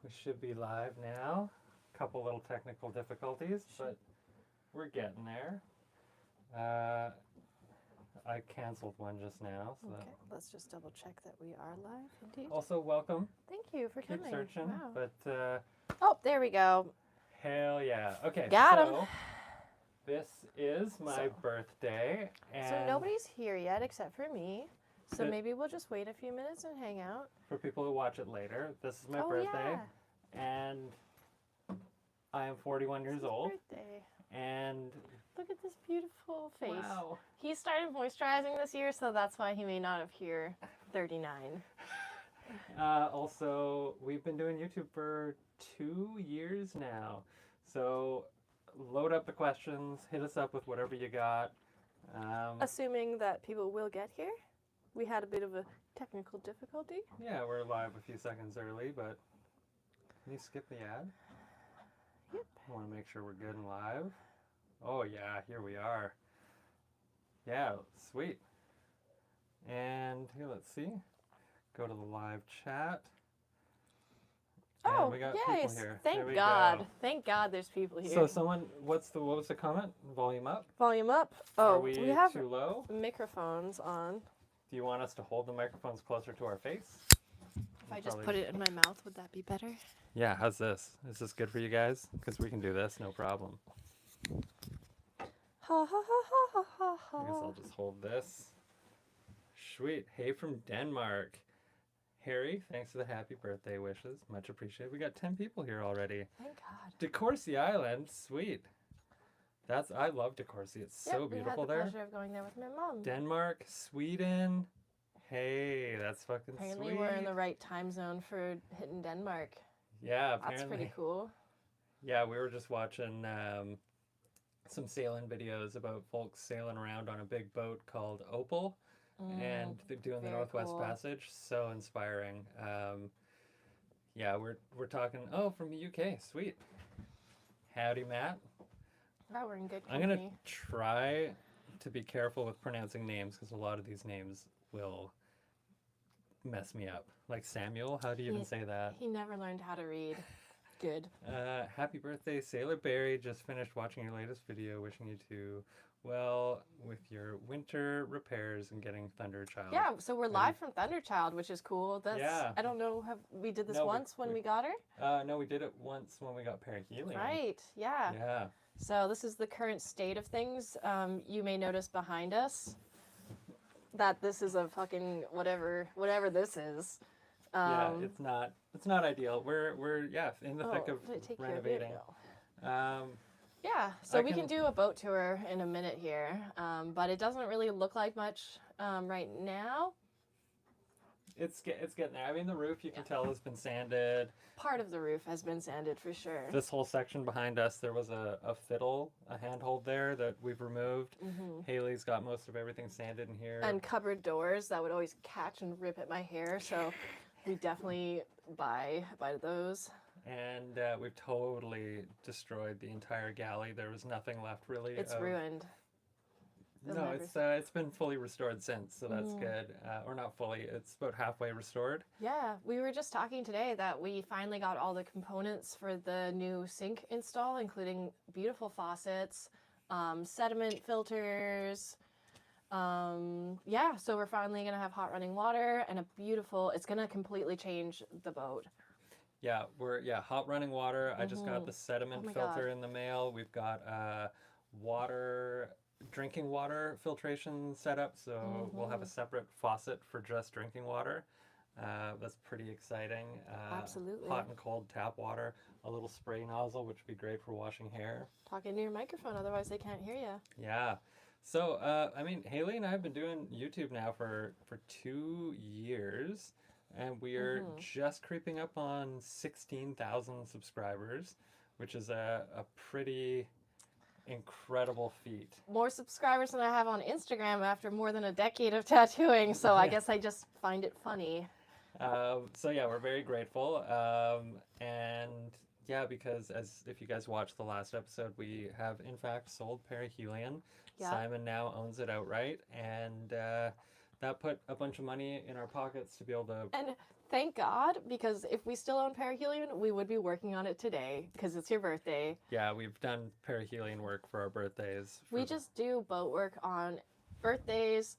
We should be live now. Couple little technical difficulties, but we're getting there. I canceled one just now. So okay, let's just double check that we are live, indeed. Also, welcome. Thank you for Keep coming. searching, Wow. but Oh, there we go. hell yeah. Okay, Got so 'em. this is my birthday, and So nobody's here yet except for me. So Good. maybe we'll just wait a few minutes and hang out. for people who watch it later, this is my oh birthday, yeah. and I am 41 years It's his old, birthday. and Look at this beautiful face. wow. He started moisturizing this year, so that's why he may not appear 39. Also, we've been doing YouTube for 2 years now. So load up the questions, hit us up with whatever you got. Assuming that people will get here. We had a bit of a technical difficulty. Yeah, we're live a few seconds early, but can you skip the ad? Yep. I want to make sure we're good and live. Oh yeah, here we are. Yeah, sweet. And here, let's see. Go to the live chat. And Oh, we got yes. people here. Thank There we God. go. Thank God there's people here. So someone, what was the comment? Volume up? Volume up. Are Oh, we we have too low? microphones on. Do you want us to hold the microphones closer to our face? If I just put it in my mouth, would that be better? Yeah, how's this? Is this good for you guys? Because we can do this, no problem. Ha ha ha ha ha ha. I guess I'll just hold this. Sweet. Hey from Denmark. Harry, thanks for the happy birthday wishes. Much appreciated. We got 10 people here already. Thank God. DeCourcy Island, sweet. I love DeCourcy. It's so beautiful we had the there. pleasure of going there with my mom. Denmark, Sweden. Hey, that's fucking Apparently sweet. we're in the right time zone for hitting Denmark. Yeah, apparently. That's pretty cool. Yeah, we were just watching some sailing videos about folks sailing around on a big boat called Opal, and they're doing the very Northwest cool. Passage. So inspiring. Yeah, we're talking. Oh, from the UK. Sweet. Howdy, Matt. Oh, we're in good I'm company. gonna try to be careful with pronouncing names because a lot of these names will mess me up. Like Samuel, how do you even say that? He never learned how to read. Good. Happy birthday, Sailor Barry. Just finished watching your latest video. Wishing you to well with your winter repairs and getting Thunderchild. Yeah, so we're live from Thunderchild, which is cool. That's Yeah. I don't know, we did this No, once when we got her? No, we did it once when we got Perihelion. Right, yeah. Yeah. So this is the current state of things. You may notice behind us that this is a fucking whatever this is. Yeah, it's not ideal. We're in the thick of did I take renovating. Care of it? No. Um, Yeah, so we can do a boat tour in a minute here, but it doesn't really look like much right now. it's getting there. I mean, the roof you can tell has been sanded. Part of the roof has been sanded for sure. This whole section behind us, there was a fiddle, a handhold there that we've removed. Haley's got most of everything sanded in here. And cupboard doors that would always catch and rip at my hair, so we definitely buy those. And we've totally destroyed the entire galley. There was nothing left really. It's ruined. No, it's been fully restored since, so that's good. Or not fully, it's about halfway restored. Yeah, we were just talking today that we finally got all the components for the new sink install, including beautiful faucets, sediment filters. Yeah, so we're finally gonna have hot running water and it's gonna completely change the boat. Yeah, hot running water. I just got the sediment filter in the mail. We've got drinking water filtration set up, so we'll have a separate faucet for just drinking water. That's pretty exciting. Absolutely. Hot and cold tap water, a little spray nozzle, which would be great for washing hair. Talking to your microphone, otherwise they can't hear you. Yeah. So, I mean, Haley and I have been doing YouTube now for 2 years, and we are just creeping up on 16,000 subscribers, which is a pretty incredible feat. More subscribers than I have on Instagram after more than a decade of tattooing, so I guess I just find it funny. So yeah, we're very grateful. And yeah, because if you guys watched the last episode, we have in fact sold Perihelion. Yeah. Simon now owns it outright, and that put a bunch of money in our pockets to be able to And Thank God, because if we still own perihelion, we would be working on it today because it's your birthday. Yeah, we've done perihelion work for our birthdays. We just do boat work on birthdays,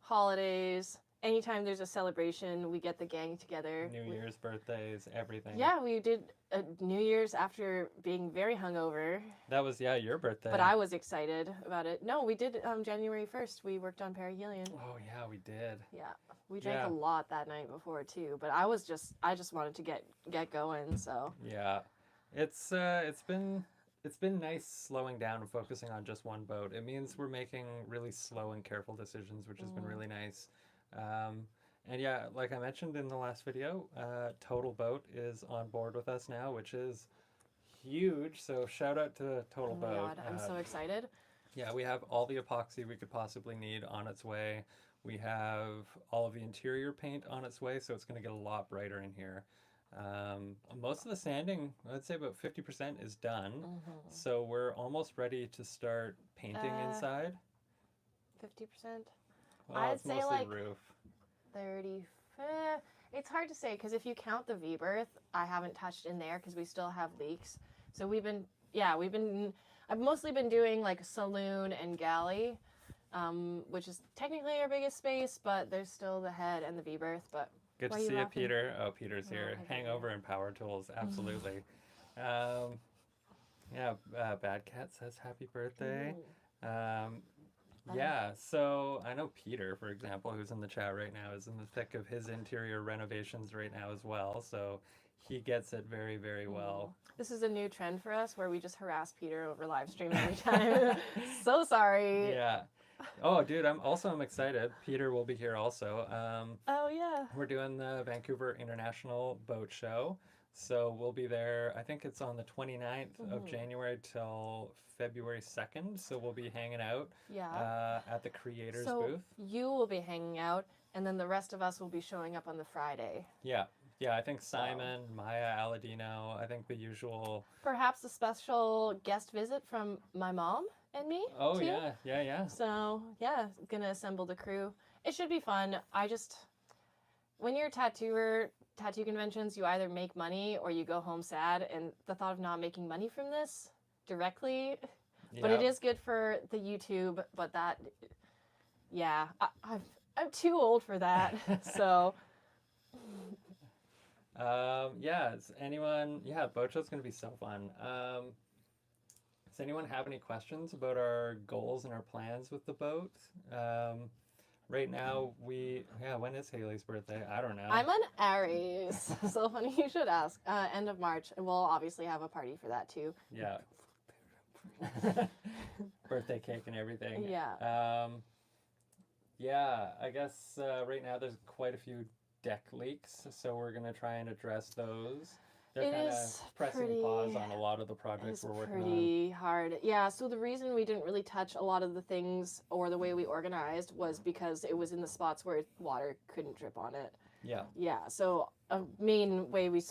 holidays. Anytime there's a celebration, we get the gang together. New Year's, birthdays, everything. Yeah, we did a New Year's after being very hungover. That was, yeah, your birthday. But I was excited about it. No, we did January 1st. We worked on perihelion. Oh, yeah, we did. Yeah. We drank a lot that night before too, but I just wanted to get going, so. Yeah. It's been nice slowing down and focusing on just one boat. It means we're making really slow and careful decisions, which has been really nice. And yeah, like I mentioned in the last video, Total Boat is on board with us now, which is huge. So shout out to Total Boat. Oh my God, I'm so excited. Yeah, we have all the epoxy we could possibly need on its way. We have all of the interior paint on its way, so it's going to get a lot brighter in here. Most of the sanding, I'd say about 50% is done. So we're almost ready to start painting inside. 50%? Well, I'd it's say mostly like roof. 30. It's hard to say because if you count the V-berth, I haven't touched in there because we still have leaks. So I've mostly been doing like saloon and galley, which is technically our biggest space, but there's still the head and the V-berth. But good to see you, Peter. Oh, Peter's here. Hangover and power tools, absolutely. Yeah, Bad Cat says happy birthday. Yeah, so I know Peter, for example, who's in the chat right now, is in the thick of his interior renovations right now as well. So he gets it very, very well. This is a new trend for us where we just harass Peter over live stream every time. So sorry. Yeah. Oh, dude, I'm excited. Peter will be here also. Oh, yeah. We're doing the Vancouver International Boat Show. So we'll be there, I think it's on the 29th of January till February 2nd. So we'll be hanging out at the creators booth. You will be hanging out, and then the rest of us will be showing up on the Friday. Yeah. Yeah, I think Simon, Maya, Aladino, I think the usual. Perhaps a special guest visit from my mom and me. Oh, too. yeah. So, yeah, gonna assemble the crew. It should be fun. When you're a tattoo conventions, you either make money or you go home sad, and the thought of not making money from this directly, but it is good for the YouTube, but that, yeah, I'm too old for that, so. Boat show's gonna be so fun. Does anyone have any questions about our goals and our plans with the boat? Right now, when is Haley's birthday? I don't know. I'm an Aries, so funny you should ask. End of March, and we'll obviously have a party for that too. Yeah. Birthday cake and everything. Yeah. I guess right now there's quite a few deck leaks, so we're going to try and address those. They're kind of pressing pause on a lot of the projects we're working on. It's pretty hard. Yeah, so the reason we didn't really touch a lot of the things or the way we organized was because it was in the spots where water couldn't drip on it. Yeah. Yeah, so a main way we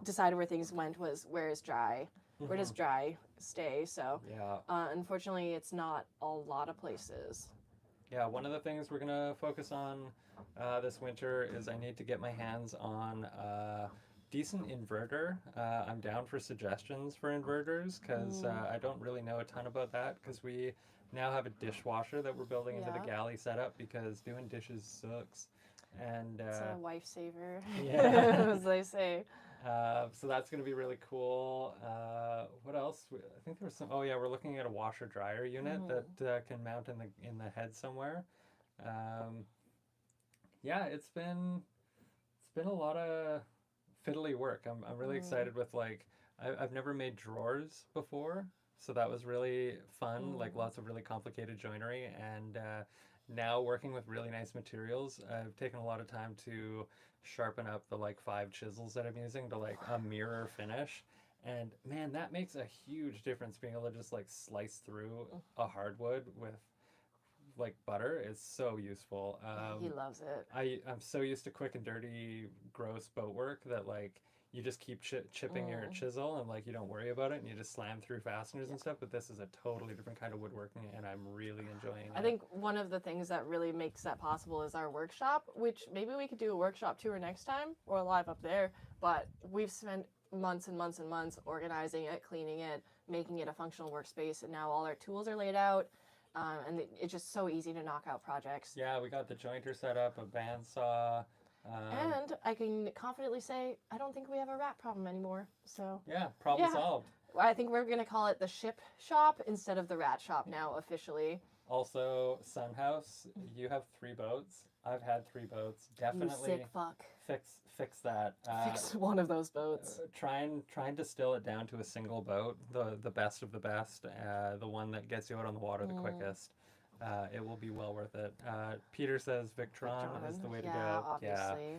decided where things went was where is dry. Where does dry stay? So unfortunately, it's not a lot of places. Yeah, one of the things we're going to focus on this winter is I need to get my hands on decent inverter. I'm down for suggestions for inverters because I don't really know a ton about that because we now have a dishwasher that we're building into the Galley setup because doing dishes sucks. And it's a wife saver, yeah. as they say. So that's going to be really cool. What else? I think there was some. Oh yeah, we're looking at a washer dryer unit that can mount in the head somewhere. Yeah, it's been a lot of fiddly work. I'm really excited with I've never made drawers before, so that was really fun. Like lots of really complicated joinery, and now working with really nice materials, I've taken a lot of time to sharpen up the 5 chisels that I'm using to a mirror finish. And man, that makes a huge difference. Being able to just slice through a hardwood with butter is so useful. He loves it. I'm so used to quick and dirty, gross boat work that you just keep chipping your chisel and like you don't worry about it and you just slam through fasteners and stuff. But this is a totally different kind of woodworking, and I'm really enjoying it. I think one of the things that really makes that possible is our workshop, which maybe we could do a workshop tour next time or live up there. But we've spent months and months and months organizing it, cleaning it, making it a functional workspace, and now all our tools are laid out. And it's just so easy to knock out projects. Yeah, we got the jointer set up, a bandsaw. And I can confidently say I don't think we have a rat problem anymore. So yeah, problem solved. I think we're going to call it the ship shop instead of the rat shop now officially. Also, Sun House, you have 3 boats. I've had 3 boats. Definitely You sick fuck. Fix that. Fix one of those boats. Try and distill it down to a single boat, the best of the best, the one that gets you out on the water the quickest. It will be well worth it. Peter says Victron is the way to go. Obviously.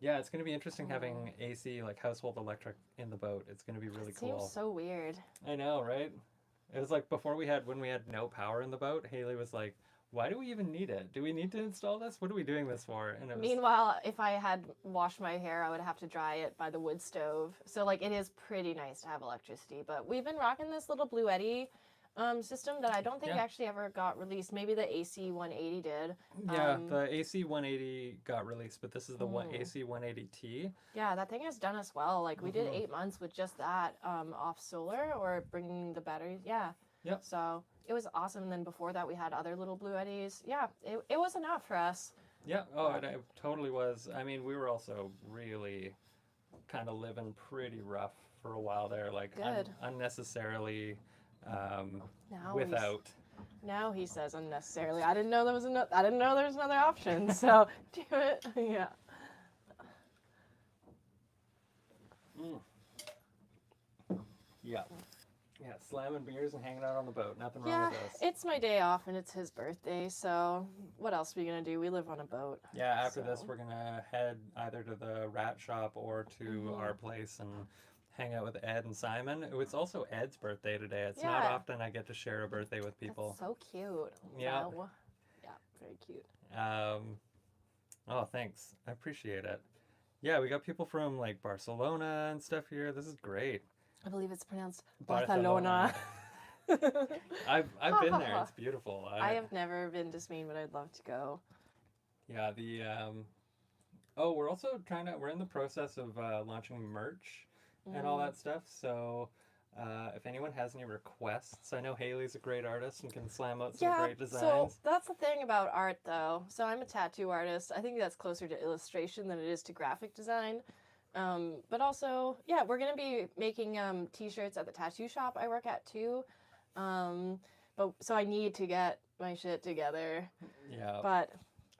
Yeah, it's going to be interesting having AC, like household electric, in the boat. It's going to be really cool. Seems so weird. I know, right? It was like when we had no power in the boat, Haley was like, why do we even need it? Do we need to install this? What are we doing this for? And Meanwhile, if I had washed my hair, I would have to dry it by the wood stove. So like it is pretty nice to have electricity. But we've been rocking this little Blue Eddy system that I don't think actually ever got released. Maybe the AC 180 did. Yeah, the AC 180 got released, but this is the AC 180T. Yeah, that thing has done us well. Like we did 8 months with just that off solar or bringing the batteries. Yeah. Yep. So it was awesome. And then before that, we had other little Blue Eddies. Yeah, it was enough for us. Yeah. Oh, it totally was. I mean, we were also really kind of living pretty rough for a while there, like unnecessarily. Without. Now he says unnecessarily. I didn't know there was another option. So do it. Yeah. Yeah. Yeah, slamming beers and hanging out on the boat. Nothing wrong with this. It's my day off and it's his birthday, so what else are we gonna do? We live on a boat. Yeah, after this we're gonna head either to the rat shop or to our place and hang out with Ed and Simon. It's also Ed's birthday today. It's not often I get to share a birthday with people. That's so cute. Yeah. Wow. Yeah, very cute. Oh, thanks. I appreciate it. Yeah, we got people from like Barcelona and stuff here. This is great. I believe it's pronounced Barcelona. I've been there. It's beautiful. I have never been to Spain, but I'd love to go. Yeah, we're also we're in the process of launching merch and all that stuff. So if anyone has any requests, I know Haley's a great artist and can slam out some great designs. So that's the thing about art, though. So I'm a tattoo artist. I think that's closer to illustration than it is to graphic design. But also, we're going to be making t-shirts at the tattoo shop I work at, too. So I need to get my shit together. Yeah. But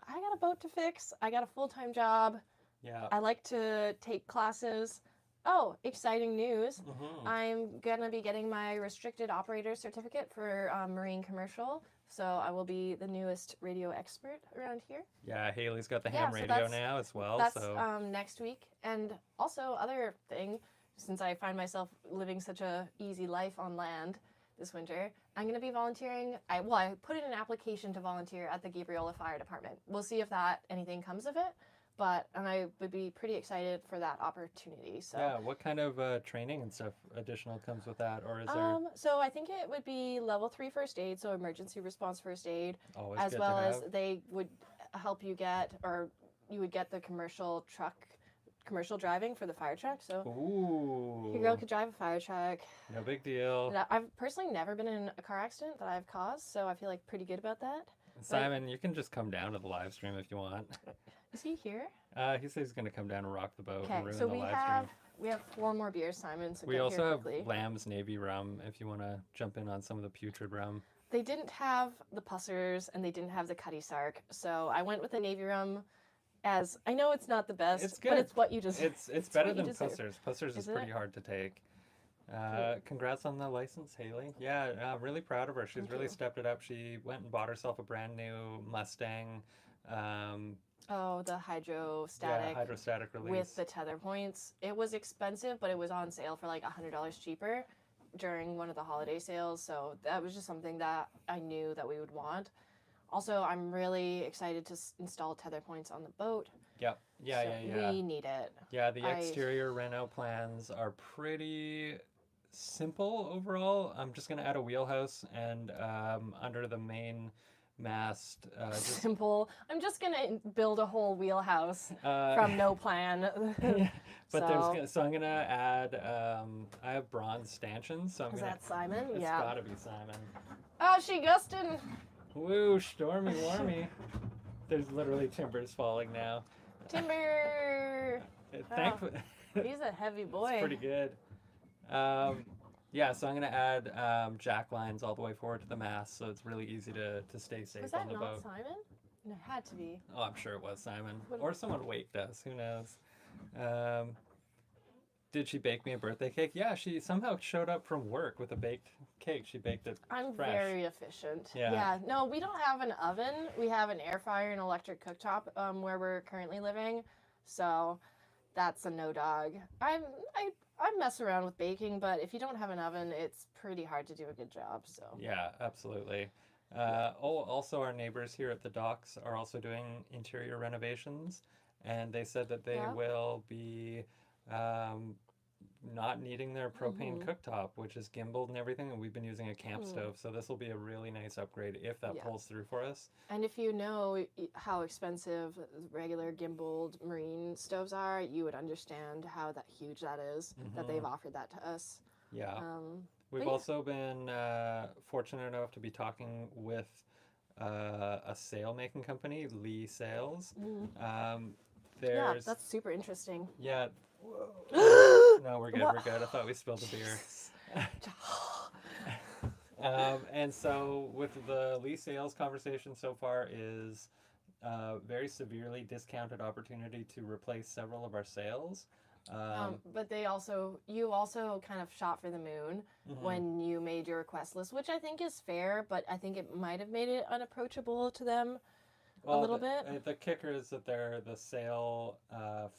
I got a boat to fix. I got a full-time job. Yeah. I like to take classes. Oh, exciting news. I'm going to be getting my restricted operator certificate for marine commercial. So I will be the newest radio expert around here. Yeah, Haley's got the ham radio now as well. That's next week. And also other thing, since I find myself living such a easy life on land this winter, I'm going to be volunteering. I put in an application to volunteer at the Gabriola Fire Department. We'll see if anything comes of it. And I would be pretty excited for that opportunity. So yeah, what kind of training and stuff additional comes with that, or is there? So I think it would be level 3 first aid, so emergency response first aid, Always as good well to as have. they would help you get, or you would get the commercial driving for the fire truck. So your girl could drive a fire truck. No big deal. And I've personally never been in a car accident that I've caused, so I feel like pretty good about that. Simon, you can just come down to the live stream if you want. Is he here? He says he's going to come down and rock the boat and Okay, ruin so the live stream. we have 4 more beers, Simon. So We get also here have quickly. Lamb's Navy rum if you want to jump in on some of the putrid rum. They didn't have the Pussers and they didn't have the Cutty Sark, so I went with the Navy rum. As I know it's not the best, It's good. but it's what you deserve. It's better than Pussers. Pussers is it? pretty hard to take. Congrats on the license, Haley. Yeah, I'm really proud of her. She's Thank really you. stepped it up. She went and bought herself a brand new Mustang. The hydrostatic. Yeah, hydrostatic release. With the tether points. It was expensive, but it was on sale for like $100 cheaper during one of the holiday sales. So that was just something that I knew that we would want. Also, I'm really excited to install tether points on the boat. Yep. Yeah, So yeah. we need it. Yeah, the I exterior reno plans are pretty simple overall. I'm just gonna add a wheelhouse and under the main mast, just simple. I'm just gonna build a whole wheelhouse uh, from no plan. but So so I'm gonna add I have bronze stanchions, so I'm is gonna that Simon? it's Yeah. gotta be Simon. Oh, she gusting. Woo, stormy warmy. There's literally timbers falling now. Timber. Thankfully, He's a heavy boy. it's pretty good. Yeah, so I'm gonna add jack lines all the way forward to the mast, so it's really easy to stay safe Was on that the not boat. Simon? It had to be. Oh, I'm sure it was Simon, What- or someone waked us. Who knows? Um, did she bake me a birthday cake? Yeah, she somehow showed up from work with a baked cake. She baked it I'm fresh. very efficient. Yeah. No, we don't have an oven. We have an air fryer and electric cooktop where we're currently living. So that's a no dog. I mess around with baking, but if you don't have an oven, it's pretty hard to do a good job. So Yeah, absolutely. Also, our neighbors here at the docks are also doing interior renovations, and they said that they Yeah. will be not needing their propane cooktop, which is gimbaled and everything, and we've been using a camp stove, so this will be a really nice upgrade if that Yeah. pulls through for us. And if you know how expensive regular gimbaled marine stoves are, you would understand how huge that is, that they've offered that to us. Yeah. But We've yeah. also been fortunate enough to be talking with a sail making company, Lee Sails. Yeah, There's that's super interesting. yeah. No, we're good. What? We're good. I thought we spilled the beer. And so with the Lee Sales conversation so far is very severely discounted opportunity to replace several of our sails. But you also kind of shot for the moon when you made your request list, which I think is fair, but I think it might have made it unapproachable to them a little bit. The kicker is that the sail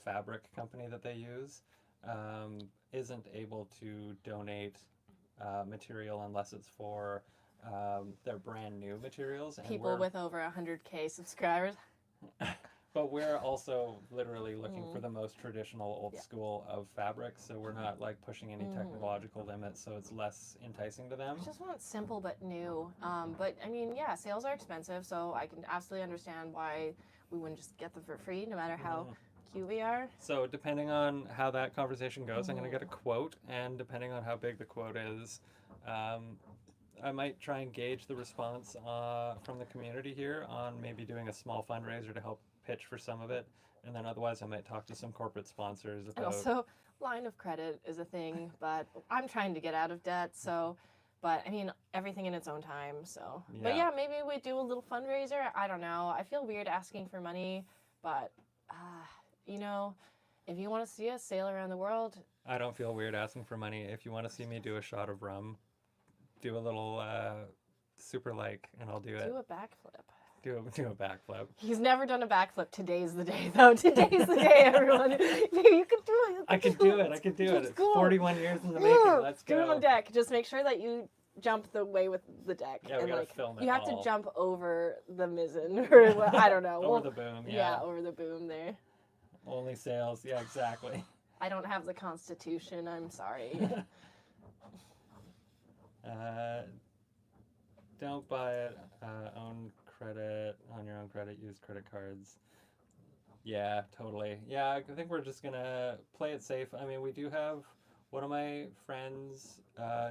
fabric company that they use isn't able to donate material unless it's for their brand new materials. And People with over 100K subscribers. But we're also literally looking for the most traditional old school of fabrics, so we're not like pushing any technological limits, so it's less enticing to them. I just want simple but new. But I mean, yeah, sales are expensive, so I can absolutely understand why we wouldn't just get them for free, no matter how cute we are. So depending on how that conversation goes, I'm going to get a quote, and depending on how big the quote is, I might try and gauge the response from the community here on maybe doing a small fundraiser to help pitch for some of it, and then otherwise I might talk to some corporate sponsors about. And also, line of credit is a thing, but I'm trying to get out of debt, so. But I mean, everything in its own time. So, but yeah, maybe we do a little fundraiser. I don't know. I feel weird asking for money, but you know, if you want to see us sail around the world, I don't feel weird asking for money. If you want to see me do a shot of rum, do a little super like, and I'll do it. Do a backflip. Do a backflip. He's never done a backflip. Today's the day, though. Today's the day, everyone. You could do it. I could do it. I could do it. It's cool. 41 years in the making. Let's go. Do it on deck. Just make sure that you jump the way with the deck. Yeah, we gotta film it. You have all. to jump over the mizzen, or what, I don't know. Over the boom. Yeah. over the boom there. Only sails. Yeah, exactly. I don't have the constitution. I'm sorry. Don't buy it. Own credit on your own credit. Use credit cards. Yeah, totally. Yeah, I think we're just gonna play it safe. I mean, we do have one of my friends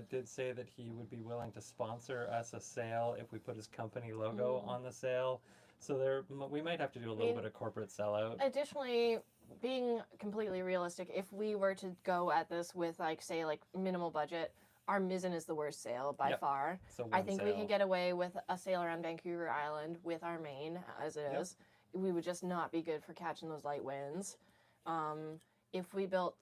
did say that he would be willing to sponsor us a sail if we put his company logo on the sail. So we might have to do a little bit of corporate sellout. Additionally, being completely realistic, if we were to go at this with say minimal budget, our mizzen is the worst sail by far. So I think we could get away with a sail around Vancouver Island with our main as it is. We would just not be good for catching those light winds. If we built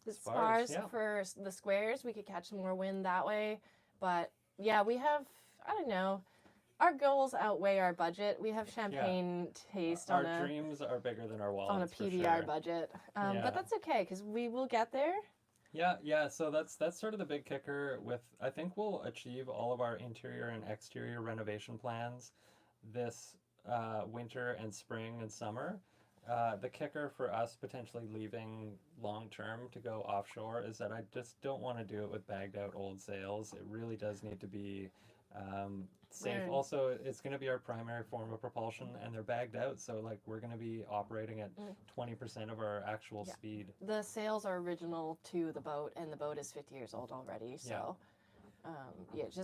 spars for the squares, we could catch some more wind that way. But yeah, we have, I don't know, our goals outweigh our budget. We have champagne taste our dreams are bigger than our wallets on a PBR budget. But that's okay because we will get there. Yeah. So that's sort of the big kicker. I think we'll achieve all of our interior and exterior renovation plans this winter and spring and summer. The kicker for us potentially leaving long term to go offshore is that I just don't want to do it with bagged out old sails. It really does need to be safe. Weird. Also, it's going to be our primary form of propulsion, and they're bagged out, so like we're going to be operating at 20% of our actual Yeah. speed. The sails are original to the boat, and the boat is 50 years old already. So, yeah, it's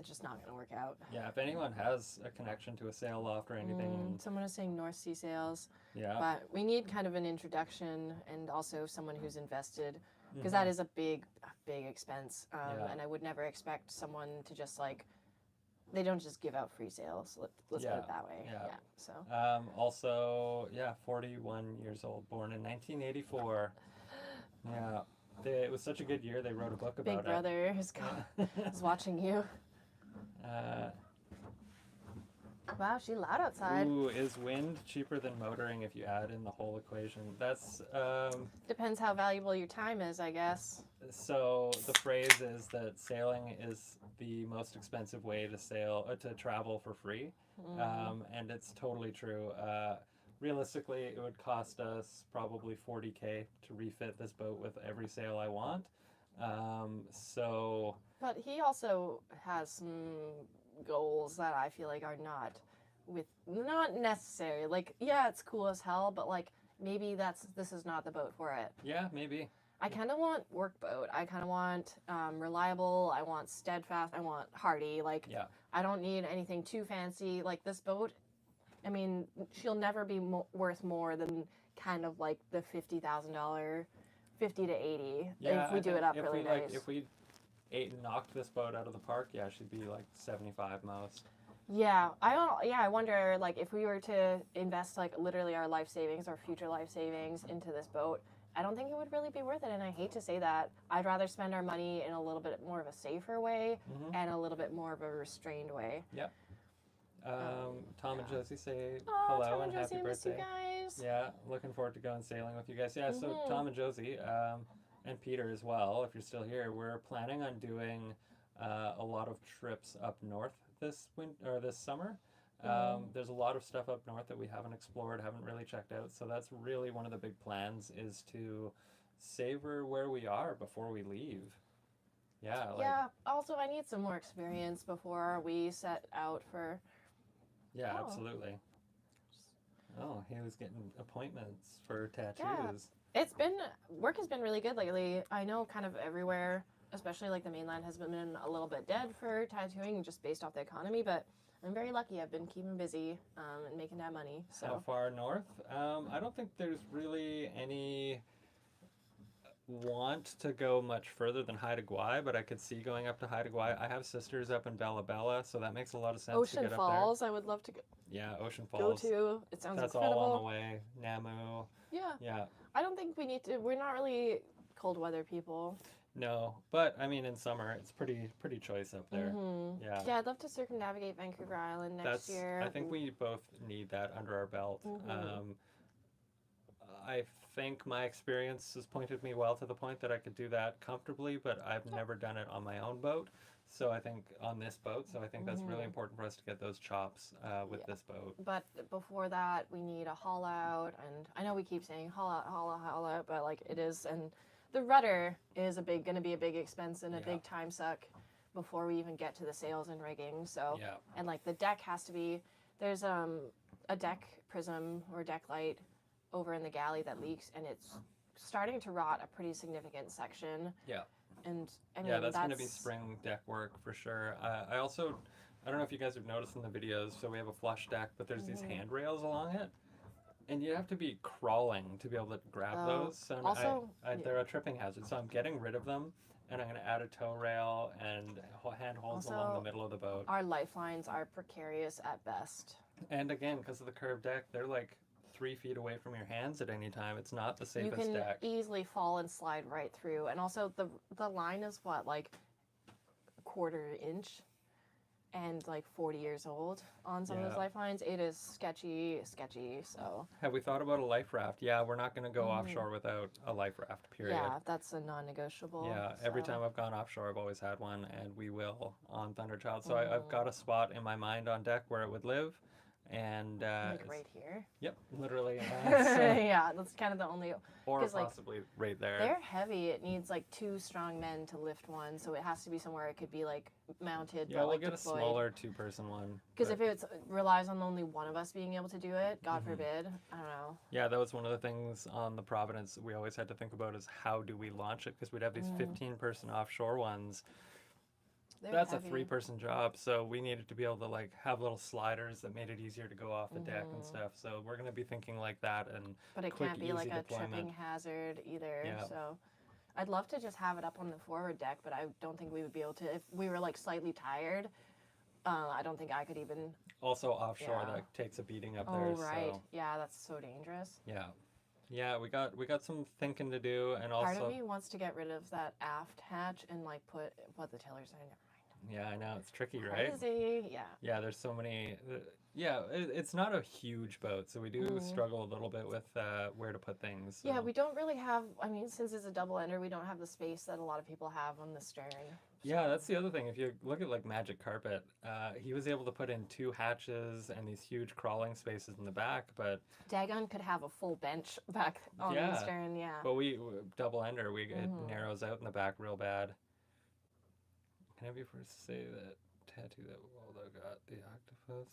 just not gonna work out. Yeah, if anyone has a connection to a sail loft or anything, Someone is saying North Sea sails, yeah, but we need kind of an introduction and also someone who's invested, because Mhm. that is a big expense. Yeah. And I would never expect someone to just like, they don't just give out free sails. Let's put Yeah, it that way. yeah. Yeah. So. Also, yeah, 41 years old, born in 1984. Yeah, it was such a good year. They wrote a book about Big Brother is watching you. Uh, Wow, she loud outside. ooh, is wind cheaper than motoring if you add in the whole equation? That's Depends how valuable your time is, I guess. so the phrase is that sailing is the most expensive way to to travel for free, and it's totally true. Realistically, it would cost us probably 40K to refit this boat with every sail I want. So But he also has some goals that I feel like are not necessary. Like, yeah, it's cool as hell, but like maybe this is not the boat for it. yeah, maybe. I kind of want work boat. I kind of want reliable. I want steadfast. I want hardy. Like, Yeah. I don't need anything too fancy. Like this boat, I mean, she'll never be worth more than kind of like the $50,000, 50 to 80 Yeah, if we I do think it up if really we nice. if we knocked this boat out of the park, yeah, she'd be like 75 most. Yeah, I don't. Yeah, I wonder like if we were to invest like literally our life savings, our future life savings into this boat. I don't think it would really be worth it, and I hate to say that. I'd rather spend our money in a little bit more of a safer way and a little bit more of a restrained way. Yep. Tom and Josie say Oh, hello Tom and Josie, happy I miss you birthday. guys. Yeah, looking forward to going sailing with you guys. Yeah, so Tom and Josie, and Peter as well, if you're still here, we're planning on doing a lot of trips up north this summer. There's a lot of stuff up north that we haven't explored, haven't really checked out. So that's really one of the big plans is to savor where we are before we leave. Yeah. Yeah. Also, I need some more experience before we set out for. Yeah, Oh. absolutely. Oh, he was getting appointments for tattoos. Yeah. Work has been really good lately. I know kind of everywhere, especially like the mainland, has been a little bit dead for tattooing just based off the economy, but I'm very lucky. I've been keeping busy and making that money. So. How far north? I don't think there's really any want to go much further than Haida Gwaii, but I could see going up to Haida Gwaii. I have sisters up in Bella Bella, so that makes a lot of sense to Ocean get Falls, I would love to go Ocean go Falls. to. It sounds That's incredible. all on the way. Namu. Yeah. Yeah. I don't think we need to. We're not really cold weather people. No, but I mean in summer it's pretty choice up there. Yeah. Yeah, I'd love to circumnavigate Vancouver Island next year. I think we both need that under our belt. I think my experience has pointed me well to the point that I could do that comfortably, but I've never done it on my own boat. So I think on this boat, so I think that's really important for us to get those chops with this boat. But before that, we need a haul out, and I know we keep saying haul out, but like it is, and the rudder is going to be a big expense and a big time suck before we even get to the sails and rigging. So and like the deck has to be there's a deck prism or deck light over in the galley that leaks, and it's starting to rot a pretty significant section. Yeah. And I mean, that's going to be spring deck work for sure. I don't know if you guys have noticed in the videos, so we have a flush deck, but there's these handrails along it, and you have to be crawling to be able to grab those. So also, they're a tripping hazard, so I'm getting rid of them, and I'm going to add a tow rail and handholds along the middle of the boat. Our lifelines are precarious at best. And again, because of the curved deck, they're like 3 feet away from your hands at any time. It's not the safest deck. You can easily fall and slide right through. And also the line is what, like a quarter inch and like 40 years old on some of those lifelines. It is sketchy, so. Have we thought about a life raft? Yeah, we're not going to go offshore without a life raft, period. Yeah, that's a non-negotiable. Yeah, every time I've gone offshore, I've always had one, and we will on Thunderchild. So I've got a spot in my mind on deck where it would live. And Like right here. Yep, literally. Yeah, that's kind of the only. Or 'cause, like, possibly right there. They're heavy. It needs like 2 strong men to lift one, so it has to be somewhere it could be like mounted. Yeah, but, we'll like, get deployed. a smaller 2-person one. Because if it relies on only one of us being able to do it, God forbid, I don't know. Yeah, that was one of the things on the Providence we always had to think about is how do we launch it? Because we'd have these 15-person offshore ones. They're That's heavy. a 3-person job, so we needed to be able to like have little sliders that made it easier to go off the deck and stuff. So we're gonna be thinking like that and But it quick, can't be easy like a deployment. tripping hazard either. Yeah. So I'd love to just have it up on the forward deck, but I don't think we would be able to. If we were like slightly tired, I don't think I could even. Also offshore, Yeah. that takes a beating up Oh, there. right. So Yeah, that's so dangerous. yeah, yeah, we got some thinking to do, and also Part of me wants to get rid of that aft hatch and like put what the tillers in. yeah, I know it's tricky, right? Crazy. Yeah. Yeah, there's so many. Yeah, it's not a huge boat, so we do struggle a little bit with where to put things. So. Yeah, we don't really have. I mean, since it's a double ender, we don't have the space that a lot of people have on the stern. Yeah, that's the other thing. If you look at like Magic Carpet, he was able to put in 2 hatches and these huge crawling spaces in the back, but Dagon could have a full bench back on the stern. Yeah. but we double ender, it narrows out in the back real bad. Can I be first to say that tattoo that Waldo got, the octopus?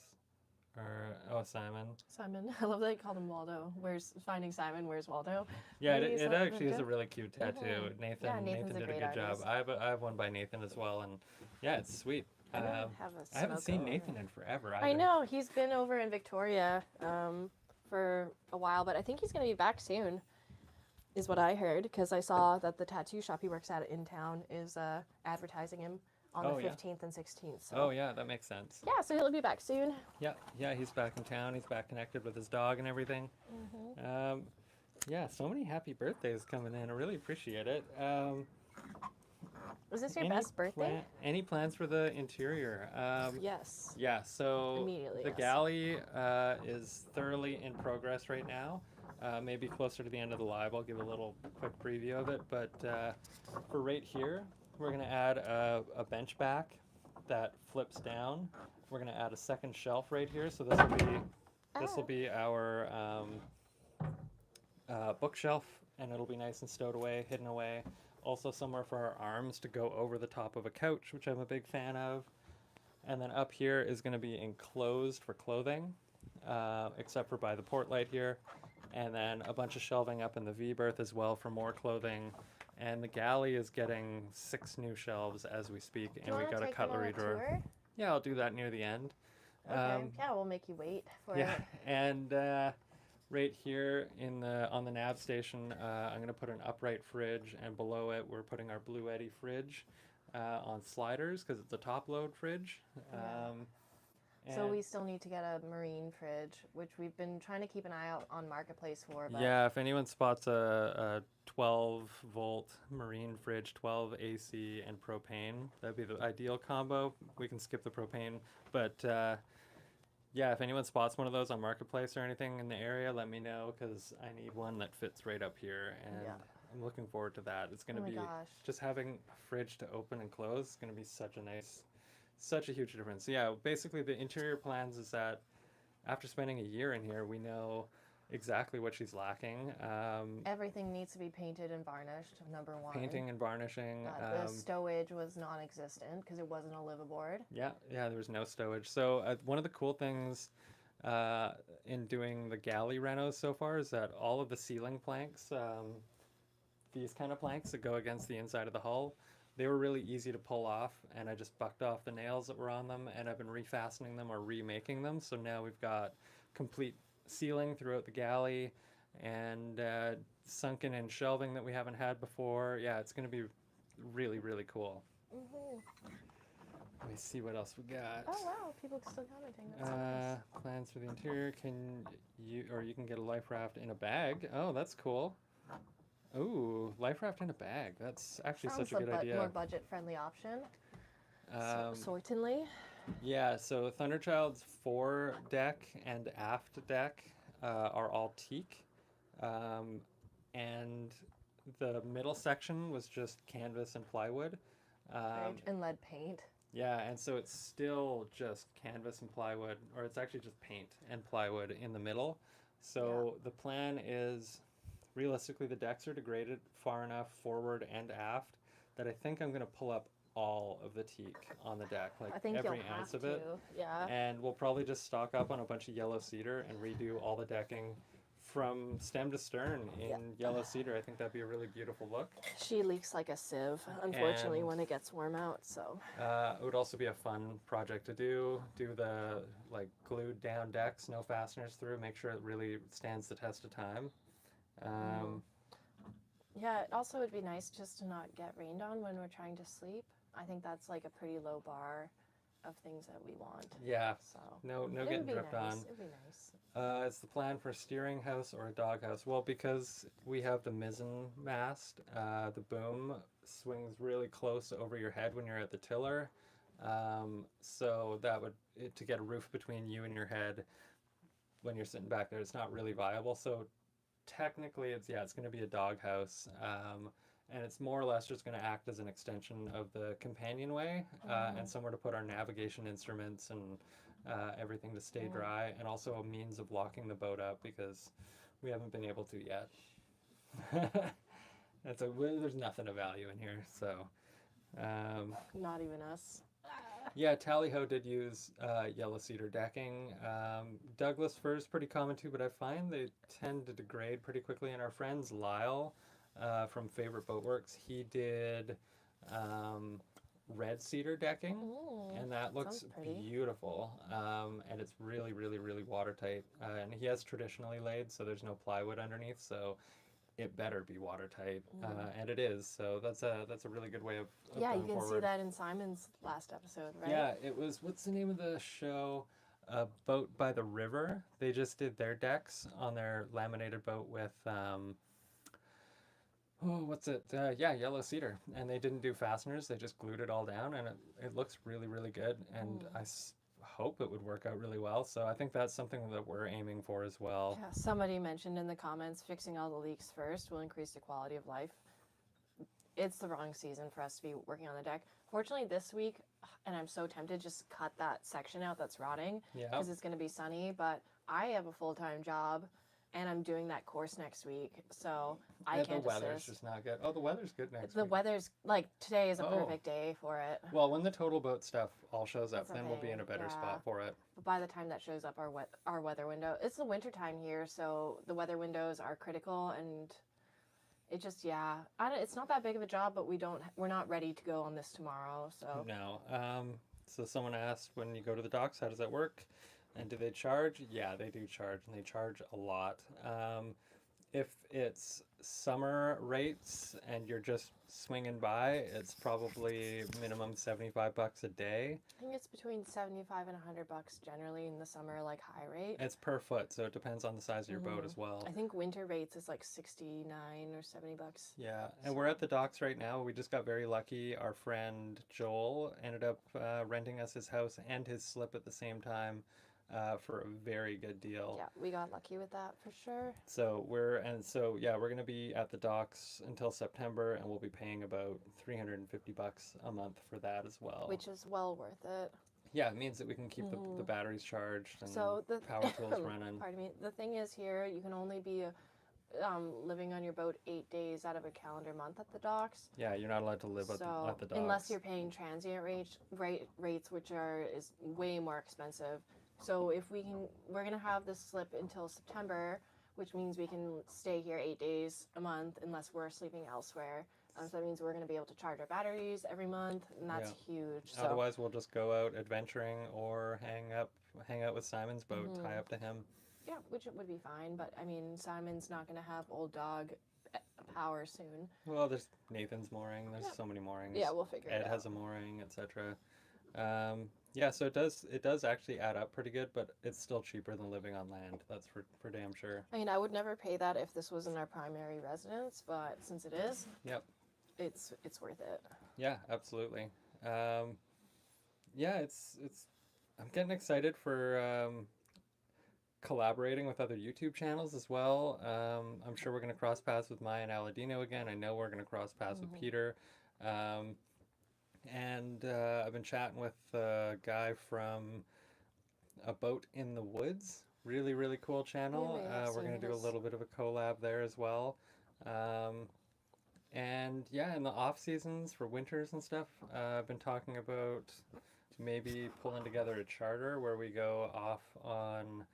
Or Simon. Simon, I love that you called him Waldo. Where's Finding Simon? Where's Waldo? Yeah, Maybe it he's like actually is the- a really cute tattoo. Nathan Yeah, Nathan's a did a great good job. artist. I have one by Nathan as well, and yeah, it's sweet. I don't have a I haven't seen Smoko. Nathan in forever. I either. know he's been over in Victoria for a while, but I think he's going to be back soon. Is what I heard because I saw that the tattoo shop he works at in town is advertising him on Oh, the yeah. 15th and 16th. So. Oh yeah, that makes sense. Yeah, so he'll be back soon. Yeah, he's back in town. He's back connected with his dog and everything. Yeah, so many happy birthdays coming in. I really appreciate it. Was this your best birthday? Any plans for the interior? Yes. Yeah, so Immediately, the yes. Galley is thoroughly in progress right now. Maybe closer to the end of the live, I'll give a little quick preview of it. But for right here, we're going to add a bench back that flips down. We're going to add a second shelf right here. So this will be our bookshelf, and it'll be nice and stowed away, hidden away. Also somewhere for our arms to go over the top of a couch, which I'm a big fan of. And then up here is going to be enclosed for clothing, except for by the port light here. And then a bunch of shelving up in the V-berth as well for more clothing. And the Galley is getting 6 new shelves as we speak, and we got a cutlery drawer. Tour? Yeah, I'll do that near the end. Okay. Yeah, we'll make you wait for Yeah, it. and right here on the nav station, I'm going to put an upright fridge, and below it we're putting our Blue Eddy fridge on sliders because it's a top load fridge. So we still need to get a marine fridge, which we've been trying to keep an eye out on Marketplace for. But yeah, if anyone spots a 12-volt marine fridge, 12 AC and propane, that'd be the ideal combo. We can skip the propane, but yeah, if anyone spots one of those on Marketplace or anything in the area, let me know because I need one that fits right up here, and I'm looking forward to that. It's going to be just having a fridge to open and close. It's going to be such a huge difference. So yeah, basically the interior plans is that after spending a year in here, we know exactly what she's lacking. Everything needs to be painted and varnished, number one. Painting and varnishing. The stowage was non-existent because it wasn't a liveaboard. Yeah, there was no stowage. So one of the cool things in doing the Galley renos so far is that all of the ceiling planks, these kind of planks that go against the inside of the hull, they were really easy to pull off, and I just bucked off the nails that were on them, and I've been refastening them or remaking them. So now we've got complete ceiling throughout the Galley and sunken in shelving that we haven't had before. Yeah, it's going to be really, really cool. Let me see what else we got. Oh wow, people are still commenting. That's nice. Plans for the interior. You can get a life raft in a bag. Oh, that's cool. Ooh, life raft in a bag. That's actually such a good idea. More budget-friendly option. Certainly. Yeah, so Thunderchild's foredeck and aft deck are all teak, and the middle section was just canvas and plywood. And lead paint. Yeah, and so it's still just canvas and plywood, or it's actually just paint and plywood in the middle. Yeah. So the plan is realistically the decks are degraded far enough forward and aft that I think I'm going to pull up all of the teak on the deck, like I think you'll every have ounce of to. it. Yeah. And we'll probably just stock up on a bunch of yellow cedar and redo all the decking from stem to stern in Yeah. yellow cedar. I think that'd be a really beautiful look. She leaks like a sieve, unfortunately, And when it gets warm out. So it would also be a fun project to do. Do the like glued down decks, no fasteners through. Make sure it really stands the test of time. Um, yeah, it also would be nice just to not get rained on when we're trying to sleep. I think that's like a pretty low bar of things that we want. yeah, So no it getting would be dripped nice. on. It would be nice. It's the plan for a steering house or a dog house. Well, because we have the mizzen mast, the boom swings really close over your head when you're at the tiller. So that would to get a roof between you and your head when you're sitting back there, it's not really viable. So technically, it's going to be a dog house. And it's more or less just going to act as an extension of the companionway and somewhere to put our navigation instruments and everything to stay dry, and also a means of locking the boat up because we haven't been able to yet. There's nothing of value in here, so Not even us. yeah, Tally-Ho did use yellow cedar decking. Douglas fir is pretty common too, but I find they tend to degrade pretty quickly. And our friends Lyle from Favorite Boatworks, he did red cedar decking, and that looks beautiful. And it's really, really, really watertight. And he has traditionally laid, so there's no plywood underneath, so it better be watertight, and it is. So that's a really good way of yeah, you going can forward. see that in Simon's last episode, right? Yeah, it was, what's the name of the show? Boat by the River. They just did their decks on their laminated boat with what's it? Yeah, yellow cedar, and they didn't do fasteners. They just glued it all down, and it looks really, really good. And hope it would work out really well. So I think that's something that we're aiming for as well. Yeah, somebody mentioned in the comments, fixing all the leaks first will increase the quality of life. It's the wrong season for us to be working on the deck. Fortunately, this week, and I'm so tempted, just cut that section out that's rotting because it's going to be sunny. But I have a full-time job, and I'm doing that course next week, so I can't. The weather's just not good. Oh, the weather's good next week. The weather's like today is a perfect day for it. Well, when the total boat stuff all shows up, then we'll be in a better spot for it. But by the time that shows up, our weather window, it's the winter time here, so the weather windows are critical, and it just it's not that big of a job, but we're not ready to go on this tomorrow. So no. So someone asked, when you go to the docks, how does that work? And do they charge? Yeah, they do charge, and they charge a lot. If it's summer rates and you're just swinging by, it's probably minimum $75 a day. I think it's between $75 and $100 generally in the summer, like high rate. It's per foot, so it depends on the size of your boat as well. I think winter rates is like $69 or $70. Yeah, and we're at the docks right now. We just got very lucky. Our friend Joel ended up renting us his house and his slip at the same time. For a very good deal. Yeah, we got lucky with that for sure. So we're going to be at the docks until September, and we'll be paying about $350 a month for that as well. Which is well worth it. Yeah, it means that we can keep the batteries charged and the power tools running. Pardon me. The thing is here, you can only be living on your boat 8 days out of a calendar month at the docks. Yeah, you're not allowed to live at the docks. Unless you're paying transient rates, which is way more expensive. So we're going to have this slip until September, which means we can stay here 8 days a month unless we're sleeping elsewhere. So that means we're going to be able to charge our batteries every month, and that's huge. So, otherwise, we'll just go out adventuring or hang out with Simon's boat, tie up to him. Yeah, which would be fine. But I mean, Simon's not going to have old dog power soon. Well, there's Nathan's mooring. There's so many moorings. Yeah, we'll figure it out. Ed has a mooring, etc. Yeah, so it does actually add up pretty good, but it's still cheaper than living on land. That's for damn sure. I mean, I would never pay that if this wasn't our primary residence, but since it is, it's worth it. Yeah, absolutely. Yeah, it's I'm getting excited for collaborating with other YouTube channels as well. I'm sure we're going to cross paths with Maya and Aladino again. I know we're going to cross paths with Peter. And I've been chatting with a guy from A Boat in the Woods. Really, really cool We channel. may have We're seen going to do a his. little bit of a collab there as well. Um, and yeah, in the off seasons for winters and stuff, I've been talking about maybe pulling together a charter where we go off on.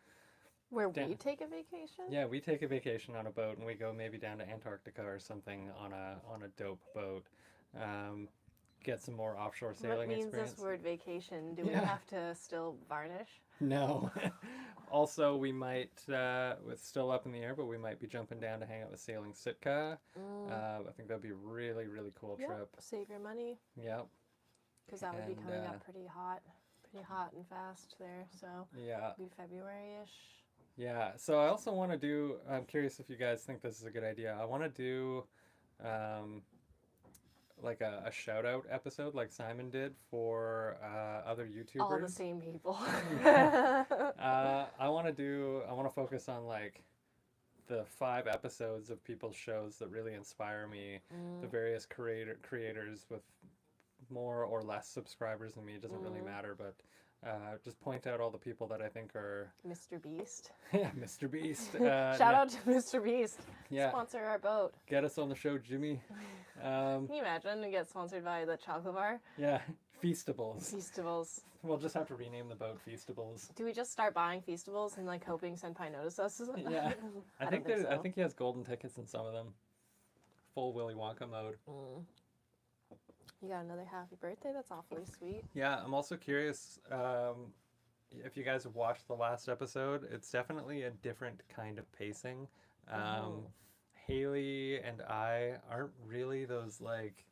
Where Da- we take a vacation? yeah, we take a vacation on a boat and we go maybe down to Antarctica or something on a dope boat. Um, get some more offshore What sailing means this experience. word vacation? Do we Yeah. have to still varnish? No. Also, we might, it's still up in the air, but we might be jumping down to hang out with Sailing Sitka. I think that'd be a really, really cool Yep. trip. Save your money, Yep. because that would be And, coming up pretty hot and fast there. So Yeah. it'll be February-ish. Yeah. So I also want to do, I'm curious if you guys think this is a good idea. I want to do um, like a shout out episode like Simon did for other YouTubers. All the same people. I want to focus on like the 5 episodes of people's shows that really inspire me, the various creators with more or less subscribers than me, it doesn't really matter, but just point out all the people that I think are Mr. Beast. yeah, Mr. Beast. Shout out to Mr. Beast. Yeah. Sponsor our boat. Get us on the show, Jimmy. Can you imagine we get sponsored by the chocolate bar? Yeah, Feastables. Feastables. We'll just have to rename the boat Feastables. Do we just start buying Feastables and like hoping Senpai notices us? Yeah. I think so. I think he has golden tickets in some of them. Full Willy Wonka mode. You got another happy birthday? That's awfully sweet. Yeah, I'm also curious if you guys have watched the last episode. It's definitely a different kind of pacing. Haley and I aren't really those like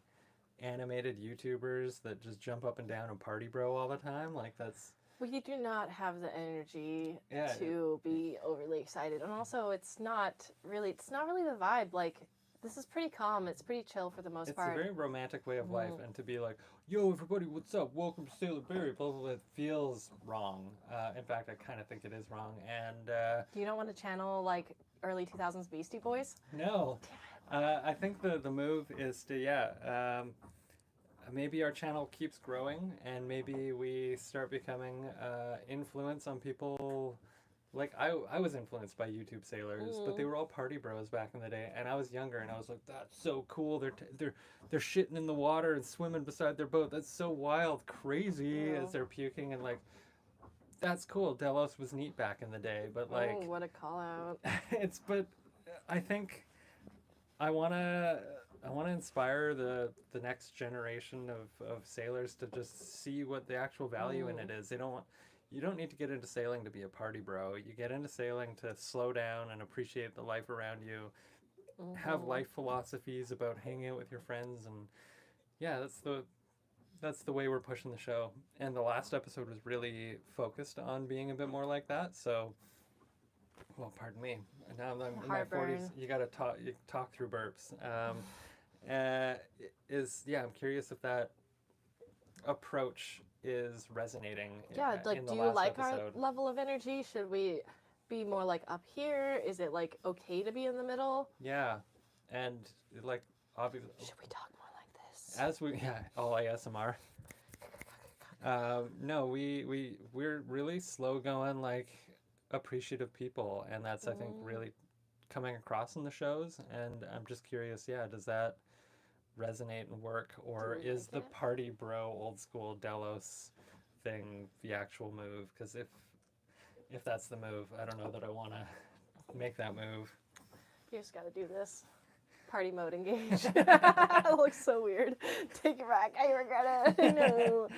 animated YouTubers that just jump up and down and party bro all the time. Like that's We do not have the energy Yeah. to be overly excited, and also it's not really the vibe. Like this is pretty calm. It's pretty chill for the most it's part. a very romantic way of life, and to be like, yo, everybody, what's up? Welcome to Sailor Berry, blah, blah, blah, it feels wrong. In fact, I kind of think it is wrong. And You don't want to channel like early 2000s Beastie Boys? no, I think the move is to, maybe our channel keeps growing, and maybe we start becoming influence on people. Like I was influenced by YouTube sailors, but they were all party bros back in the day, and I was younger, and I was like, "That's so cool! They're shitting in the water and swimming beside their boat. That's so wild, crazy!" Yeah. As they're puking, and like, that's cool. Delos was neat back in the day, but like, Oh, what a call out. but I think I wanna inspire the next generation of sailors to just see what the actual value in it is. You don't need to get into sailing to be a party bro. You get into sailing to slow down and appreciate the life around you. Have life philosophies about hanging out with your friends, and yeah, that's the way we're pushing the show. And the last episode was really focused on being a bit more like that. So, well, pardon me. Now I'm in my 40s. You gotta talk through burps. I'm curious if that approach is resonating. Yeah, like in the do you last like episode. our level of energy? Should we be more like up here? Is it like okay to be in the middle? Yeah, and like obviously Should we talk more like this? as we all ASMR. No, we're really slow going, like appreciative people, and that's I think really coming across in the shows. And I'm just curious, does that resonate and work, or Do we is like the it? party bro old school Delos thing the actual move? Because if that's the move, I don't know that I want to make that move. You just gotta do this. Party mode engage. It looks so weird. Take it back. I regret it. No.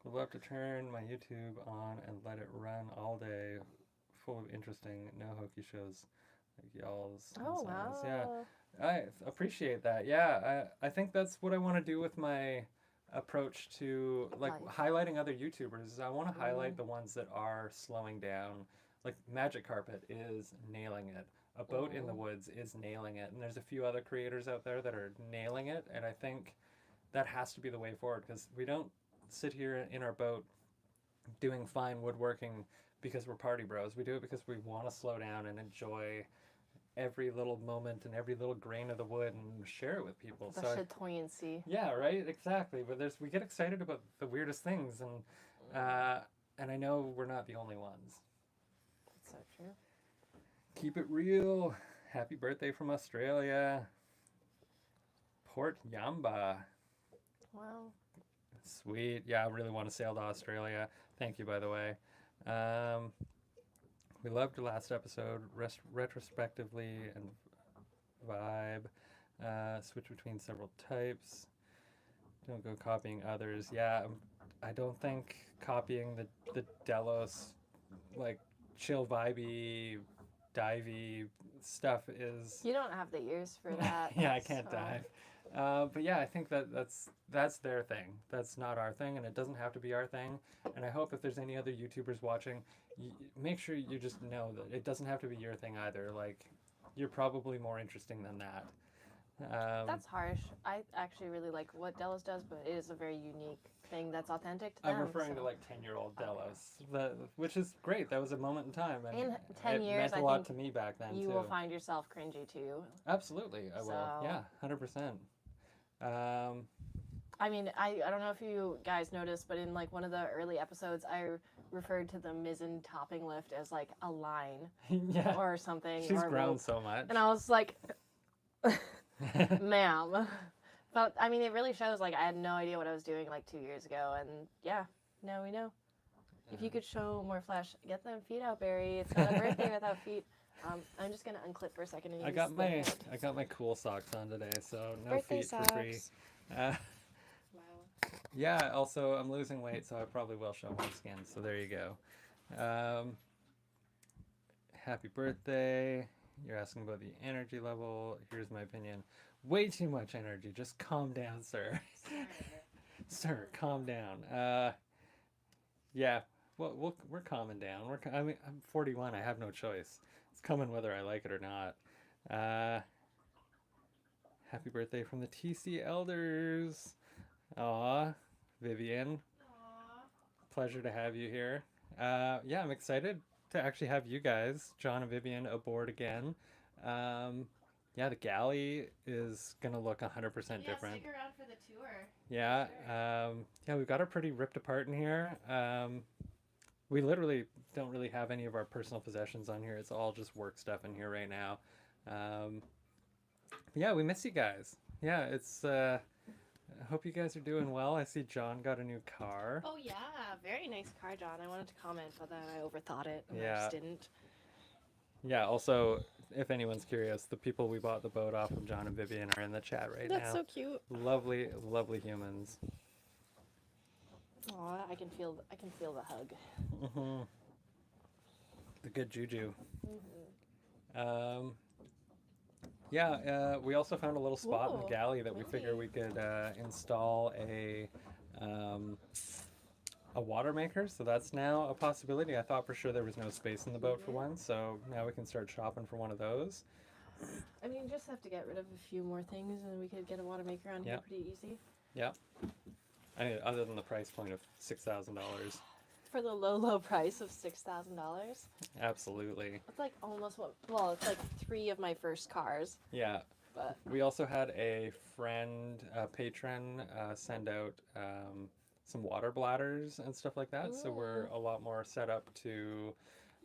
Would love to turn my YouTube on and let it run all day, full of interesting no hokey shows like y'all's. and Oh Simon's. wow. Yeah, I appreciate that. Yeah, I think that's what I want to do with my approach to like Life. highlighting other YouTubers. I want to highlight the ones that are slowing down. Like Magic Carpet is nailing it. A Boat in the Woods is nailing it, and there's a few other creators out there that are nailing it, and I think that has to be the way forward, because we don't sit here in our boat doing fine woodworking because we're party bros. We do it because we want to slow down and enjoy every little moment and every little grain of the wood and share it with people. The So chatoyancy. yeah, right, exactly. But we get excited about the weirdest things, and I know we're not the only ones. That's so true. Keep it real. Happy birthday from Australia. Port Yamba. Wow. Sweet. Yeah, I really want to sail to Australia. Thank you, by the way. We loved your last episode, retrospectively and vibe. Switch between several types. Don't go copying others. Yeah, I don't think copying the Delos, like, chill vibey, divey stuff is... You don't have the ears for that. yeah, I can't dive. But yeah, I think that's their thing. That's not our thing, and it doesn't have to be our thing. And I hope if there's any other YouTubers watching, make sure you just know that it doesn't have to be your thing either. Like, you're probably more interesting than that. That's harsh. I actually really like what Delos does, but it is a very unique thing that's authentic to them. I'm referring to like 10-year-old Delos, which is great. That was a moment in time, and in 10 it years, meant a lot to me back then. You will find yourself cringy too. Absolutely, I will. Yeah, 100%. I mean, I don't know if you guys noticed, but in like one of the early episodes, I referred to the mizzen topping lift as like a line yeah. or something. She's grown so much. And I was like, ma'am. But I mean, it really shows like I had no idea what I was doing like 2 years ago. And yeah, now we know. If you could show more flesh, get them feet out, Barry. It's not a birthday without feet. I'm just gonna unclip for a second. And I got my cool socks on today, so no birthday feet socks. for free. Wow. Yeah. Also, I'm losing weight, so I probably will show my skin. So there you go. Happy birthday. You're asking about the energy level. Here's my opinion. Way too much energy. Just calm down, sir. Sir, calm down. Yeah. Well, we're calming down. I mean, I'm 41. I have no choice. It's coming whether I like it or not. Happy birthday from the TC Elders. Aw, Vivian. Aww. Pleasure to have you here. Yeah, I'm excited to actually have you guys, John and Vivian, aboard again. Yeah, the Galley is going to look 100% different. Yeah, stick around for the tour. Yeah, sure. Yeah, we've got her pretty ripped apart in here. We literally don't really have any of our personal possessions on here. It's all just work stuff in here right now. Yeah, we miss you guys. Yeah, it's... I hope you guys are doing well. I see John got a new car. Oh yeah, very nice car, John. I wanted to comment, but then I overthought it and Yeah. I just didn't. Yeah, also, if anyone's curious, the people we bought the boat off of, John and Vivian, are in the chat right now. That's so cute. Lovely, lovely humans. Aw, I can feel the hug. Mm-hmm. The good juju. Mm-hmm. Yeah, we also found a little spot in the Whoa, galley that we really? figure we could install a water maker, so that's now a possibility. I thought for sure there was no space in the boat for one, so now we can start shopping for one of those. I mean, just have to get rid of a few more things and we could get a water maker on here pretty easy. Yeah. I mean, other than the price point of $6,000. For the low price of $6,000. Absolutely. It's like almost it's like 3 of my first cars. Yeah. But we also had a friend, a patron, send out some water bladders and stuff like that. So we're a lot more set up to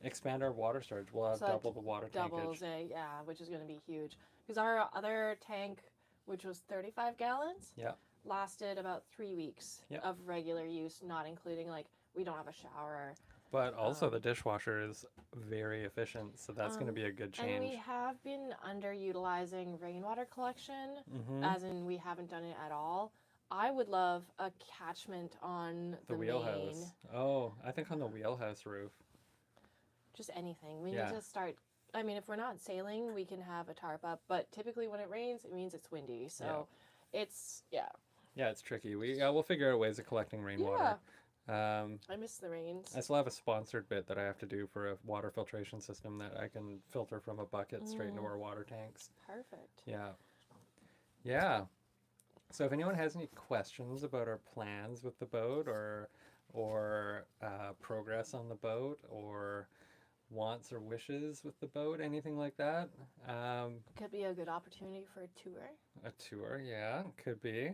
expand our water storage. We'll have double the water tankage. Yeah, which is going to be huge. Because our other tank, which was 35 gallons, lasted about 3 weeks of regular use, not including like we don't have a shower. But also the dishwasher is very efficient, so that's going to be a good change. And we have been underutilizing rainwater collection, as in we haven't done it at all. I would love a catchment on the wheelhouse. main. Oh, I think on the wheelhouse roof. Just anything. We need to start. I mean, if we're not sailing, we can have a tarp up. But typically, when it rains, it means it's windy. So, it's Yeah, it's tricky. We'll figure out ways of collecting rainwater. I miss the rains. I still have a sponsored bit that I have to do for a water filtration system that I can filter from a bucket straight into our water tanks. Perfect. Yeah. So if anyone has any questions about our plans with the boat or progress on the boat or wants or wishes with the boat, anything like that. Could be a good opportunity for a tour. A tour, yeah, could be.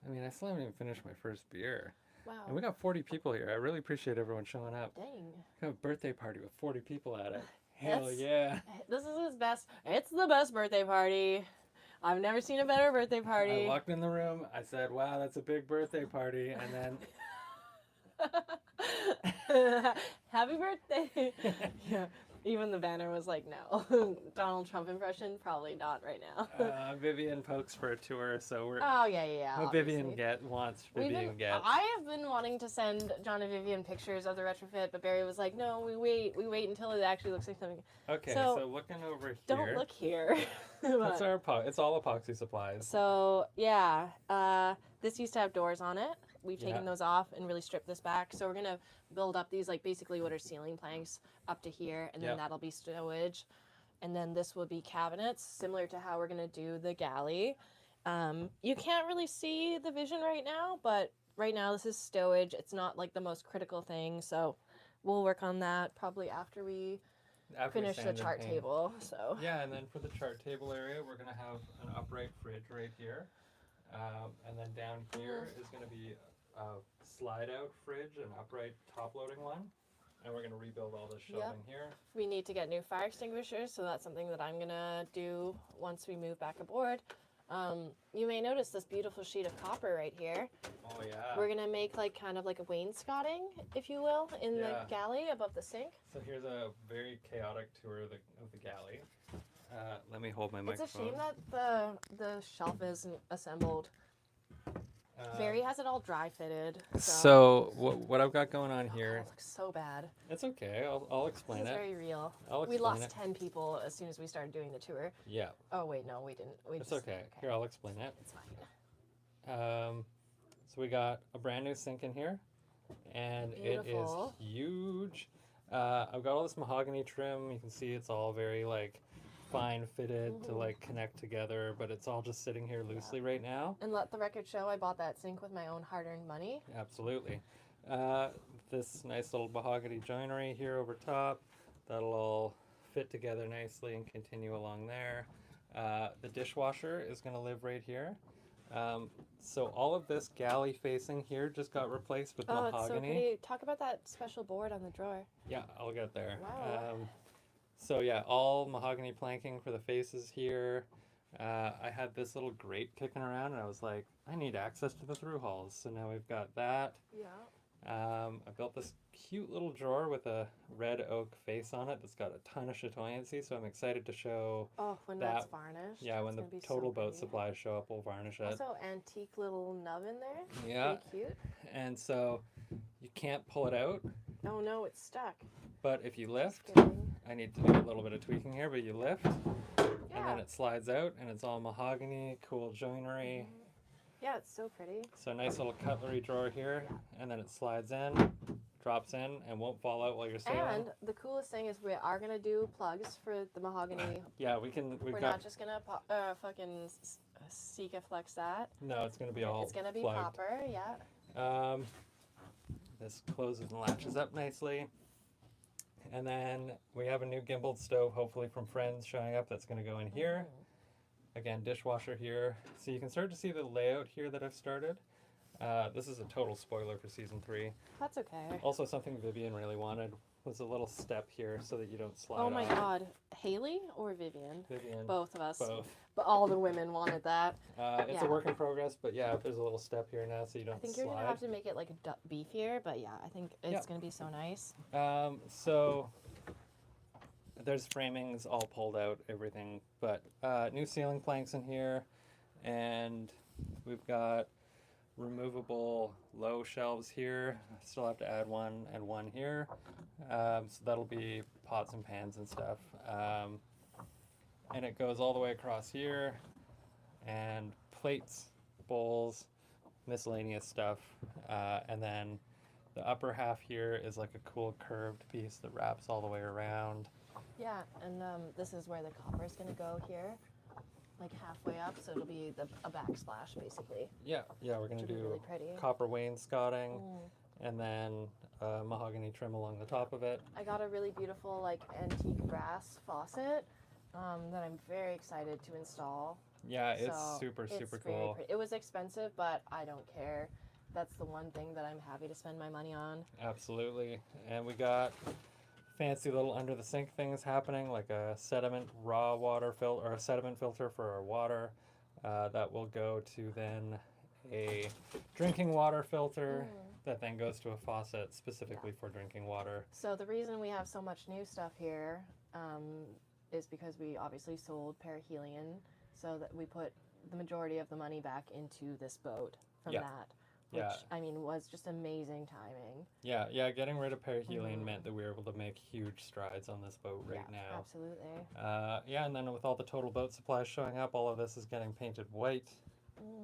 I mean, I still haven't even finished my first beer. Wow. And we got 40 people here. I really appreciate everyone showing up. Dang. We have a birthday party with 40 people at it. Hell That's- yeah. This is his best. It's the best birthday party. I've never seen a better birthday party. I walked in the room. I said, wow, that's a big birthday party. And then... Happy birthday. Yeah. Even the banner was like, no. Donald Trump impression, probably not right now. Vivian pokes for a tour, so we're... Oh, yeah. What Vivian wants, Vivian gets. I have been wanting to send John and Vivian pictures of the retrofit, but Barry was like, no, we wait until it actually looks like something. Okay, so looking over here... Don't look here. That's our it's all epoxy supplies. So, yeah, this used to have doors on it. We've taken those off and really stripped this back. So we're going to build up these, like, basically what are ceiling planks up to here, and then that'll be stowage. And then this will be cabinets, similar to how we're going to do the galley. You can't really see the vision right now, but right now this is stowage. It's not, like, the most critical thing, so we'll work on that probably after we finish the chart table. So yeah, and then for the chart table area, we're going to have an upright fridge right here. And then down here is going to be a slide-out fridge, an upright top-loading one. And we're going to rebuild all this shelving here. We need to get new fire extinguishers, so that's something that I'm going to do once we move back aboard. You may notice this beautiful sheet of copper right here. Oh, yeah. We're going to make like kind of like a wainscoting, if you will, in the galley above the sink. So here's a very chaotic tour of the galley. Let me hold my microphone. It's a shame that the shelf isn't assembled. Barry has it all dry fitted. So what I've got going on here... It looks so bad. It's okay. I'll explain This is it. very real. I'll explain we lost it. 10 people as soon as we started doing the tour. Yeah. Oh, wait, no, we didn't. It's okay. Here, I'll explain it. It's fine. So we got a brand new sink in here, and Beautiful. it is huge. I've got all this mahogany trim. You can see it's all very like fine fitted to like connect together, but it's all just sitting here loosely right now. And let the record show I bought that sink with my own hard-earned money. Absolutely. This nice little mahogany joinery here over top, that'll all fit together nicely and continue along there. The dishwasher is going to live right here. So all of this galley facing here just got replaced with mahogany. It's so pretty. Talk about that special board on the drawer. Yeah, I'll get there. Wow. So yeah, all mahogany planking for the faces here. I had this little grate kicking around, and I was like, I need access to the through halls. So now we've got that. Yeah. I built this cute little drawer with a red oak face on it that's got a ton of chatoyancy, so I'm excited to show when that. that's varnished. Yeah, when the total boat supplies show up, we'll varnish it. Also, antique little nub in there. Yeah. Pretty cute. And so you can't pull it out, Oh no, it's stuck. but if you lift, Just kidding. I need to do a little bit of tweaking here, but you lift, and then it slides out, and it's all mahogany, cool joinery. Yeah, it's so pretty. So nice little cutlery drawer here, and then it slides in, drops in, and won't fall out while you're sailing. And the coolest thing is we are gonna do plugs for the mahogany. Yeah, we can. We're not just gonna fucking Sika flex that. No, it's gonna be all. It's gonna be plugged. proper. Yeah. This closes and latches up nicely. And then we have a new gimbaled stove, hopefully from friends showing up. That's going to go in here. Again, dishwasher here. So you can start to see the layout here that I've started. This is a total spoiler for season 3. That's okay. Also, something Vivian really wanted was a little step here so that you don't slide Oh my off. God, Haley or Vivian? Vivian. Both of us. Both. But all the women wanted that. It's a work in progress, but yeah, there's a little step here now so you don't I think slide. you're gonna have to make it like beefier, but yeah, I think it's gonna be so nice. So there's framings all pulled out, everything, but new ceiling planks in here, and we've got removable low shelves here. Still have to add one and one here. So that'll be pots and pans and stuff. And it goes all the way across here, and plates, bowls, miscellaneous stuff. And then the upper half here is like a cool curved piece that wraps all the way around. Yeah, and this is where the copper is gonna go here, like halfway up, so it'll be a backsplash basically. Yeah, we're gonna Which will be do really pretty. copper wainscoting, and then mahogany trim along the top of it. I got a really beautiful like antique brass faucet that I'm very excited to install. Yeah, it's So super it's very cool. pretty. It was expensive, but I don't care. That's the one thing that I'm happy to spend my money on. Absolutely. And we got fancy little under the sink things happening, like a sediment raw water filter or a sediment filter for our water. That will go to then a drinking water filter that then goes to a faucet specifically for drinking water. So the reason we have so much new stuff here is because we obviously sold perihelion, so that we put the majority of the money back into this boat from that, which I mean was just amazing timing. Yeah, getting rid of perihelion meant that we were able to make huge strides on this boat right now. Absolutely. And then with all the total boat supplies showing up, all of this is getting painted white.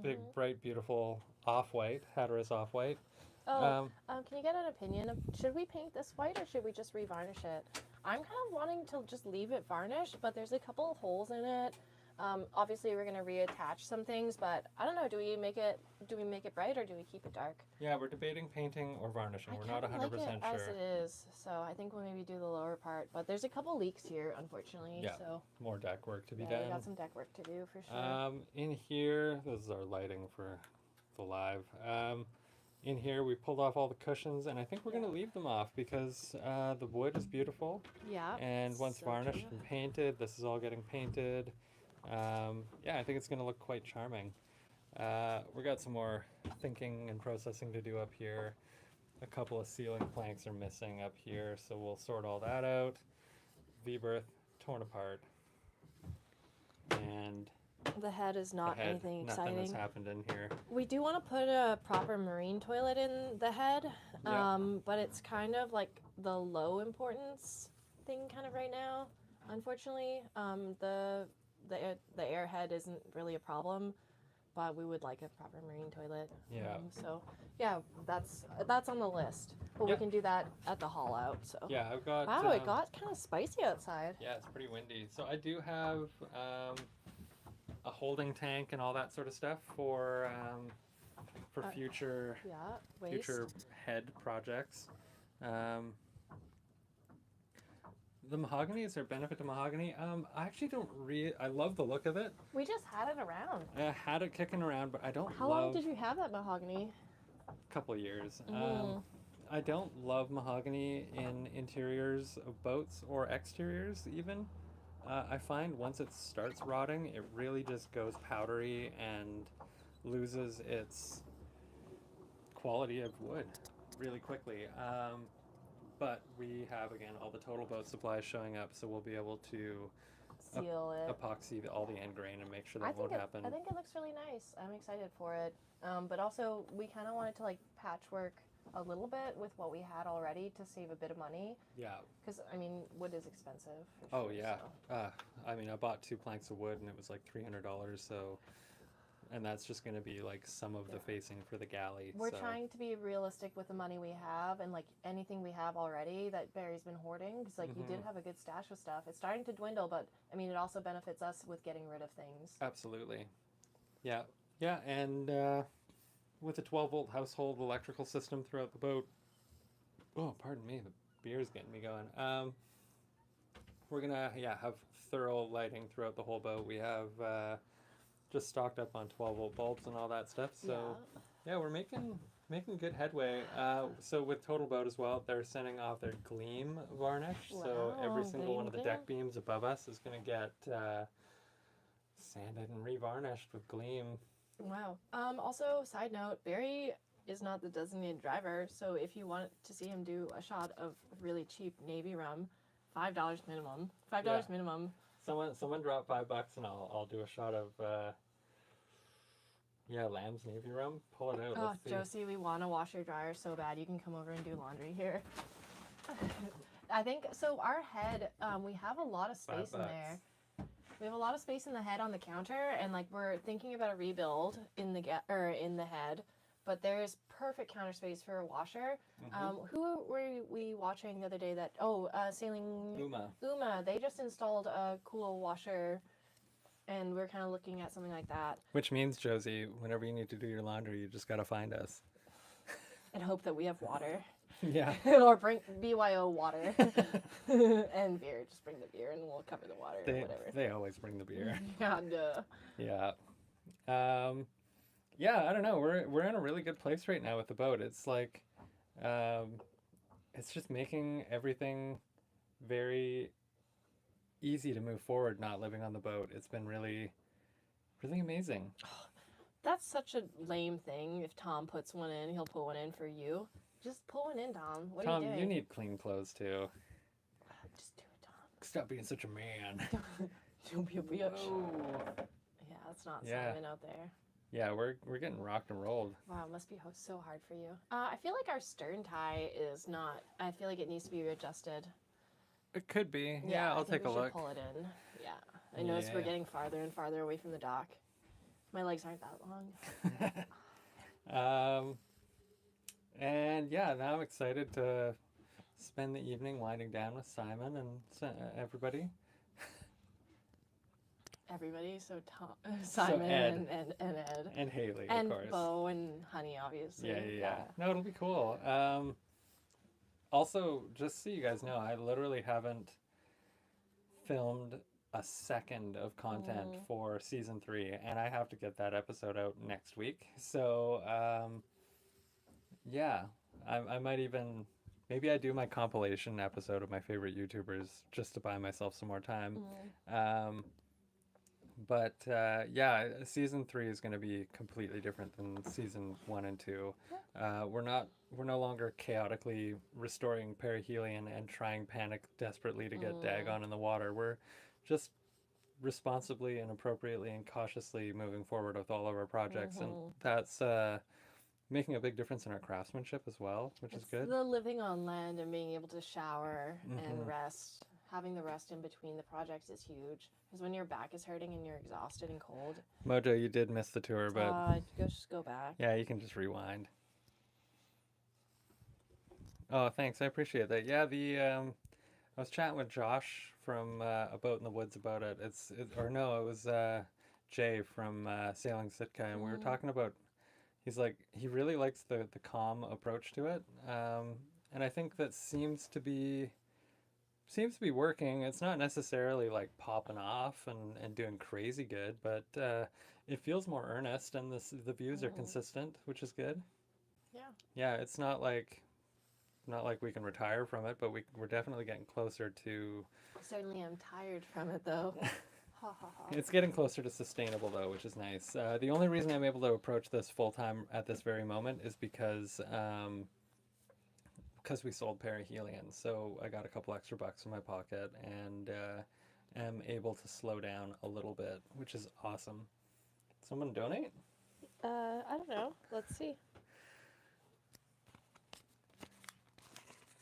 Big, bright, beautiful off-white, Hatteras off-white. Can you get an opinion of, should we paint this white or should we just revarnish it? I'm kind of wanting to just leave it varnished, but there's a couple of holes in it. Obviously, we're going to reattach some things, but I don't know. Do we make it bright or do we keep it dark? Yeah, we're debating painting or varnishing. We're not 100% like it sure. As it is, so I think we'll maybe do the lower part. But there's a couple leaks here, unfortunately. Yeah, so more deck work to be done. We got some deck work to do for sure. In here, this is our lighting for the live. In here, we pulled off all the cushions, and I think we're going to leave them off because the wood is beautiful. Yeah. And once varnished and painted, this is all getting painted. Yeah, I think it's going to look quite charming. We got some more thinking and processing to do up here. A couple of ceiling planks are missing up here, so we'll sort all that out. V-berth torn apart. And the head is not anything exciting. Nothing has happened in here. We do want to put a proper marine toilet in the head, but it's kind of like the low importance thing kind of right now, unfortunately. The airhead isn't really a problem, but we would like a proper marine toilet. Yeah. So yeah, that's on the list. But we can do that at the haul out. So yeah, I've got. Wow, it got kind of spicy outside. Yeah, it's pretty windy. So I do have a holding tank and all that sort of stuff for future future head projects. The mahogany, is there benefit to mahogany? I actually don't I love the look of it. We just had it around. I had it kicking around, but I don't How long did you have that mahogany? A couple of years. I don't love mahogany in interiors of boats or exteriors even. I find once it starts rotting, it really just goes powdery and loses its quality of wood really quickly. But we have, again, all the total boat supplies showing up, so we'll be able to seal it, epoxy all the end grain and make sure that won't happen. I think it looks really nice. I'm excited for it. But also, we kind of wanted to like patchwork a little bit with what we had already to save a bit of money. Yeah. Because, I mean, wood is expensive. Oh, yeah. So. I mean, I bought 2 planks of wood, and it was like $300, so... And that's just going to be like some of the facing for the galley. We're trying to be realistic with the money we have and like anything we have already that Barry's been hoarding. Because like you did have a good stash of stuff. It's starting to dwindle, but I mean, it also benefits us with getting rid of things. Absolutely. Yeah. Yeah. And with a 12-volt household electrical system throughout the boat. Oh, pardon me. The beer's getting me going. We're going to, have thorough lighting throughout the whole boat. We have... just stocked up on 12-volt bulbs and all that stuff. So yeah, we're making good headway. So with Total Boat as well, they're sending off their Gleam varnish. Wow, so every single one of the deck beams above us is going to get sanded and revarnished with Gleam. Wow. Also, side note, Barry is not the designated driver, so if you want to see him do a shot of really cheap Navy rum, $5 minimum. $5 minimum. Someone drop $5 and I'll do a shot of Lamb's Navy rum. Pull it out. Oh, Josie, we want to wash your dryer so bad. You can come over and do laundry here. I think so. Our head, we have a lot of space in there. We have a lot of space in the head on the counter, and like we're thinking about a rebuild in the head. But there's perfect counter space for a washer. Who were we watching the other day that, Sailing Uma. They just installed a cool washer, and we're kind of looking at something like that. Which means, Josie, whenever you need to do your laundry, you just got to find us. And hope that we have water. Yeah. Or bring BYO water and beer. Just bring the beer and we'll cover the water or whatever. They always bring the beer. Yeah, duh. Yeah. Yeah, I don't know. We're in a really good place right now with the boat. It's like, it's just making everything very easy to move forward. Not living on the boat, it's been really, really amazing. That's such a lame thing. If Tom puts one in, he'll put one in for you. Just pull one in, Tom. What are you Tom, doing? you need clean clothes too. Just do it, Tom. Stop being such a man. Don't be a bitch. Whoa. Yeah, that's not Yeah. Simon out there. Yeah, we're getting rocked and rolled. Wow, it must be so hard for you. I feel like our stern tie is not. I feel like it needs to be readjusted. It could be. Yeah, I'll take a look. Pull it in. Yeah, I notice we're Yeah. getting farther and farther away from the dock. My legs aren't that long. And yeah, now I'm excited to spend the evening winding down with Simon and everybody. Everybody, so Tom, Simon, Ed. and Ed. And Haley, And of course. Bo and Honey, obviously. Yeah. No, it'll be cool. Also, just so you guys know, I literally haven't filmed a second of content for season 3, and I have to get that episode out next week. So, yeah, I might even, maybe I do my compilation episode of my favorite YouTubers just to buy myself some more time. But yeah, season 3 is going to be completely different than season 1 and 2. We're no longer chaotically restoring perihelion and trying panic desperately to get Dagon in the water. We're just responsibly and appropriately and cautiously moving forward with all of our projects, and that's making a big difference in our craftsmanship as well, which is good. The living on land and being able to shower and rest. Having the rest in between the projects is huge. Because when your back is hurting and you're exhausted and cold. Mojo, you did miss the tour, but just go back. yeah, you can just rewind. Oh, thanks. I appreciate that. Yeah, I was chatting with Josh from A Boat in the Woods about it. It was Jay from Sailing Sitka, and we were talking about. He's like, he really likes the calm approach to it, and I think that seems to be working. It's not necessarily like popping off and doing crazy good, but it feels more earnest, and the views are consistent, which is good. Yeah, it's not like we can retire from it, but we're definitely getting closer to. Certainly, I'm tired from it though. It's getting closer to sustainable though, which is nice. The only reason I'm able to approach this full time at this very moment is because we sold perihelion, so I got a couple extra bucks in my pocket and am able to slow down a little bit, which is awesome. Someone donate? I don't know. Let's see.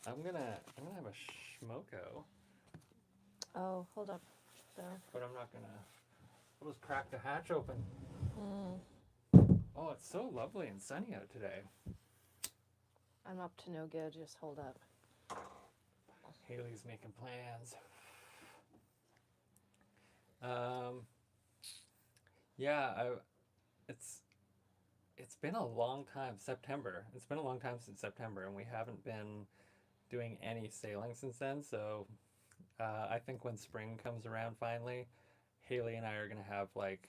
I'm gonna have a schmoko. Oh, hold up. But I'm not gonna. I'll just crack the hatch open. Oh, it's so lovely and sunny out today. I'm up to no good. Just hold up. Haley's making plans. Yeah, it's been a long time. September. It's been a long time since September, and we haven't been doing any sailing since then. So I think when spring comes around finally, Haley and I are gonna have like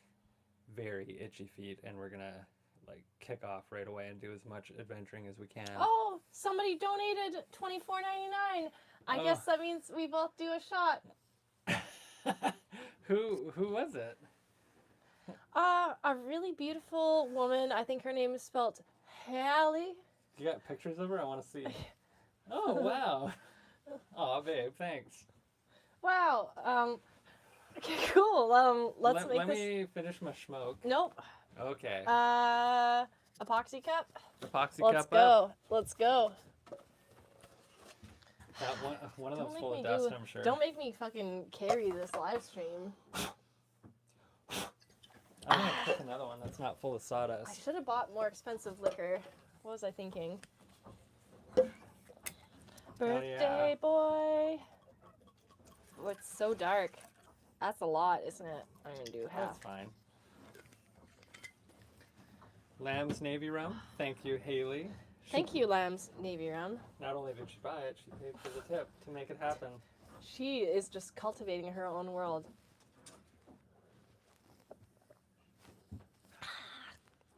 very itchy feet, and we're gonna like kick off right away and do as much adventuring as we can. Oh, somebody donated $24.99. I guess that means we both do a shot. Who was it? A really beautiful woman. I think her name is spelled Hallie. You got pictures of her? I want to see. Oh, wow. Aw, babe, thanks. Wow. Okay, cool. Let me finish my smoke. Nope. Okay. Epoxy cup. Epoxy Let's cup go. up. Let's go. That one of them's full of dust, I'm sure. Don't make me fucking carry this live stream. I'm gonna pick another one that's not full of I sawdust. should have bought more expensive liquor. What was I thinking? Birthday boy. Oh, it's so dark. That's a lot, isn't it? I'm gonna do half. That's fine. Lamb's Navy Rum. Thank you, Haley. Thank you, Lamb's Navy Rum. Not only did she buy it, she paid for the tip to make it happen. She is just cultivating her own world.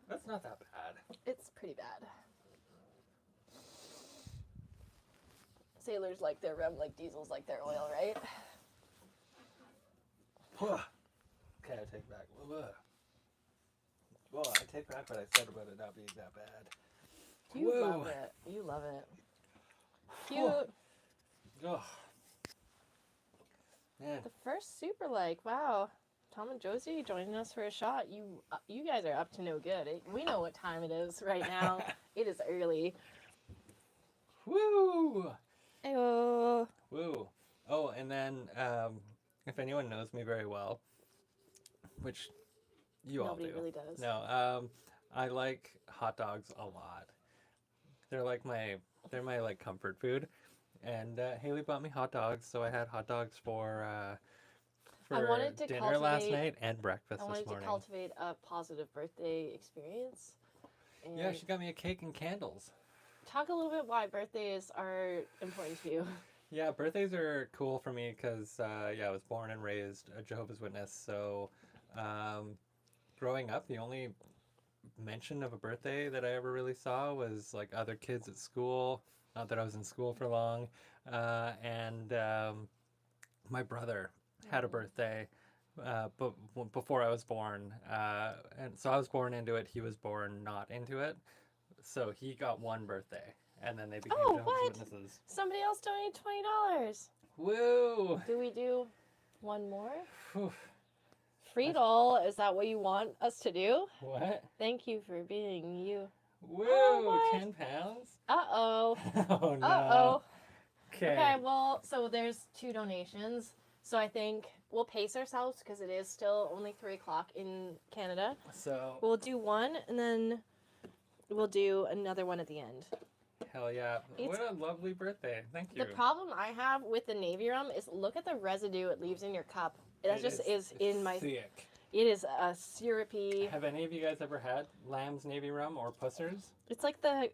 That's not that bad. It's pretty bad. Sailors like their rum like diesels like their oil, right? Okay, I take back. Well, I take back what I said about it not being that bad. You Whoa. love it. You love it. Cute. Oh. Man. The first super like, wow. Tom and Josie joining us for a shot. You guys are up to no good. We know what time it is right now. It is early. Woo! Ayo. Woo. Oh, and then if anyone knows me very well, which you all do. Nobody really does. No, I like hot dogs a lot. They're my like comfort food. And Haley bought me hot dogs, so I had hot dogs for dinner last night and breakfast this morning. I wanted to cultivate a positive birthday experience. And yeah, she got me a cake and candles. Talk a little bit why birthdays are important to you. Yeah, birthdays are cool for me because, I was born and raised a Jehovah's Witness. So growing up, the only mention of a birthday that I ever really saw was like other kids at school. Not that I was in school for long. And my brother had a birthday but before I was born. And so I was born into it. He was born not into it. So he got one birthday. And then they became Jehovah's Witnesses. Somebody else donated $20. Woo! Do we do one more? Whew. Friedel, is that what you want us to do? What? Thank you for being you. Woo! Oh, 10 pounds? Uh-oh. Oh, no. Uh-oh. Okay. Okay, well, so there's 2 donations. So I think we'll pace ourselves because it is still only 3 o'clock in Canada. So we'll do one, and then we'll do another one at the end. hell yeah. What a lovely birthday. Thank you. The problem I have with the Navy rum is look at the residue it leaves in your cup. That just is in my... Thick. It is a syrupy... Have any of you guys ever had Lamb's Navy Rum or Pussers? It's like the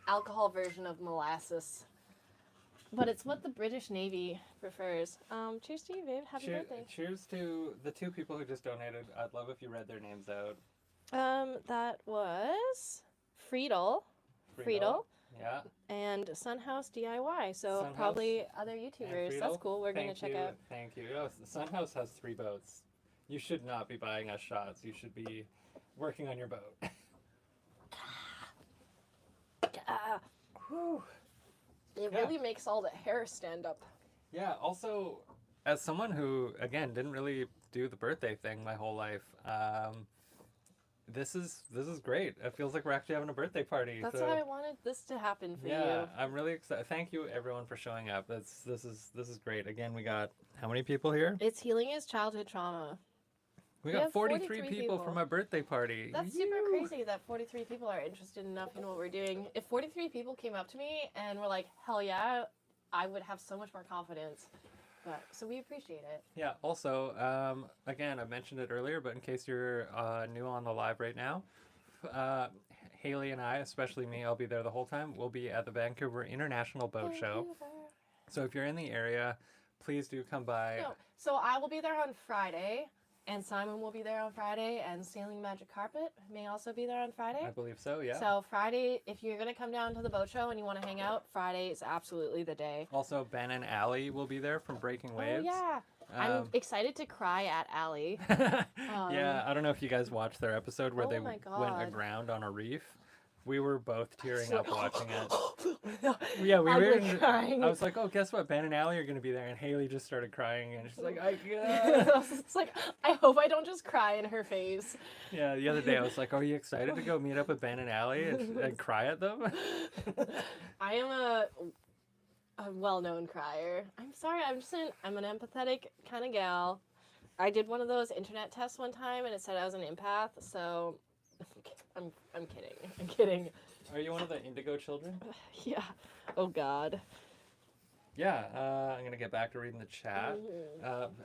alcohol version of molasses. But it's what the British Navy prefers. Cheers to you, babe. Happy birthday. Cheers to the 2 people who just donated. I'd love if you read their names out. That was Friedel. Yeah. And Sunhouse DIY. So Sunhouse probably other YouTubers. That's cool. We're going to check out. Thank you. Oh, Sunhouse has 3 boats. You should not be buying us shots. You should be working on your boat. Whew. It really makes all the hair stand up. Yeah, also, as someone who, again, didn't really do the birthday thing my whole life, this is great. It feels like we're actually having a birthday party. That's why I wanted this to happen for you. Yeah, I'm really excited. Thank you, everyone, for showing up. This is great. Again, we got how many people here? It's healing his childhood trauma. We got 43 people for my birthday party. That's super crazy that 43 people are interested enough in what we're doing. If 43 people came up to me and were like, hell yeah, I would have so much more confidence. But so we appreciate it. Yeah, also, again, I mentioned it earlier, but in case you're new on the live right now, Haley and I, especially me, I'll be there the whole time. We'll be at the Vancouver International Boat Show. So if you're in the area, please do come by. No, so I will be there on Friday. And Simon will be there on Friday, and Sailing Magic Carpet may also be there on Friday. I believe so, yeah. So Friday, if you're going to come down to the boat show and you want to hang out, Friday is absolutely the day. Also, Ben and Allie will be there from Breaking Waves. Oh, yeah. I'm excited to cry at Allie. Yeah, I don't know if you guys watched their episode where they went aground on a reef. We were both tearing up watching it. Yeah, we were crying. I was like, oh, guess what? Ben and Allie are going to be there. And Haley just started crying. And she's like, it's like, I hope I don't just cry in her face. Yeah, the other day I was like, are you excited to go meet up with Ben and Allie and cry at them? I am a well-known crier. I'm sorry. I'm an empathetic kind of gal. I did one of those internet tests one time and it said I was an empath. So... I'm kidding. I'm kidding. Are you one of the indigo children? Yeah. Oh, God. Yeah, I'm gonna get back to reading the chat.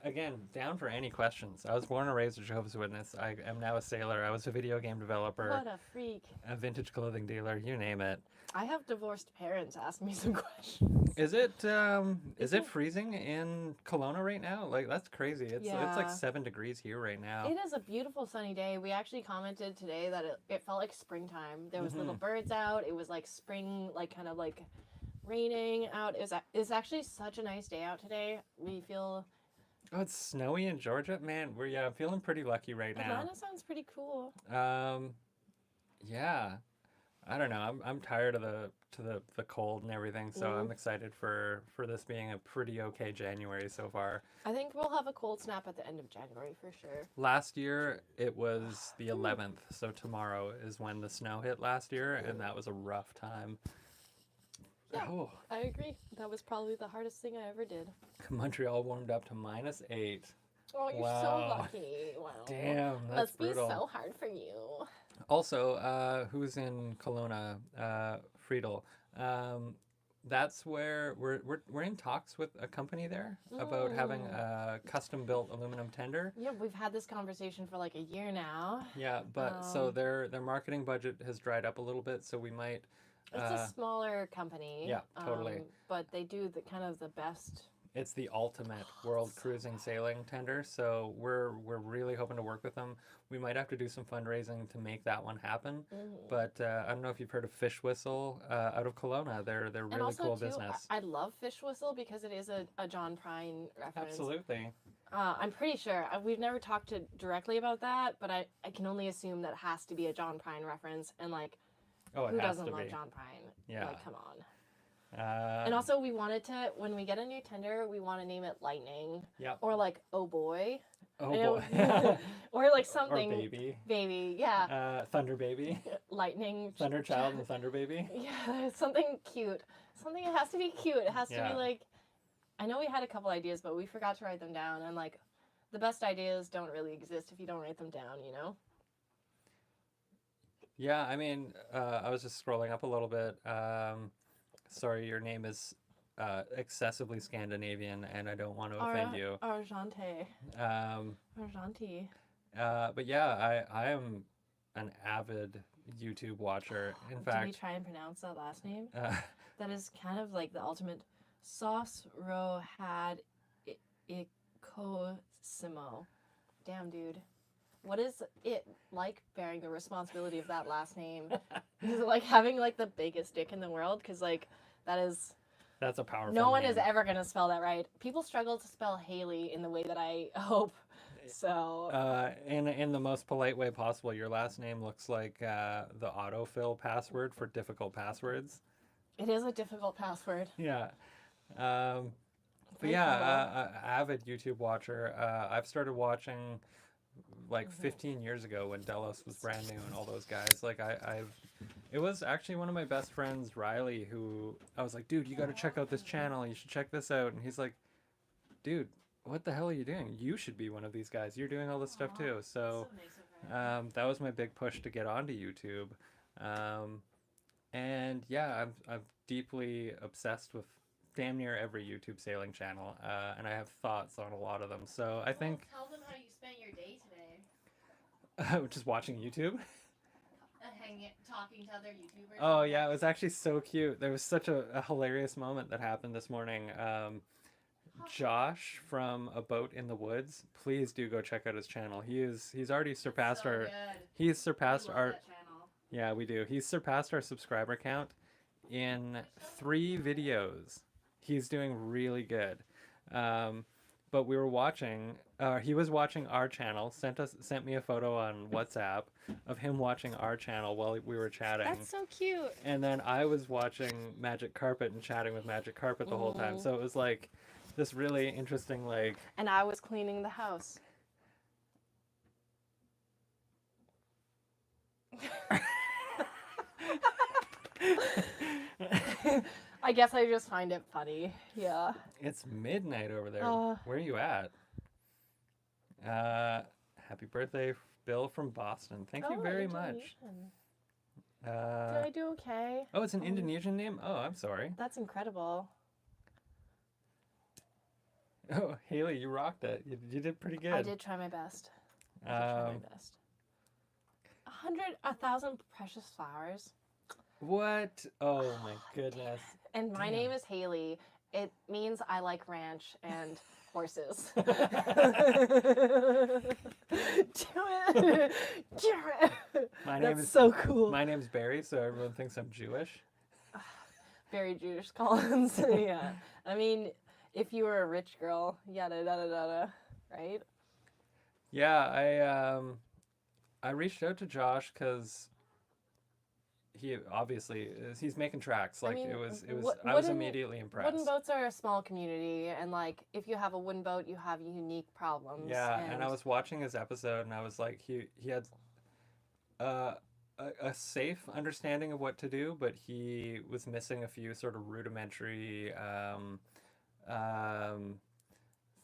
Again, down for any questions. I was born and raised a Jehovah's Witness. I am now a sailor. I was a video game developer, What a freak. a vintage clothing dealer, you name it. I have divorced parents ask me some questions. Is it freezing in Kelowna right now? Like that's crazy. It's like 7 degrees here right now. It is a beautiful sunny day. We actually commented today that it felt like springtime. There was little birds out. It was like spring, like kind of like raining out. It's actually such a nice day out today. We feel. Oh, it's snowy in Georgia, man. I'm feeling pretty lucky right now. Atlanta sounds pretty cool. Yeah. I don't know. I'm tired of the cold and everything, so I'm excited for this being a pretty okay January so far. I think we'll have a cold snap at the end of January for sure. Last year it was the 11th, so tomorrow is when the snow hit last year, and that was a rough time. Yeah, I agree. That was probably the hardest thing I ever did. Montreal warmed up to -8. Oh, you're so lucky. Wow. Damn, that's brutal. Must be so hard for you. Also, who's in Kelowna? Friedel. That's where we're in talks with a company there about having a custom-built aluminum tender. Yeah, we've had this conversation for like a year now. Yeah, but so their marketing budget has dried up a little bit, so we might. It's a smaller company. Yeah, totally. But they do the best. It's the ultimate world cruising sailing tender, so we're really hoping to work with them. We might have to do some fundraising to make that one happen. But I don't know if you've heard of Fish Whistle out of Kelowna. They're really also, cool too, business. I love Fish Whistle because it is a John Prine reference. Absolutely. I'm pretty sure. We've never talked directly about that, but I can only assume that it has to be a John Prine reference. And like, who doesn't love John Prine? Yeah. Like, come on. And also, we wanted to, when we get a new tender, we want to name it Lightning. Yep. Or like, oh boy. Oh boy. Or like something. Or baby. Baby, yeah. Thunder baby. Lightning. Thunder child and thunder baby. Yeah, something cute. Something, it has to be cute. It has to be like, I know we had a couple ideas, but we forgot to write them down. And like, the best ideas don't really exist if you don't write them down, you know? Yeah, I mean, I was just scrolling up a little bit. Sorry, your name is excessively Scandinavian, and I don't want to offend you. Argente. Argenti. But yeah, I am an avid YouTube watcher. In fact, did we try and pronounce that last name? That is kind of like the ultimate sauce ro had icosimo. Damn, dude. What is it like bearing the responsibility of that last name? Is it like having like the biggest dick in the world? Because like that's a powerful no one name. is ever going to spell that right. People struggle to spell Haley in the way that I hope. So in the most polite way possible, your last name looks like the autofill password for difficult passwords. It is a difficult password. Yeah. But yeah, avid YouTube watcher. I've started watching like 15 years ago when Delos was brand new and all those guys. Like it was actually one of my best friends, Riley, who I was like, dude, you got to check out this channel. You should check this out. And he's like, dude, what the hell are you doing? You should be one of these guys. You're doing all this stuff too. So that was my big push to get onto YouTube. And yeah, I'm deeply obsessed with damn near every YouTube sailing channel. And I have thoughts on a lot of them. So I think... Tell them how you spent your day today. Just watching YouTube. Talking to other YouTubers. Oh yeah, it was actually so cute. There was such a hilarious moment that happened this morning. Josh from A Boat in the Woods, please do go check out his channel. He's already surpassed our he's surpassed our that channel. Yeah, we do. He's surpassed our subscriber count in 3 videos. He's doing really good. But we were watching, he was watching our channel, sent me a photo on WhatsApp of him watching our channel while we were chatting. That's so cute. And then I was watching Magic Carpet and chatting with Magic Carpet the whole time. So it was like this really interesting, like... And I was cleaning the house. I guess I just find it funny. Yeah. It's midnight over there. Where are you at? Happy birthday, Bill from Boston. Thank you very much. Did I do okay? Oh, it's an Indonesian name? Oh, I'm sorry. That's incredible. Oh, Haley, you rocked it. You did pretty good. I did try my best. I did try my best. 1,000 precious flowers. What? Oh my goodness. And my name is Haley. It means I like ranch and horses. Do it. My name That's is so cool. My name's Barry, so everyone thinks I'm Jewish. Very Jewish Collins. Yeah. I mean, if you were a rich girl, yada yada yada, right? Yeah, I reached out to Josh because he obviously he's making tracks. Like, I was immediately impressed. Wooden boats are a small community, and like if you have a wooden boat, you have unique problems. Yeah, and I was watching his episode, and I was like, he had a safe understanding of what to do, but he was missing a few sort of rudimentary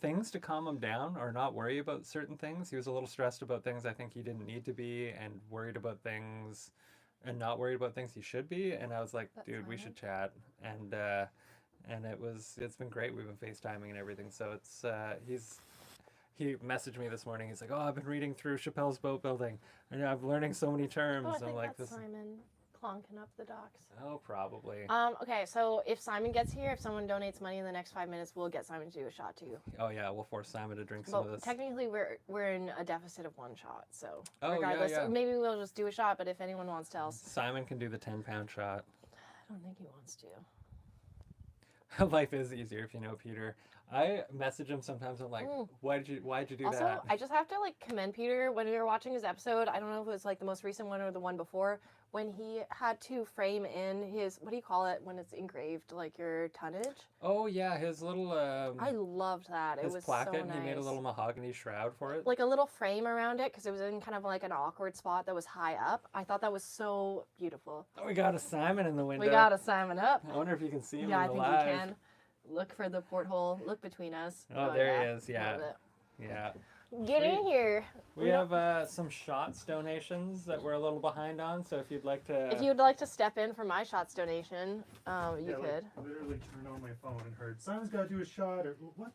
things to calm him down or not worry about certain things. He was a little stressed about things I think he didn't need to be, and worried about things and not worried about things he should be. And I was like, dude, we should chat. And it's been great. We've been FaceTiming and everything. So he messaged me this morning. He's like, oh, I've been reading through Chappelle's Boat Building and I'm learning so many terms. Oh, I think I'm like, that's Simon clonking up the docks. Oh, probably. Okay, so if Simon gets here, if someone donates money in the next 5 minutes, we'll get Simon to do a shot too. Oh yeah, we'll force Simon to drink some of this. Technically, we're in a deficit of 1 shot, so regardless, yeah. Maybe we'll just do a shot. But if anyone wants to else, Simon can do the 10-pound shot. I don't think he wants to. Life is easier if you know Peter. I message him sometimes. I'm like, why'd you do also, that? I just have to like commend Peter when we were watching his episode. I don't know if it was like the most recent one or the one before, when he had to frame in his, what do you call it when it's engraved, like your tonnage? Oh yeah, his little I loved that. It was placket, so nice. He made a little mahogany shroud for it. Like a little frame around it, because it was in kind of like an awkward spot that was high up. I thought that was so beautiful. Oh, we got a Simon in the window. We got a Simon up. I wonder if you can see him Yeah, I in the think live. you can. Look for the porthole. Look between us. Oh, there he is. Yeah. Yeah. Get in here. We have some shots donations that we're a little behind on, so if you'd like to... If you'd like to step in for my shots donation, you could. Like, literally turned on my phone and heard, Simon's got to do a shot, or what?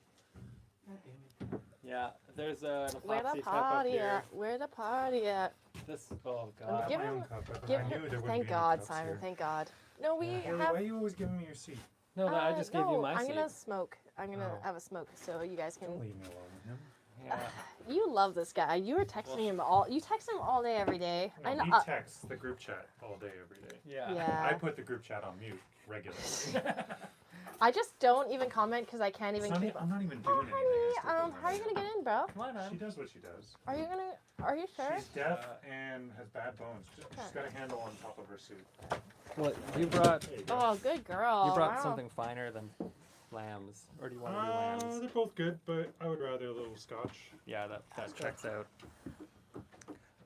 Yeah, there's an Where the epoxy cup up party here. at? Where the party at? This, oh I god. Give have my him- own cup, but Give I knew him, there wouldn't thank be God, any cups Simon. here. Thank God. No, we Haley, have. why are you always giving me your seat? No, I just gave you my I'm seat. gonna smoke. I'm gonna Oh. have a smoke so you guys can. Don't leave me alone with him. Yeah. You love this guy. You were texting him all. You text him all day, every day. No, I know. he texts the group chat all day, every day. Yeah. Yeah. I put the group chat on mute regularly. I just don't even comment because I can't even keep. I'm not even doing Oh, anything. I still honey. do How are you my gonna get in, bro? Come on, She hon. does what she does. Are you gonna? Are you sure? She's deaf and has bad bones. She's got a handle on top of her suit. Well, you brought There you go. Oh, good girl. you brought Wow. something finer than lambs, or do you want to do lambs? They're both good, but I would rather a little scotch. Yeah, that checks out.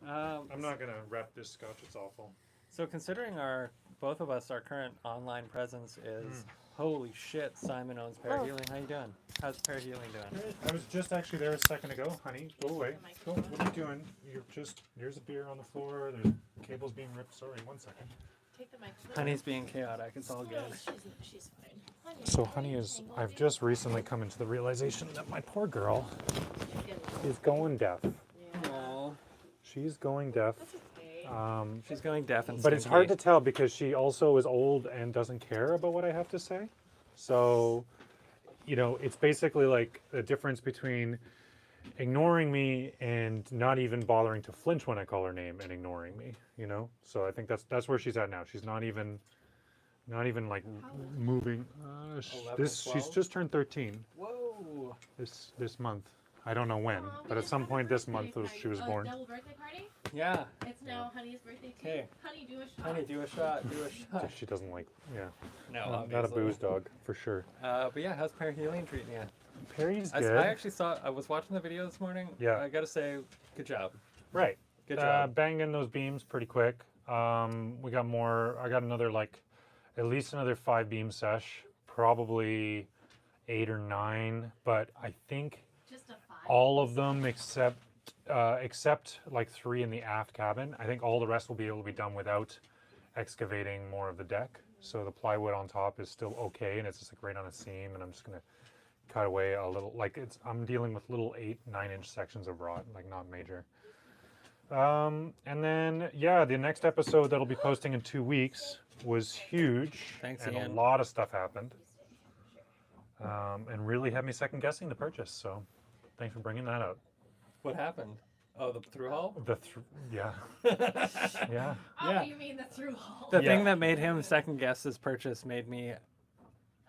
I'm not gonna rep this scotch. It's awful. So considering both of us, our current online presence is holy shit. Simon owns Parahealing. How you doing? How's Parahealing doing? I was just actually there a second ago, honey. Go away. Go. What are you doing? There's a beer on the floor. There's cables being ripped. Sorry, 1 second. Take the mic. Honey's being chaotic. It's all good. She's fine. So honey I've just recently come into the realization that my poor girl is going deaf. Aww. She's going deaf. She's going deaf and But it's hard to tell because she also is old and doesn't care about what I have to say. So, it's basically like the difference between ignoring me and not even bothering to flinch when I call her name and ignoring me, So I think that's where she's at now. She's not even like moving. She's 12? just turned 13 Whoa. this month. I don't know when, but at some point this month she was born. Double birthday party? Yeah. It's now Honey's birthday too. Okay. Honey, do a shot. Honey, do a shot. Do a shot. She doesn't like, No, not a obviously. booze dog for sure. But yeah, how's Parahealing treating you? Perry's I good. actually I was watching the video this morning. Yeah. I gotta say, good job. Right. Good job. Banged in those beams pretty quick. We got more. I got another at least another 5 beam sesh, probably 8 or 9. But I think Just a 5. all of them except like 3 in the aft cabin. I think all the rest will be able to be done without excavating more of the deck. So the plywood on top is still okay, and it's just like right on a seam. And I'm just gonna cut away a little. Like I'm dealing with little 8-9 inch sections of rot, like not major. And then yeah, the next episode that'll be posting in 2 weeks was huge. Thanks, and Ian. a lot of stuff happened. And really had me second guessing the purchase. So thanks for bringing that up. What happened? Oh, the through hole? Yeah. Yeah. Oh, Yeah. you mean the through hole? The Yeah. thing that made him second guess his purchase made me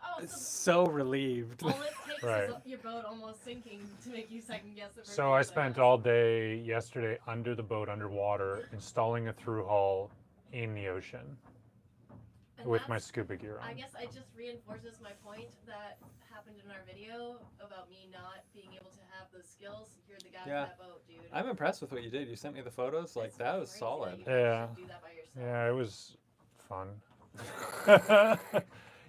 Oh, so so relieved. all it takes Right. is your boat almost sinking to make you second guess the So I spent all day yesterday under the boat, underwater, installing a through hull in the ocean with my scuba gear on. I guess it just reinforces my point that happened in our video about me not being able to have the skills. You're the guy Yeah. for that boat, dude. I'm impressed with what you did. You sent me the photos. Like, It's that was crazy solid. that you Yeah. should do that by yourself. Yeah, it was fun.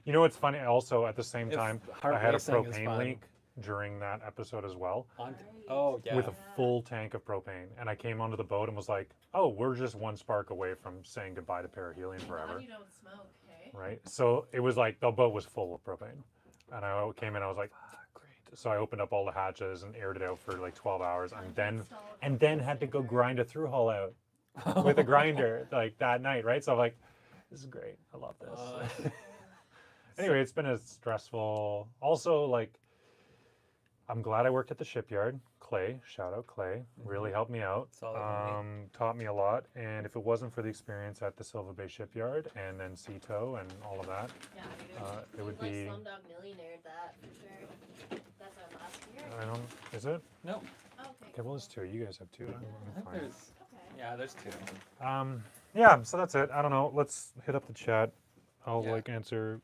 You know what's funny? Also, at the same If time, heart I had a racing is propane fun. leak during that episode as well, On, Right. oh, yeah. with a full tank of propane. And I came onto the boat and was like, "Oh, we're just one spark away from saying goodbye to perihelion Thank forever." God you don't smoke, okay? Right? So it was like the boat was full of propane, and I came in. I was like, "Great!" So I opened up all the hatches and aired it out for like 12 hours, and then had to go grind a through hull out with a grinder like that night, right? So I'm like, this is great. I love this. Anyway, it's been a stressful. Also, like, I'm glad I worked at the shipyard. Clay, shout out Clay, really helped me out. Solid homie. Taught me a lot. And if it wasn't for the experience at the Silva Bay shipyard and then Seatow and all of that, Yeah, dude. it would like be. Slumdog Millionaire, that for sure. That's our last year. I don't. Is it? No, Okay. Okay, well, it's two. You guys have two. I think Fine. there's, Okay. yeah, there's two. Yeah. So that's it. I don't know. Let's hit up the chat. I'll Yeah. like answer.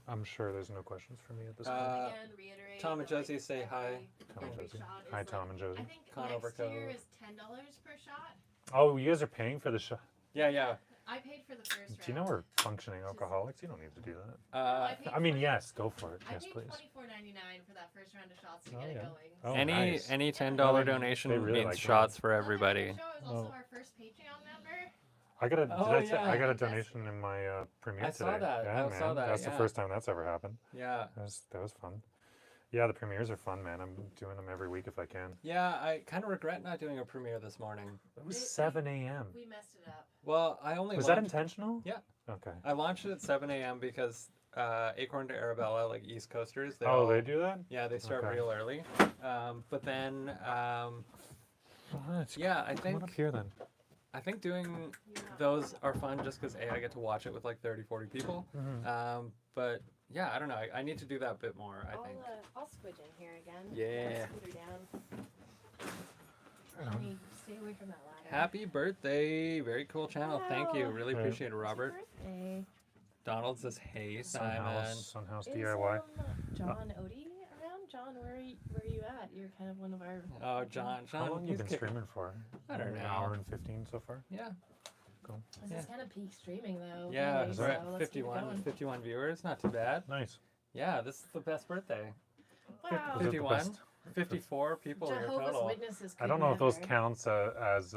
I'm sure there's no questions for me at this point. Again, reiterate Tom and that, like, Josie say hi. Tom and every Josie. shot is, Hi, like, Tom and Josie. I think Conover next tier Cove. is $10 per shot. Oh, you guys are paying for the show. Yeah, yeah. I paid for the first round. Do you know we're functioning alcoholics? You don't need to do that. Uh, I mean, yes, go for it. I Yes, paid please. $24.99 for that first round of shots to Oh, get it yeah. going. Oh, any nice. any $10 Well, donation they really means like shots for Well, everybody. that show is also Oh. our first Patreon member. I got a, Oh, did I, say- I yeah. got a donation in my premiere I today. saw that. Yeah, I man. saw that, That's the yeah. first time that's ever happened. Yeah. That was fun. Yeah, the premieres are fun, man. I'm doing them every week if I can. Yeah, I kind of regret not doing a premiere this morning. It was It- 7 a.m. We messed it up. Well, I only Was that launched, intentional? Yeah. Okay. I launched it at 7 a.m. because Acorn to Arabella, like East Coasters, they Oh, all, they do that? yeah, they start Okay. real early. But then, Oh, that's yeah, I Come on up think here then. doing Yeah. those are fun just because I get to watch it with like 30, 40 people. Mhm. But yeah, I don't know. I need to do that a bit more, I think. I'll squidge in here again. Yeah. Put her down. Honey, stay away from that ladder. Happy birthday. Very cool channel. Thank you. Really Right. appreciate it, Robert. Birthday. Donald says, hey, Simon. Sunhouse Is DIY. John Odie around? John, where are you at? You're kind of one of our. Oh, John. How long he's you been kick- streaming for? I don't An know. hour and 15 so far? Yeah. This Yeah. is kind of peak streaming though. Yeah, really, is we're it? at so let's keep it 51, going. 51 viewers. Not too bad. Nice. Yeah, this is the best birthday. Wow. Is it the 51? best? 54 people in Jehovah's total. Witnesses. I don't know if those could counts as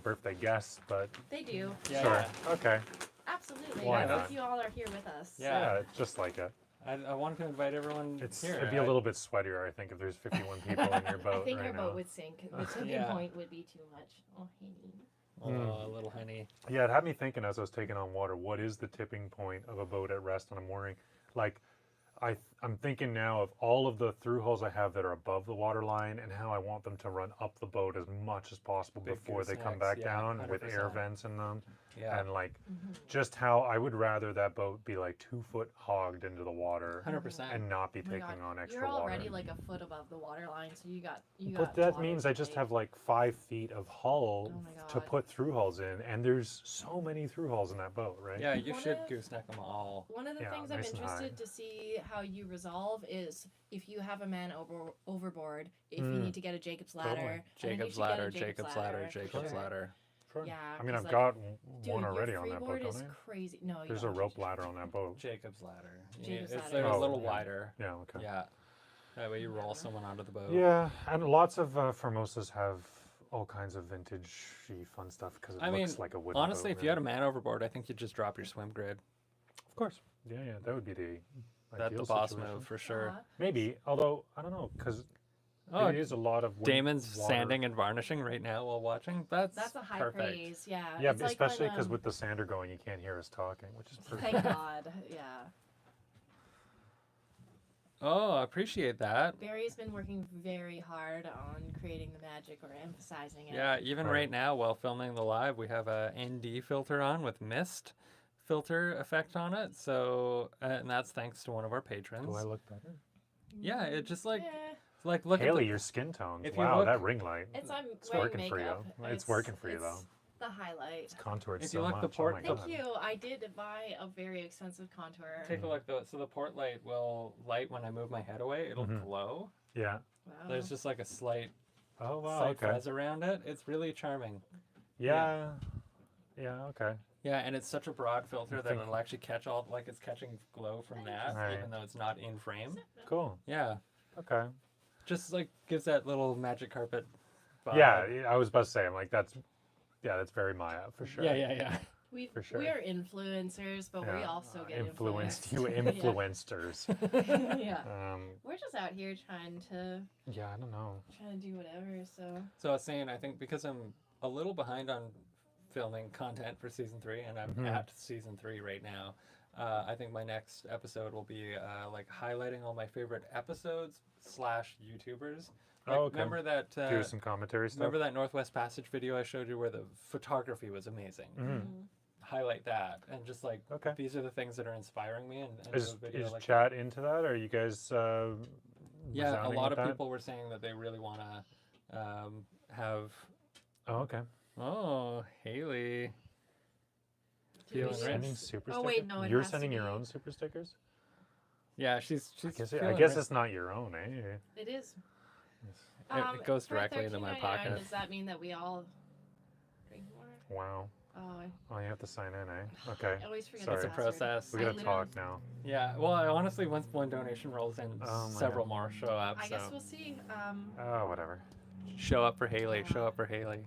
birthday guests, but They do. Yeah, sure. yeah. Okay. Absolutely. Why I not? hope you all are here with us. Yeah. Yeah, it's just like it. I wanted to invite everyone here. It'd be a little bit sweatier, I think, if there's 51 people in your boat I think right our now. boat would sink. The tipping Yeah. point would be too much. Oh, honey. Oh, little honey. Yeah, it had me thinking as I was taking on water, what is the tipping point of a boat at rest on a mooring? Like, I'm thinking now of all of the through hulls I have that are above the water line and how I want them to run up the boat as much as possible Big before they come goosenecks, back yeah, down with air 100%. vents in them. Yeah. And like, just how I would rather that boat be like 2 foot hogged into the water 100%. and not be Oh my taking God. on extra You're water. already like a foot above the water line, so you got. But that water means to I just take. have like 5 feet of hull Oh my to God. put through hulls in, and there's so many through hulls in that boat, right? Yeah, you One should of- gooseneck them all. One of the Yeah, things I'm nice and high. interested to see how you resolve is if you have a man overboard, if you Mm. need to get a Jacob's ladder. Totally. and then you Jacob's should get a ladder, Jacob's ladder, Jacob's Sure. ladder. Sure. Yeah, I mean, 'cause, I've like, got Dude, one your already on that freeboard boat, is don't I? crazy. No, you There's a don't. rope ladder on that boat. Jacob's ladder. Jacob's it's ladder. a Oh, little yeah. wider. Yeah, okay. Yeah. That way you roll someone onto the boat. Yeah, and lots of Formosas have all kinds of vintage fun stuff because it I mean, looks like a wooden honestly, boat, if you had a man overboard, I think you'd just drop your swim grid. Of course. Yeah, that would be the That's the ideal boss situation. move for sure. Aw. Maybe, although I don't know, because Oh, it is a lot of Damon's water. sanding and varnishing right now while watching. That's That's a high perfect. praise. Yeah. Yeah, It's like especially when, because with the sander going, you can't hear us talking, which is perfect. Thank God. Yeah. Oh, I appreciate that. Barry's been working very hard on creating the magic or emphasizing it. Yeah, even Right. right now while filming the live, we have a ND filter on with mist filter effect on it. So, and that's thanks to one of our patrons. Do I look better? Yeah, it just like Yeah. look Haley, at the, your skin tones. if you Wow, look- that ring light. It's I'm It's wearing working for you. makeup. It's working for you, though. It's the highlight. It's contoured If so you look much. the port- oh my Thank God. you. I did buy a very expensive contour. take a look though. So the port light will light when I move my head away. It'll Mhm. glow. Yeah. Wow. There's just like a slight Oh wow. slight Okay. fuzz around it. It's really charming. Yeah. Yeah. Okay. Yeah, and it's such a broad filter that think- it'll actually catch all like it's catching glow from that, Right. even though it's not in frame. Cool. Yeah, Okay. just like gives that little magic carpet vibe. Yeah, I was about to say, I'm like, that's very Maya for sure. Yeah. for sure. We are influencers, but we Yeah. also get influenced. influenced. You influencers. Yeah. um, We're just out here trying to I don't know. do whatever. So So I was saying, I think because I'm a little behind on filming content for season 3, and I'm Mhm. at season 3 right now. I think my next episode will be like highlighting all my favorite episodes / YouTubers. Like, Oh, okay. Remember that? Do some commentary stuff. Remember that Northwest Passage video I showed you where the photography was amazing? Mhm. Highlight that, and just like Okay. these are the things that are inspiring me. And Is do a video like chat into that? Are you guys? yeah, a resounding lot with of that? people were saying that they really want to have. Oh, okay. Oh, Haley. Did we Feeling do- rich. Sending super Oh, stickers? wait, no, it You're has to sending your be- own super stickers? Yeah, she's I guess, feeling rich. it's not your own, eh? it is. It goes for directly into my $13.99, pocket. Does that mean that we all drink more? Wow. Oh, Oh, you have to sign in, eh? Okay. I always forget Sorry. the It's a password. process. We I gotta literally- talk now. Yeah, well, I honestly, once one donation rolls in, Oh my several God. more show up. I So guess we'll see. Oh, whatever. show up for Haley. Show up for Haley.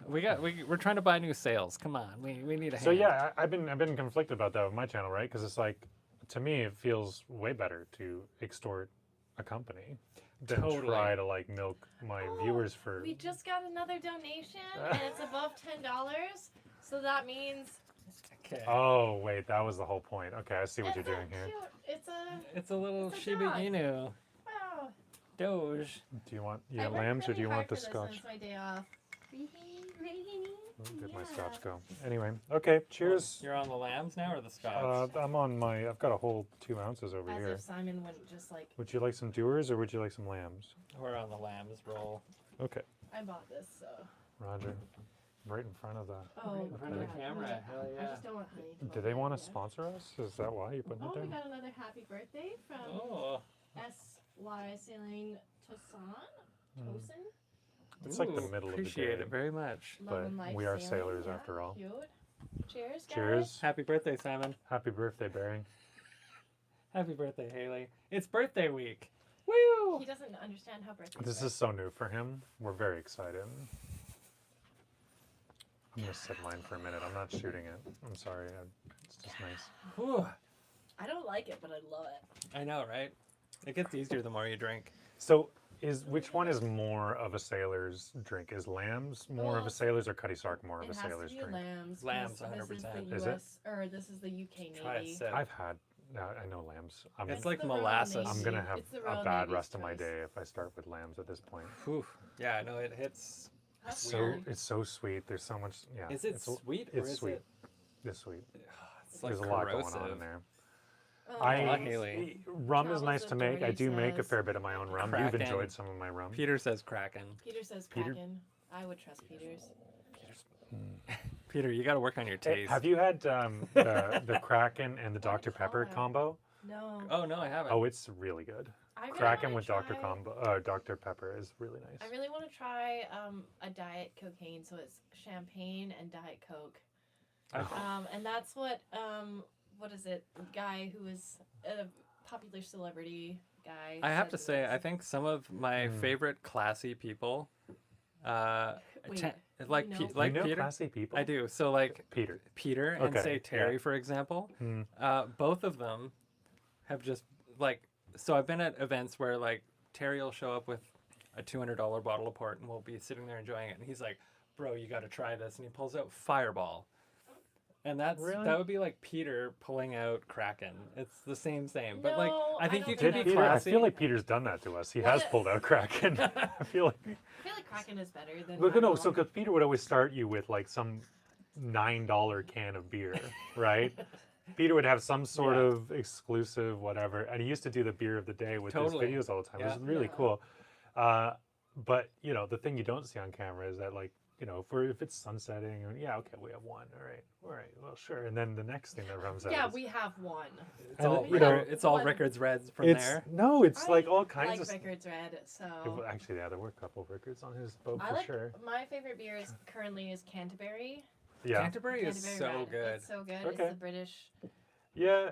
We're trying to buy new sales. Come on, we need a hand. So yeah, I've been conflicted about that with my channel, right? Because it's like, to me, it feels way better to extort a company than Totally. try to like milk my Oh, viewers for. We just got another donation, and it's above $10. So that means Okay. Oh wait, that was the whole point. Okay, I see what it's you're a doing here. cute. It's a It's a little It's a Shiba dog. Inu. wow. Doge. Do you want I worked lambs or really do you hard want the for this, and scotch? It's my day off. Where did my scotch Yeah. go? Anyway, okay. Cheers. You're on the lambs now or the scotch? I'm on my. I've got a whole 2 ounces over As here. if Simon wouldn't just like. Would you like some doers or would you like some lambs? We're on the lambs roll. Okay, I bought this, so. Roger. Right in front of the. Oh, in front of the yeah, camera. yeah. Hell I yeah. just don't want honey. to Do go they in want to there. sponsor us? Is that why you're putting Oh, it we there? got another happy birthday from Oh. SY Sailing Tosan. Tosin. It's like the Ooh, middle of the appreciate day. it very much. Love But and Life we are Sailing, sailors yeah, after all. Cute. Cheers, guys. Cheers. Happy birthday, Simon. Happy birthday, Barry. Happy birthday, Haley. It's birthday week. Woo! He doesn't understand how birthdays This work. is so new for him. We're very excited. I'm gonna sit mine for a minute. I'm not shooting it. I'm sorry. It's just nice. Whew. I don't like it, but I love it. I know, right? It gets easier the more you drink. So, which one is more of a sailor's drink? Is lambs more of Oh, a sailor's or Cutty Sark more of It a has to sailor's be drink? lambs. 'cause Lambs, This is 100%. the Is it? US, or this is the UK Try a Navy. sip. I've had. I know lambs. It's It's like the Royal molasses. I'm Navy. gonna have It's the a Royal bad Navy's rest of my choice. day if I start with lambs at this point. Whew. Yeah, no, it hits. That's So Weird. it's so sweet. There's so much. Yeah. Is it it's, sweet or it's is sweet. it? It's sweet. It's like There's a lot corrosive. going on in there. Oh, Aw, I Haley. rum is Travels nice with to make. I Doherty do make a says- fair bit of my own rum. Kraken. You've enjoyed some of my rum. Peter says Kraken. Peter says Peter- Kraken. I would trust Peter's. Peter, you got to work on your Hey, taste. have you had the Kraken and the What Dr do you call Pepper it? combo? No. Oh no, I haven't. Oh, it's really good. I really Kraken wanna with Dr. try- Dr. Pepper is really nice. I really want to try a diet cocaine, so it's champagne and diet coke. And that's what is it? Guy who is a popular celebrity guy. I have to says it say, is. I think some of my Mm. favorite classy people, Wait. like know. like you know Peter. classy people. I do. So like Peter. and Okay, say Terry, yeah. for example. Hmm. Both of them have just like. So I've been at events where like Terry will show up with a $200 bottle of port, and we'll be sitting there enjoying it, and he's like, "Bro, you got to try this," and he pulls out Fireball. And Really? that would be like Peter pulling out Kraken. It's the same, but like No, I I think don't you think can be that's Peter, I classy. feel like Peter's done that to us. He has pulled out Kraken. I feel like. I feel like Kraken is better than. Look, no, Fireball. so because Peter would always start you with like some $9 can of beer, right? Peter would have some sort Yeah. of exclusive whatever, and he used to do the beer of the day with Totally. his videos all the time. It was Yeah. really Yeah. cool. But you know, the thing you don't see on camera is that like, you know, if it's sunsetting, and yeah, okay, we have one, all right, well, sure, and then the next thing that comes out. Yeah, is, we have one. It's And, all you know, it's all one- Rickards Reds from it's there. no, it's I like all kinds like of. Rickards Red, so. Well, actually, yeah, there were a couple of records on his boat I for like sure. my favorite beer is currently is Canterbury. Yeah, Canterbury is Canterbury so Red. good. It's so good. Okay. It's the British. yeah.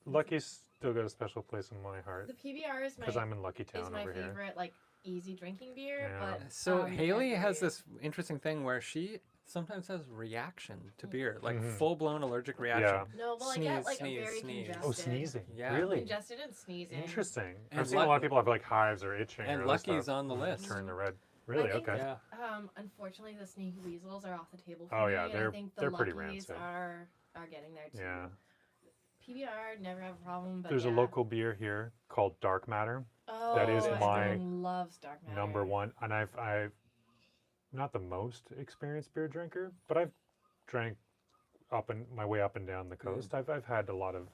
Lucky's still got a special place in my heart The PBR is because my I'm in Lucky Town is my over here. favorite like easy drinking beer. Yeah. But So Haley has Canterbury- this interesting thing where she sometimes has reaction to beer, like Mhm. full blown allergic reaction. No, well, I Sneeze, get like sneeze, a very sneeze. congested. Oh, sneezing. Yeah. Really? Congested and sneezing. Interesting. And I've seen a lot of people have like hives or itching. And or other Lucky's stuff. on the list. Turn the red. Really? think- Okay. Yeah. Unfortunately, the sneaky weasels are off the table for Oh, me. yeah, and they're- I think the they're pretty Luckies rancid. are getting there too. Yeah. PBR never have a problem, but There's yeah. a local beer here called Dark Matter, Oh, that is my everyone loves Dark Matter. number one, and I've not the most experienced beer drinker, but I've drank my way up and down the coast. I've had a lot of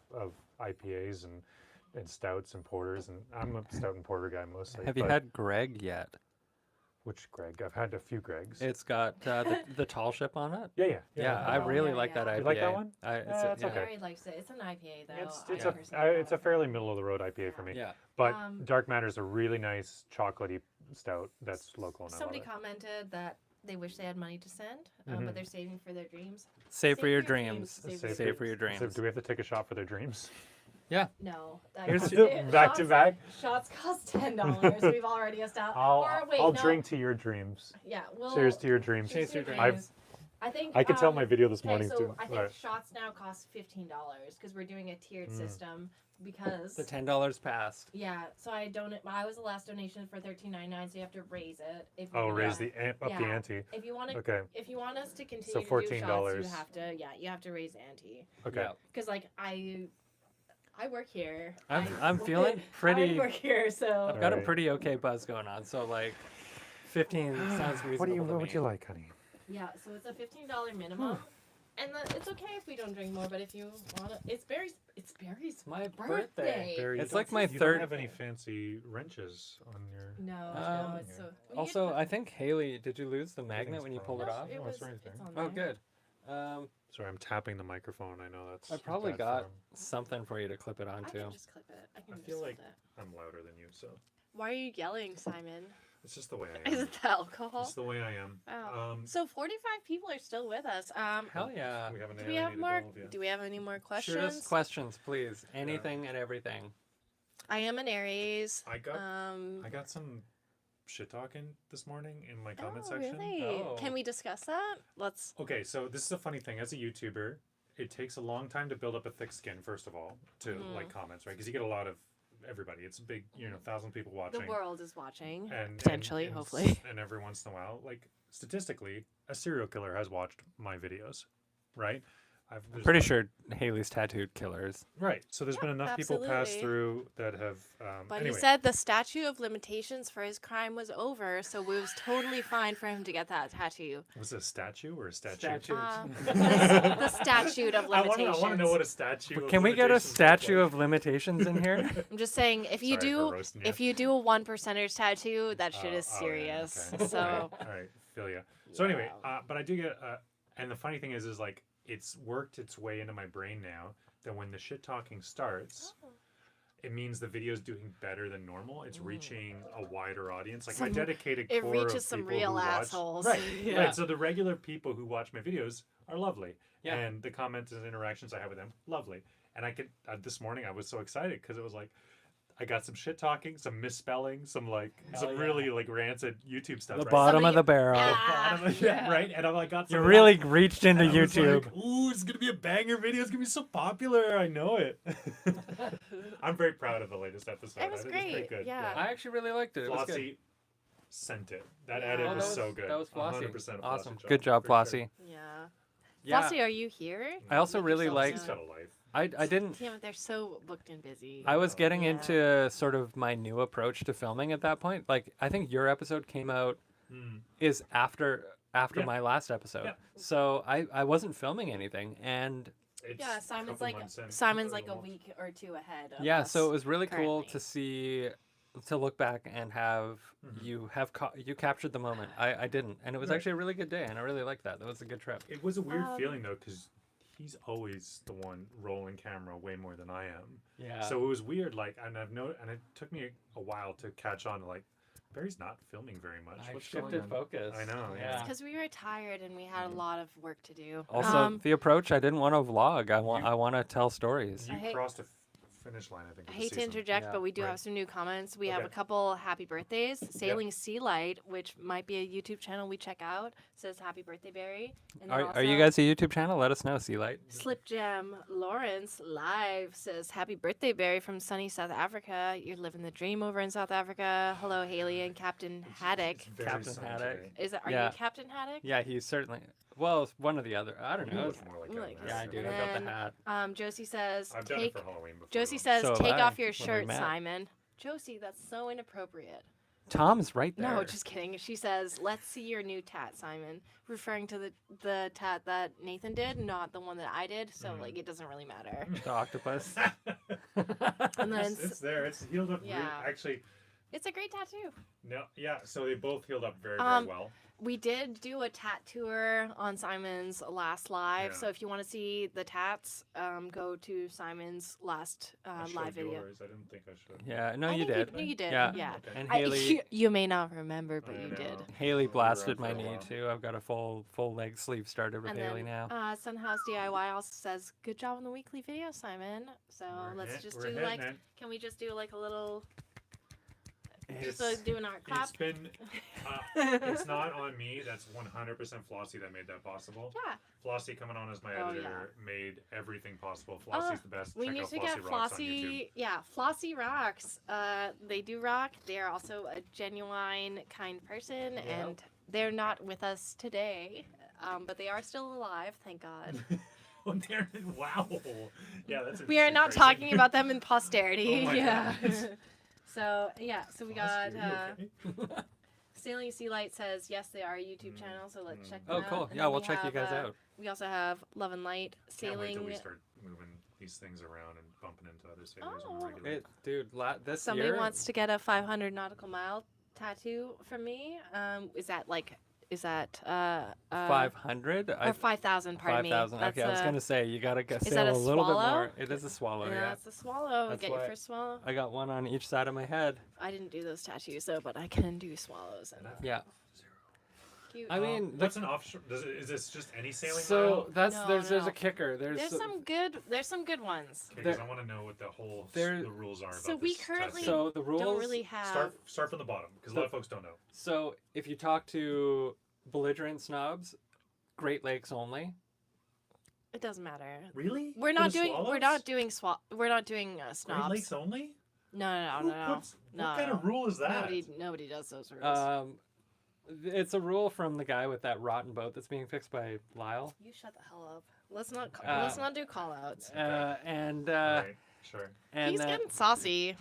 IPAs and stouts and porters, and I'm a stout and porter guy mostly. Have you but- had Greg yet? which Greg? I've had a few Gregs. It's got the tall ship on it. Yeah. Yeah, I Oh, really yeah, like that yeah. IPA. You like that one? It's okay. Mary likes it. It's an IPA though. It's I it's personally it's a don't. fairly middle of the road IPA for me. Yeah. But Um, Dark Matter is a really nice chocolatey stout that's local and Somebody I love commented that they wish they had money to send, Mhm. but they're saving for their dreams. Save for your dreams. it. Save for your So dreams. do we have to take a shot for their dreams? No, that Here's costs- the- back to shots- back? Shots cost $10. We've already established. I'll drink to your dreams. Yeah, we'll Cheers to your dreams. Cheers to your dreams. I've- I think I could tell my video this okay, morning so too. I think Right. shots now cost $15 because we're doing a tiered Mm. system because The $10 passed. yeah. So I was the last donation for $13.99, so you have to raise it. If Oh, you raise want- the up the Yeah. ante. If you want to, Okay. if you want us to continue So to do $14. shots, you have to raise the ante. Okay. Yeah. Because like I work here. I'm feeling pretty. I work here, so I've got a Alright. pretty okay buzz going on. So like, 15 sounds reasonable. What would you like, honey? yeah. So it's a $15 minimum, and it's okay if we don't drink more. But if you want to, it's Barry's. It's Barry's It's my birthday. birthday. Barry, It's you like don't- my you third- don't have any fancy wrenches on your. No, Um, no, it's so. we Also, could- I think Haley, did you lose the magnet Everything's when you fine. pulled it No, off? It Oh, was, it's right it's there. on Oh, there. good. Sorry, I'm tapping the microphone. I know that's. I probably bad got form. something for you to clip it I onto. can just clip it. I can I just feel clip like- it. I'm louder than you, so Why are you yelling, Simon? it's just the way I Is am. it the alcohol? It's the way I am. Wow. So 45 people are still with us. Hell yeah. We haven't Do we have alienated more? all of you. Do we have any more questions? Shoot us questions, please. Anything and everything. I am an Aries. I got some shit talking this morning in my comment section. Really? Oh. Can we discuss that? Let's. Okay, so this is a funny thing. As a YouTuber, it takes a long time to build up a thick skin, first of all, to like comments, right? Because you get a lot of everybody. It's a big, 1,000 people watching. The world is watching. And Potentially, hopefully. And every once in a while, like statistically, a serial killer has watched my videos, right? there's Pretty been- sure Haley's tattooed killers. Right. So there's been enough people pass absolutely. through that have. But Anyway, he said the statute of limitations for his crime was over, so it was totally fine for him to get that tattoo. was it a statue or a statue? Statue. The statute of I limitations. want to know what a statue. Can we get a statue of limitations in here? I'm just saying, if you Sorry for do, roasting you. if you do a 1%er's tattoo, that shit is Oh, yeah, serious. okay. So All right, feel ya. So anyway, but I do get, and the funny thing is like it's worked its way into my brain now that when the shit talking starts, it means the video's doing better than normal. It's reaching a wider audience. Like my Some- dedicated it core reaches of some people real who watch- assholes. Right, Yeah. right. So the regular people who watch my videos are lovely, Yeah. and the comments and interactions I have with them, lovely. And I could this morning I was so excited because it was like. I got some shit talking, some misspelling, some Hell yeah. really like rancid YouTube stuff. The right? bottom of Somebody- the barrel. The Ah, bottom of yeah. right, and I'm like, got You some really reached into and I was YouTube. like, ooh, it's gonna be a banger video. It's gonna be so popular. I know it. I'm very proud of the latest episode. It was I think it's pretty great, good. yeah. I actually really liked it. It was good. Flossie sent it. That Yeah. edit Oh, was that so was- good. that was Flossie. 100% a Awesome. Flossie Good job, for sure. Flossie. Yeah. Yeah. Flossie, are you here? I also Make really yourself liked. Flossie's got a life. I didn't. Damn it, they're so booked and busy. I was getting Yeah. into sort of my new approach to filming at that point. Like, I think your episode came out is after Yeah. my last episode. Yeah. So I wasn't filming anything, and It's Yeah, a Simon's couple like months in. Simon's Or like a month. week or two ahead. Of yeah, us. so it was really cool currently. to see, to look back and have you have you captured the moment. I didn't, and it was Right. actually a really good day, and I really liked that. That was a good trip. It was a weird Um, feeling though, because he's always the one rolling camera way more than I am. Yeah. So it was weird. Like, and and it took me a while to catch on. Like, Barry's not filming very much. I What's shifted going on? focus. I know, yeah. because we were tired and we had a lot of work to do. Also, the approach, I didn't want to vlog. I You- want to tell stories. You I hate- crossed a finish line, I think. I of the hate to season. interject, Yeah. but we do Right. have some new comments. We have a Okay. couple happy birthdays. Sailing Sea Light, which might be a YouTube channel we check out, says happy birthday, Barry. And then Are you also guys a YouTube channel? Let us know, Sea Light. Slip Jam Lawrence live says happy birthday, Barry, from sunny South Africa. You're living the dream over in South Africa. Hello, Haley and Captain Haddock. It's very Captain sunny Haddock. today. Is it? Are Yeah. you Captain Haddock? Yeah, he's certainly. Well, it's one or the other. I don't You know. look more like Like that. Yeah, I this. do. And I got the then, hat. Josie says I've done it take. for Halloween before. Josie though. says So take have off I, your when we shirt, met. Simon. Josie, that's so inappropriate. Tom's right there. No, just kidding. She says, "Let's see your new tat, Simon," referring to the tat that Nathan did, not the one that I did. So like, it doesn't really matter. the octopus. And then it's there. It's healed up. Yeah. Actually, It's a great tattoo. no. Yeah. So they both healed up very, very Um, well. We did do a tat tour on Simon's last live. Yeah. So if you want to see the tats, go to Simon's last I showed live video. yours. I didn't think I should. Yeah, no, I you think did. You did. Yeah. Yeah. Okay. And I, Haley, you may not remember, but I you know. did. Haley We're blasted around my for a knee while. too. I've got a full leg sleeve started with And Haley then now. Sunhouse DIY also says, "Good job on the weekly video, Simon." So let's just do like, can we just do like a little, just It's- do an art clap? It's been. It's not on me. That's 100% Flossie that made that possible. Yeah. Flossie coming on as my Oh, editor made everything possible. Flossie's the best. We Check need out to get Flossie Rocks on YouTube. Flossie. Yeah, Flossie rocks. They do rock. They are also a genuine, kind person, and they're not with us today, but they are still alive. Thank God. Oh, wow. Yeah, that's. We are not crazy. talking about them in posterity. Oh my Yeah. God. So so we got Flossie, are you okay? Sailing Sea Light says yes, they are a YouTube channel. So let's check them Oh, out. cool. And Yeah, then we'll we check you have, guys out. We also have Love and Light Can't wait till sailing. we start moving these things around and bumping into other sailors on Oh. a regular. It, dude, this Somebody year. wants to get a 500 nautical mile tattoo from me. Is that 500. or 5,000? Pardon me. 5,000. Okay, I was gonna say you gotta that sail a a little bit swallow? more. It is a swallow. Yeah, Yeah. it's a swallow. That's Get your why- first swallow. I got one on each side of my head. I didn't do those tattoos though, but I can do swallows. And Yeah. cute. I mean, what's an offshore? Is this just any sailing so mile? that's No, there's no. a kicker. there's some good ones. Because there- I want to know what the whole there- the rules are. So about we this currently- tattoo. So the rules. Don't really have. start from the bottom because a lot of folks don't know. So if you talk to belligerent snobs, Great Lakes only. It doesn't matter. Really? We're For not the doing. We're swallows? not doing We're not doing Great snobs. Lakes only? No. What kind of rule is that? Nobody does those rules. It's a rule from the guy with that rotten boat that's being fixed by Lyle. You shut the hell up. Let's not do call outs. And Right, sure. and He's then, getting saucy.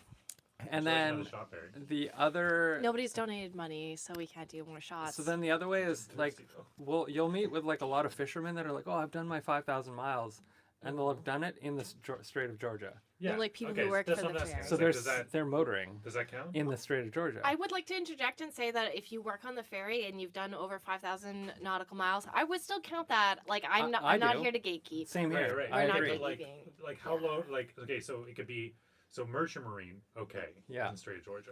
and George, then another shot, Barry. the other. Nobody's donated money, so we can't do more shots. So then the other way is like, you'll meet with like a lot of fishermen that are like, oh, I've done my 5,000 miles, and they'll have done it in the Strait of Georgia. Yeah. like people who okay, work that's for what the I'm asking. fair. So It's like, they're motoring does that count? in the Strait of Georgia. I would like to interject and say that if you work on the ferry and you've done over 5,000 nautical miles, I would still count that. Like I'm not. I I'm not do. here to gatekeep. Same here. Right. I We're not agree. gatekeeping. Like, Keeping. like how low? Like okay, so it could be merchant marine. Okay. Yeah. In the Strait of Georgia.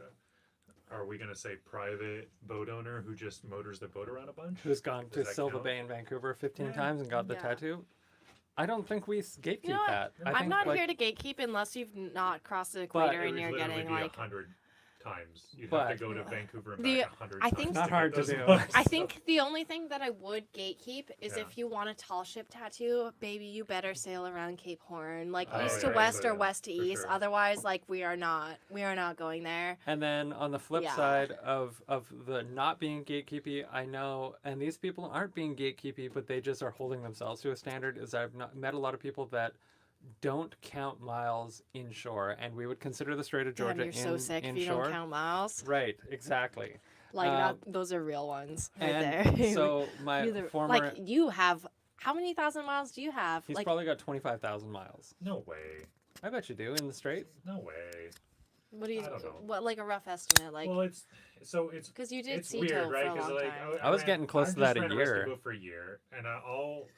Are we gonna say private boat owner who just motors their boat around a bunch? Who's gone to Does that Silva count? Bay in Vancouver 15 Yeah. times and got the Yeah. tattoo? I don't think we gatekeep You know what? that. I I'm think, not like, here to gatekeep unless you've not crossed the But equator it and would you're literally getting be like 100 times. You'd But- have to go to Vancouver and The- back 100 I times. think- to Not get hard to those do. marks. I think the only thing that I would gatekeep is Yeah. if you want a tall ship tattoo, baby, you better sail around Cape Horn, like Oh, east yeah, to west so or yeah, west to for east. sure. Otherwise, like we are not going there. And then on the flip Yeah. side of the not being gatekeepy, I know, and these people aren't being gatekeepy, but they just are holding themselves to a standard. Is I've not met a lot of people that don't count miles inshore, and we would consider the Strait of Georgia Damn, you're so sick if you inshore. don't count miles. Right, exactly. Like Um, those are real ones right And there. so my You're the- former, like you have how many thousand miles do you have? he's Like probably got 25,000 miles. No way. I bet you do in the Strait. No way. what do you I don't know. what like a rough estimate like Well, it's because you did it's Seto weird, right? for a long like time. I was getting close to that a I just ran year. Restivo for a year, and all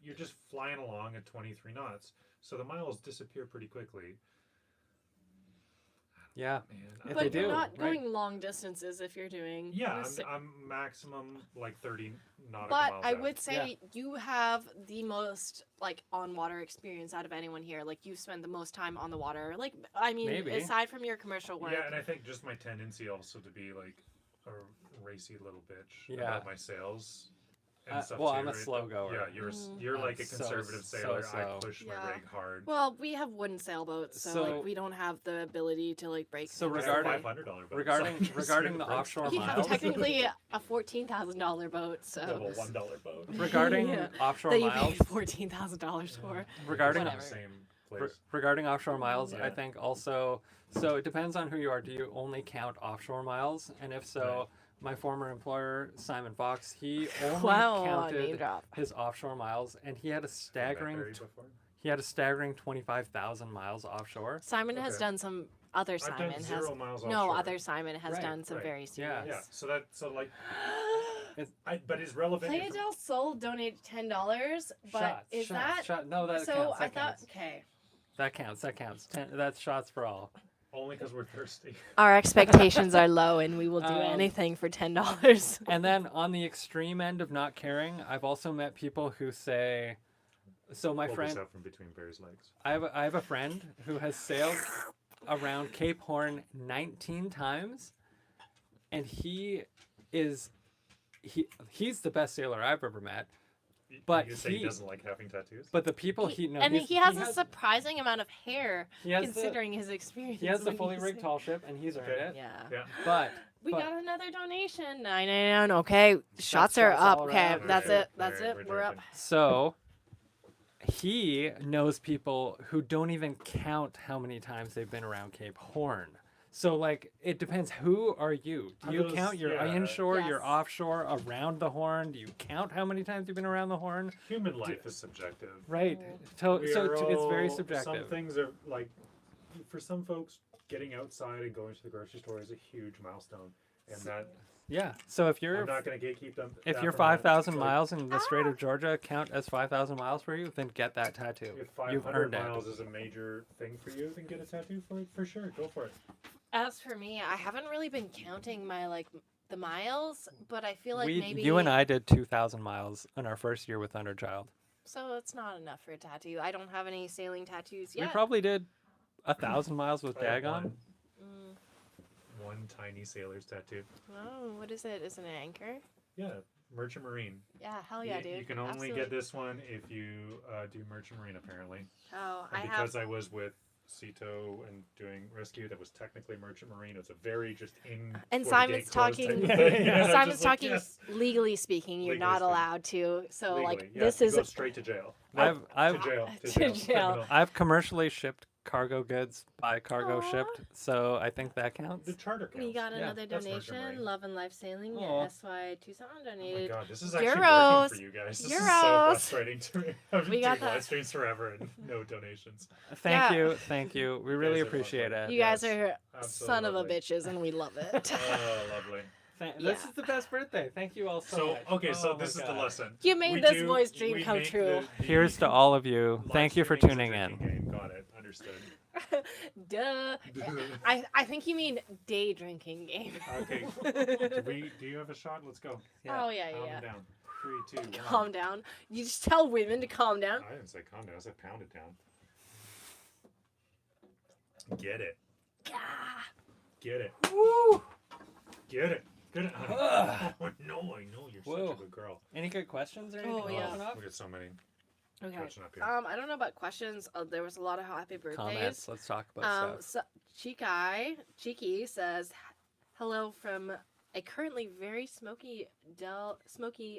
you're just flying along at 23 knots, so the miles disappear pretty quickly. Yeah. Man, If But they you're do, not right. going long distances if you're doing yeah, a si- I'm maximum like 30 nautical But miles. I out. would say you have the most like on water experience out of anyone here. Like you spend the most time on the water. Like I mean, Maybe. aside from your commercial work. Yeah, and I think just my tendency also to be like a racy little bitch Yeah. about my sales. And stuff well, too, I'm a right? slow goer. Yeah, you're I'm like a so conservative sailor. I slow. push Yeah. my rig hard. Well, we have wooden sailboats, so, So- like we don't have the ability to like break. So things. regarding- $500 boat, regarding- so regarding the it's breaks. offshore We have miles. technically a $14,000 boat, so Double $1 boat. Regarding Yeah. offshore that you miles, paid $14,000 for. regarding Whatever. Same Re- place. regarding offshore miles, I Yeah. think also, so it depends on who you are. Do you only count offshore miles? And if so, Right. my former employer, Simon Fox, he only Wow, name counted drop. his offshore miles, and he had a staggering, Blackberry before? 25,000 miles offshore. Simon has Okay. done some other I've Simon done has 0 miles no offshore. other Simon has Right, done some right. very Yeah. serious. Yeah, so like, but it's relevant. Playa del Sol donated $10, but shots, is shots, that shot. No, that so? counts. That I thought counts. okay. That counts. That counts. That's shots for all. Only because we're thirsty. Our expectations are low, and we will do Um, anything for $10. And then on the extreme end of not caring, I've also met people who say, so my Pull friend, this out from between Barry's legs. I have a friend who has sailed around Cape Horn 19 times, and he's the best sailor I've ever met. But you say he he- doesn't like having tattoos. But the people he knows, and he has a surprising amount of hair, he has considering his experience. he has the when fully he's- rigged tall ship, and he's earned Okay. it. Yeah. Yeah. But We but- got another donation. 999. Okay, shots are shots up. all Okay, around. that's Alright, it. That's alright, it. we're We're up. drinking. So he knows people who don't even count how many times they've been around Cape Horn. So like it depends. Who are you? Do Are you those- count your yeah. inshore, your Yes. offshore, around the Horn? Do you count how many times you've been around the Horn? Human life is subjective. Right. Mm. It's very Some subjective. things are like, for some folks, getting outside and going to the grocery store is a huge milestone, and that Yeah. So if I'm you're not going to gatekeep them. if that you're from that. 5,000 Like, miles in the Strait Ah! of Georgia count as 5,000 miles for you, then get that tattoo. If You've 500 earned miles it. is a major thing for you, then get a tattoo for it for sure. Go for it. As for me, I haven't really been counting my the miles, but I feel like maybe You and I did 2,000 miles in our first year with Underchild. So it's not enough for a tattoo. I don't have any sailing tattoos yet. We probably did 1,000 miles with I have Dagon. one tiny sailor's tattoo. Oh, what is it? Is it an anchor? Yeah, Merchant Marine. Yeah, hell yeah, you, dude. You can only Absolutely. get this one if you do Merchant Marine, apparently. Oh, And I have. because I was with Cito and doing rescue, that was technically Merchant Marine. It's a very just in. And before the Simon's gate closed talking. type of thing. And I'm Simon's just like, talking. yes. Legally speaking, you're Legally not speaking. allowed to. So Legally, like yeah, this you is go straight to jail. I've To jail. To To jail. jail. Criminal. I've commercially shipped cargo goods by cargo Aw. shipped, so I think that counts. The charter counts. we got Yeah, another that's Merchant donation. Marine. Love and Life Sailing. Aw. Yeah, SY Tucson Oh my donated. god, this is actually Euros. working for you guys. This is so Euros. frustrating to me. I've been We got doing that. live streams forever and no donations. Thank Yeah. Thank you. We really guys are appreciate lovely. it. You guys Yes, are absolutely son of a lovely. bitches, and we love it. Oh, lovely. This Yeah. is the best birthday. Thank you all so So, much. okay, so Oh my this is the God. lesson. You made We this do- boy's dream we come make true. the Here's to all of you. live Thank you for streaming's a tuning in. drinking game. Got it. Understood. Duh. I think you mean day drinking game. Okay. Do you have a shot? Let's go. Oh yeah, Pound yeah. them down. 3, 2, 1. Calm down. You just tell women to calm down. I didn't say calm down. I said pound it down. Get it. Ah. Get it. Woo! Get it. Get it, honey. Oh, no, I know. You're Whoa. such a good girl. Any good questions or anything? Oh, yeah. popping up? We got so many Okay. catching up here. I don't know about questions. There was a lot of happy birthdays. Comments. Let's talk about stuff. So Cheeky says, "Hello from a currently very smoky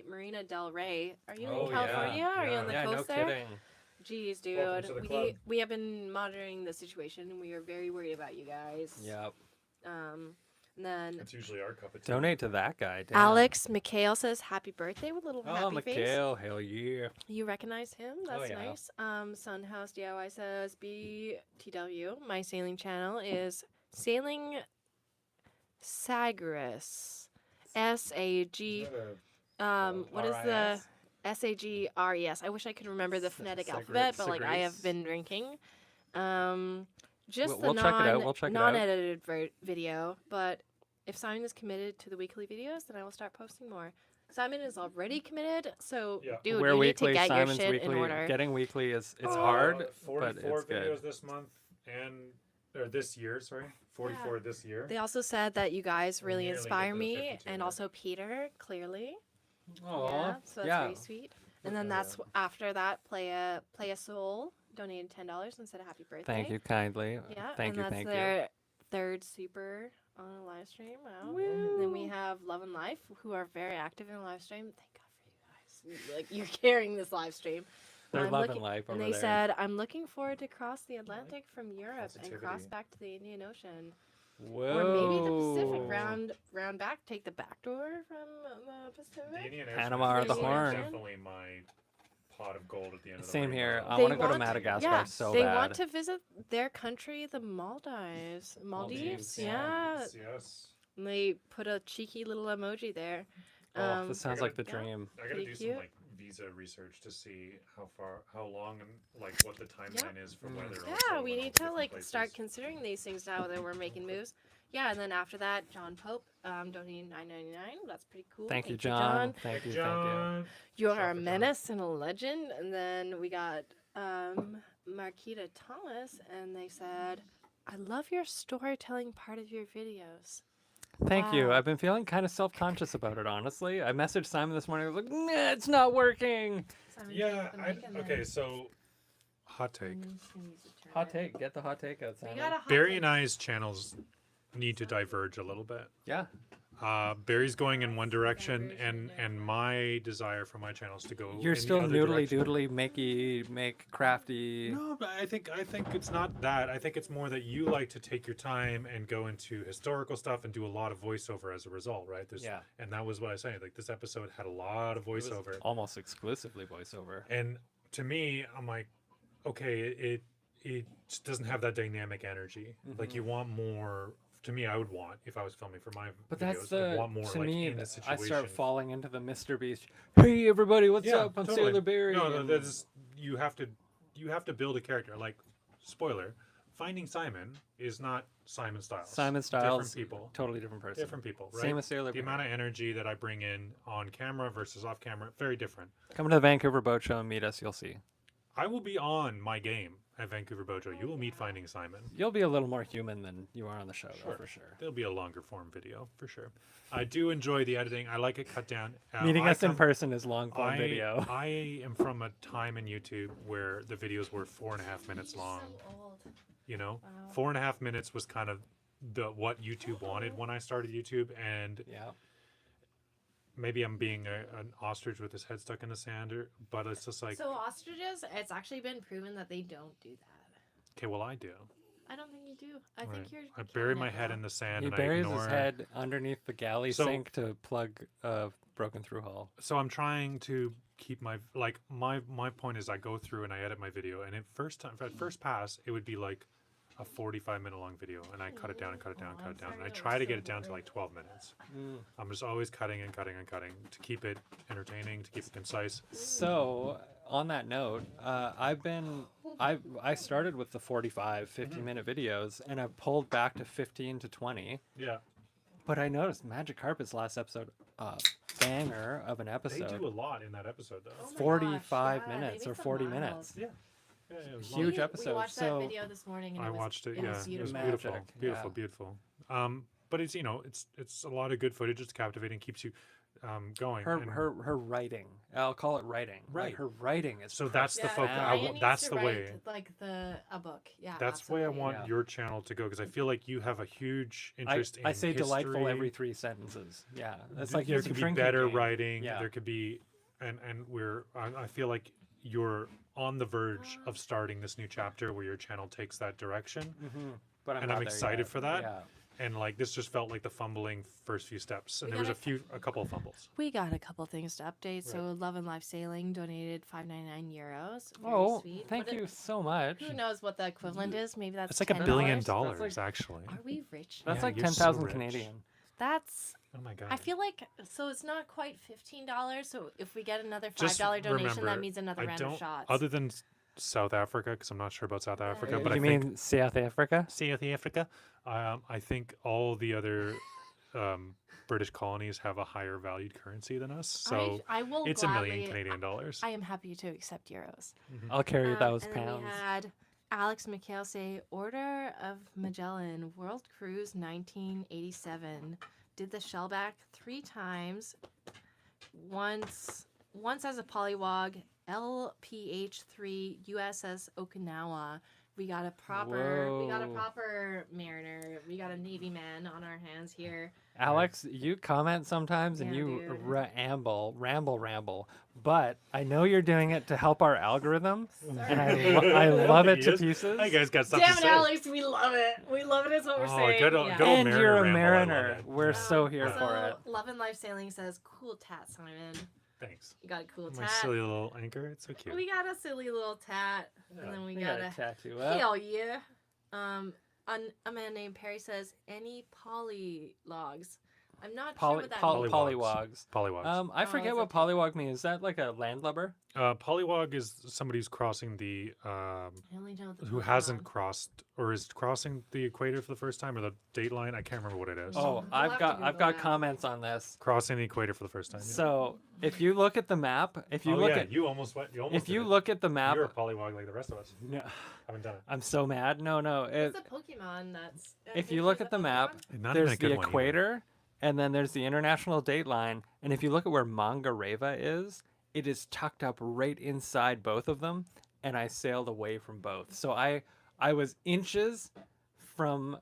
Marina Del Rey. Are you Oh, in yeah. California? Are you on the Yeah, no coast there? kidding. Jeez, Welcome to the dude. club. We have been monitoring the situation, and we are very worried about you guys. Yep. And then That's usually our cup of tea. Donate to that guy. Damn. Alex McHale says, "Happy birthday" with a little Oh, happy face. Mikhail. Hell yeah. You recognize him? Oh, That's yeah. nice. Sunhouse DIY says, "BTW, my sailing channel is Sailing Sagres. SAG. Is that What is the SAGRES? I wish I could remember the phonetic alphabet, but like I have Sagres. been drinking. Just We'll the check it out. We'll check it out. non-edited video. But if Simon is committed to the weekly videos, then I will start posting more. Simon is already committed, so Yeah. dude, We're you weekly. need to get Simon's your shit weekly. in order. Getting weekly is it's hard, but 44 it's videos good. this month or this year, sorry. 44 this year. They also said that you guys really nearly inspire get to the me, 52 and mark. also Peter, clearly. Aw. Yeah, so that's yeah. very sweet. And then at that's that. after that, play a soul donated $10 and said happy birthday. Thank you kindly. Yeah, Thank and you. that's Thank you. their third super on a live stream. Wow. And then we have Love and Life, who are very active in the live stream. Thank God for you guys. Like you're carrying this live stream. They're I'm loving looking- life over And they there. said, "I'm looking forward to cross the Atlantic from Europe and cross Positivity. back to the Indian Ocean, Whoa. or maybe the Pacific. Round back, take the back door from the The Pacific." Indian Ocean Panama is or the Horn. definitely my pot of gold at the end of the Same here. rainbow. I They want to go to want- Madagascar Yeah, so they bad. want to visit their country, the Maldives. Maldives, Yeah. Yes. And they put a cheeky little emoji there. Oh, this sounds like the yeah. dream. I gotta Pretty do cute. some like visa research to see how long, and like what the timeline is for whether. Yeah, we need to like start considering these things now that we're making moves. Yeah, and then after that, John Pope donating $9.99. That's pretty cool. Thank you, John. Thank you. Thank you. John. You Shout are out a to John. menace and a legend. And then we got Marquita Thomas, and they said, "I love your storytelling part of your videos." Thank you. Wow. I've been feeling kind of self-conscious about it, honestly. I messaged Simon this morning. I was like, nah, it's not working. Simon, Yeah. take the mic and Okay. then- So, hot take. and use the turn Hot it. take. Get the hot take out, We Simon. got a hot Barry take. and I's channels need to diverge a little bit. Yeah. Barry's going in one direction, and my desire for my channel is to go. You're in still the other noodly direction. doodly, make crafty. No, but I think it's not that. I think it's more that you like to take your time and go into historical stuff and do a lot of voiceover as a result, right? Yeah. And that was what I was saying. Like this episode had a lot of It was voiceover, almost exclusively voiceover. and to me, I'm like, okay, it just doesn't have that dynamic energy. Like you want more. To me, I would want if I was filming for my But videos, that's I'd the want more to like me. in the I situation. start falling into the Mr. Beast. Hey everybody, what's Yeah, up? I'm totally. Sailor Barry. No, and- that's you have to build a character. Like, spoiler, Finding Simon is not Simon Styles. Simon Styles, different people, totally different person. different people. Right? Same as Sailor The Barry. amount of energy that I bring in on camera versus off camera, very different. Come to the Vancouver Boat Show and meet us. You'll see. I will be on my game at Vancouver Bojo. You will meet Finding Simon. You'll be a little more human than you are on the show, though, for sure. There'll be a longer form video for sure. I do enjoy the editing. I like it cut down. Meeting I us in come- person is long form I, video. I am from a time in YouTube where the videos were 4.5 minutes long. So old. You know, Wow. 4.5 minutes was kind of what YouTube wanted when I started YouTube, and Yeah. maybe I'm being an ostrich with his head stuck in the sand, but it's just like, So ostriches, it's actually been proven that they don't do that. okay, well I do. I don't think you do. I Right. think you're. I bury killing my it head now. in the sand He and I buries ignore. his head underneath the galley So- sink to plug a broken through hole. So I'm trying to keep my my point is I go through and I edit my video, and at first pass it would be like a 45-minute long video, and I cut it down and cut it down and cut it down, and I try to get it down to like 12 minutes. I'm just always cutting and cutting and cutting to keep it entertaining, to keep it concise. So, on that note, I started with the 45, 50-minute videos, and I've pulled back to 15 to 20. Yeah. But I noticed Magic Carpet's last episode, banger of an They episode. do a lot in that episode, though. Oh my 45 gosh, yeah, minutes they or make some 40 miles. minutes. Yeah. Yeah, it was Huge We episode. watched So that video this morning, and I it was, watched it. It Yeah, was it was beautiful. beautiful, Magic, beautiful, yeah. beautiful. But it's it's a lot of good footage. It's captivating, keeps you going. her and her writing, I'll call it writing. Like, Right. her writing is So that's the Yeah, focus. Ryan needs That's to the write, way. like a book. Yeah, That's the way I absolutely. want Yeah. your channel to go because I feel like you have a huge interest in I say history. delightful every 3 sentences. Yeah, that's like there it's a could be drinking better game. writing. Yeah. There could be, and I feel like you're on the verge of starting this new chapter where your channel takes that direction, But I'm and not I'm there excited yet. for that. Yeah. And like this just felt like the fumbling first few steps, and We there was gotta- a couple of fumbles. We got a couple things to update. So Right. Love and Life Sailing donated €5.99. Very Oh, sweet. thank What you so much. Who knows what the equivalent is? Maybe that's It's like $1 $10. billion, That's like- actually. Are we rich? That's Yeah, like you're so 10,000 rich. Canadian. That's. Oh my god! I feel like so it's not quite $15. So if we get another Just $5 donation, remember, that means another I round of don't, shots. other than South Africa, because I'm not sure about South Africa, Yeah. but You I think mean South Africa? South Africa. I think all the other British colonies have a higher valued currency than us, so I will it's gladly, $1 million Canadian dollars. I am happy to accept euros. I'll carry those and then pounds. we had Alex McHale say, Order of Magellan, World Cruise 1987. Did the shellback 3 times. Once as a polywog, LPH3 USS Okinawa. We got a proper mariner. We got a Navy man on our hands here. Alex, you comment sometimes and Yeah, you dude. ramble, but I know you're doing it to help our algorithm, and Sorry. I love it He to is. pieces. Hey guys, got something Damn to it, say. Alex, we love it. We love it is what we're Oh, saying. good old- Yeah. good old And mariner you're a ramble, I love mariner. it. We're so here Yeah. for it. Love and Life Sailing says, cool tat, Simon. Thanks. You got a cool My tat. silly little anchor. It's so cute. We got a silly little tat. And then we got a tattoo up. hell yeah. A man named Perry says, any polylogs. I'm not sure what that means. Polywogs. Polywogs. I forget it's what okay. polywog means. Is that like a landlubber? Polywog is somebody who's crossing the I only know the who Pokemon. hasn't crossed or is crossing the equator for the first time or the date line. I can't remember what it is. Oh, We'll I've have got to Google I've got that. comments on this. Crossing the equator for the first time. Yeah. So if you look at the map, if you oh, look yeah, at you almost went. You almost if you did it. look at the map, You're a polywog like the rest of us. no, Haven't done it. I'm so mad. No, It's a Pokemon that's. if you look at the map, Not even there's a good the one either. equator, and then there's the international date line. And if you look at where Mangareva is, it is tucked up right inside both of them. And I sailed away from both. So I was inches from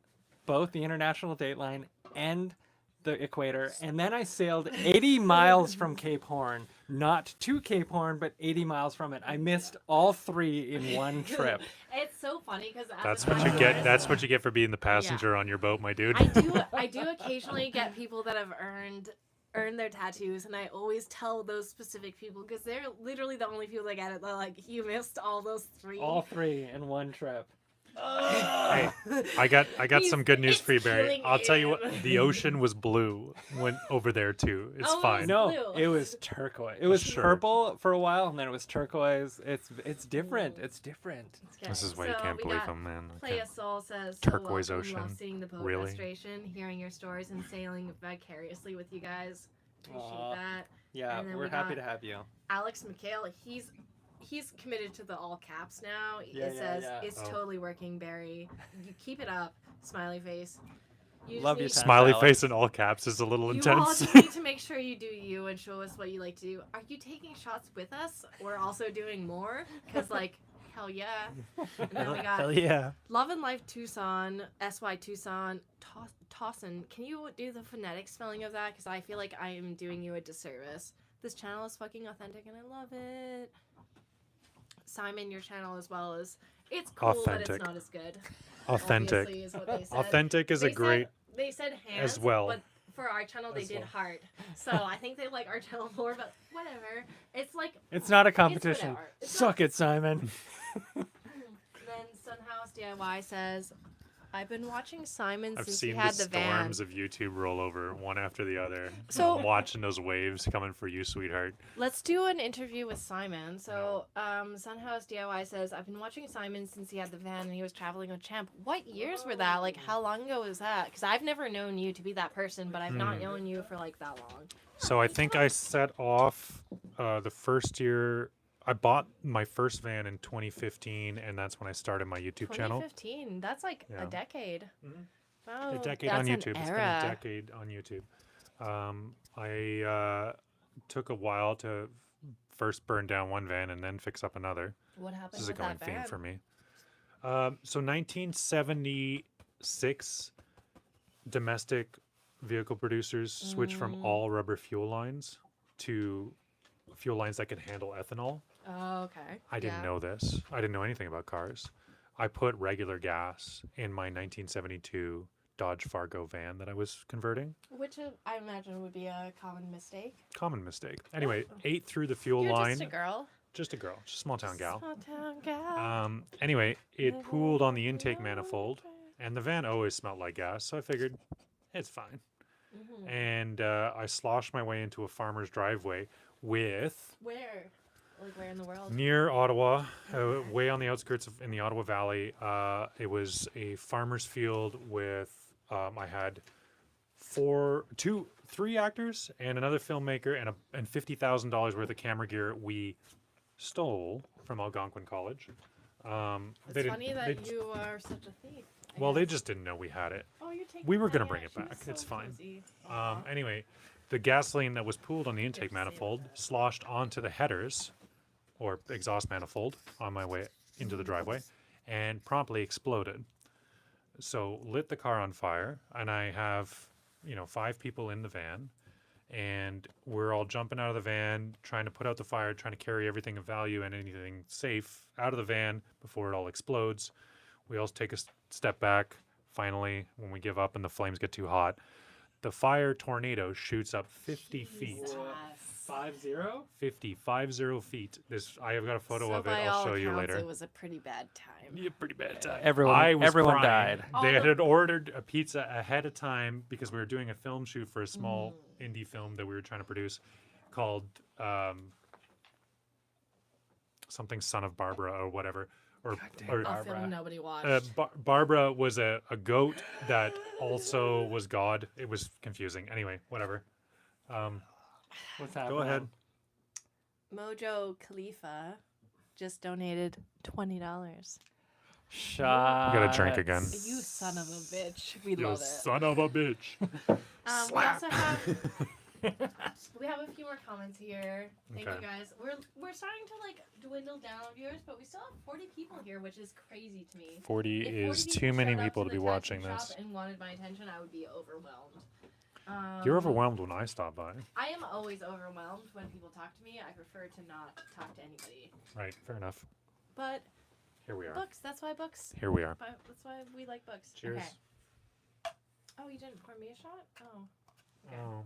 both the international date line and the equator. And then I sailed 80 miles from Cape Horn, not to Cape Horn, but 80 miles from it. I missed all 3 in one trip. It's so funny because That's what you get. That's what you get for being the passenger on your boat, my dude. I do occasionally get people that have earned their tattoos, and I always tell those specific people because they're literally the only people that get it. They're like, you missed all those 3. All 3 in one trip. Hey, I got some good news It's for you, Barry. killing I'll tell you what, him. the ocean was blue when over there too. It's Oh, it fine. was No, blue. it was turquoise. It was Sure. purple for a while, and then it was turquoise. It's different. It's different. This is why you can't believe them, man. I Play a can't. Soul says Turquoise so welcome, love ocean. seeing the boat Really? restoration, hearing your stories, and sailing vicariously with you guys. Appreciate Aw. that. Yeah, And then we're we happy got- to have you. Alex McHale, he's committed to the all caps now. Yeah, It yeah, says yeah. it's Oh. totally working, Barry. You keep it up. Smiley face. You Love just you, need- Sam. Smiley Alex. face in all caps is a little You intense. all just need to make sure you do you and show us what you like to do. Are you taking shots with us? We're also doing more because hell yeah. And then we got Hell yeah. Love and Life Tucson, SY Tucson, Tossin. Can you do the phonetic spelling of that? Because I feel like I am doing you a disservice. This channel is fucking authentic and I love it. Simon, your channel as well is. It's cool, but Authentic. it's not as good. Authentic. Obviously, is what they said. Authentic is a They great. They said hands as well. but for our channel they As did well. heart. So I think they like our channel more, but whatever. It's like It's not a competition. whatever. It's Suck it, Simon. then Sunhouse DIY says, I've been watching Simon I've since he seen had the the van. storms of YouTube roll over one after the other. So- I'm watching those waves coming for you, sweetheart. Let's do an interview with Simon. So, Sunhouse DIY says, I've been watching Simon since he had the van and he was traveling with Champ. What years were that? Like, how long ago was that? Because I've never known you to be that person, but I've not known you for like that long. So I think I set off the first year. I bought my first van in 2015, and that's when I started my YouTube channel. 2015. That's like Yeah. a decade. Mhm. Wow. A decade that's on an YouTube. It's been era. a decade on YouTube. I took a while to first burn down one van and then fix up another. What This happened is a with going that theme van? for me. So 1976, domestic vehicle producers switched from all rubber fuel lines to fuel lines that could handle ethanol. Oh, okay. I didn't know this. I didn't know anything about cars. I put regular gas in my 1972 Dodge Fargo van that I was converting. Which I imagine would be a common mistake. Common mistake. Anyway, ate through the fuel You're line. just a girl. Just a girl. Just a small town gal. Small town gal. Anyway, it pooled on the intake manifold, and the van always smelled like gas, so I figured it's fine. And I sloshed my way into a farmer's driveway with Where? Like where in the world? near Ottawa, way on the outskirts in the Ottawa Valley. It was a farmer's field with I had three actors and another filmmaker and $50,000 worth of camera gear we stole from Algonquin College. It's funny that you are such a thief. Well, they just didn't know we had it. Oh, you're taking. We were my gonna bring ash. it back. She's so It's fine. cozy. Aw. Anyway, the gasoline that was pooled on the intake to say manifold sloshed onto the headers or exhaust manifold on my way into the driveway and promptly exploded. So lit the car on fire, and I have, 5 people in the van, and we're all jumping out of the van, trying to put out the fire, trying to carry everything of value and anything safe out of the van before it all explodes. We all take a step back. Finally, when we give up and the flames get too hot, the fire tornado shoots up 50 feet. Jesus. 50 feet. I have got a photo So of it. by I'll all show you accounts, later. It was a pretty bad time. Yeah, pretty bad time. Everyone crying. died. They All the- had ordered a pizza ahead of time because we were doing a film shoot for a small indie film that we were trying to produce called something Son of Barbara or whatever. Or A Barbara. film nobody watched. Barbara was a goat that also was God. It was confusing. Anyway, whatever. What's happening? Go ahead. Mojo Khalifa just donated $20. Shot. We gotta drink again. You son of a bitch. We You love it. son of a bitch. We also have we have a few more comments here. Thank Okay. you guys. We're starting to like dwindle down viewers, but we still have 40 people here, which is crazy to me. 40 If 40 is too many showed up people to the be watching tattoo this. shop and wanted my attention, I would be overwhelmed. You're overwhelmed when I stop by. I am always overwhelmed when people talk to me. I prefer to not talk to anybody. Right, fair enough. But Here we are. books, that's why books. Here we are. That's why we like books. Cheers. Okay. Oh, you didn't pour me a shot? Oh. Okay.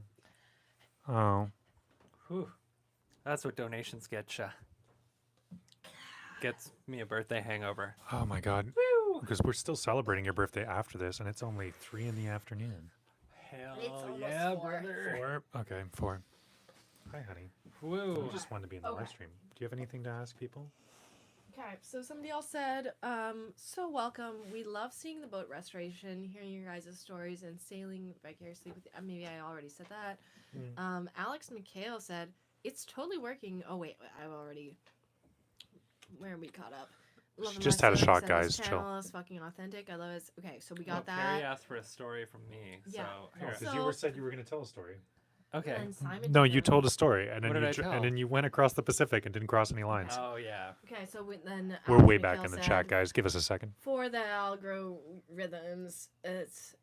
Oh. Whew. That's what donations get ya. Gets me a birthday hangover. Oh my god. Because we're still celebrating your birthday after this, and it's only 3 in the afternoon. Hell It's almost yeah, 4. brother. 4? Okay, 4. Hi, honey. Woo. I just wanted to be in the Okay. live stream. Do you have anything to ask people? Okay, so somebody else said, so welcome. We love seeing the boat restoration, hearing your guys' stories, and sailing vicariously with maybe I already said that. Alex McHale said, it's totally working. Oh, wait, I've already... Where are we caught up? Love She and just Love had a Sailing shot, said guys. this Chill. channel is fucking authentic. I love it. Okay, so we got Well, Perry that. asked for a story from me. Yeah. So, here. So- you said you were going to tell a story. Okay. And Simon No, did you it. told a story, and then What did I you tell? and then you went across the Pacific and didn't cross any lines. Oh, yeah. Okay, so then We're Alex way back McHale in the said, chat, guys. Give us a second. For the algorithms, it's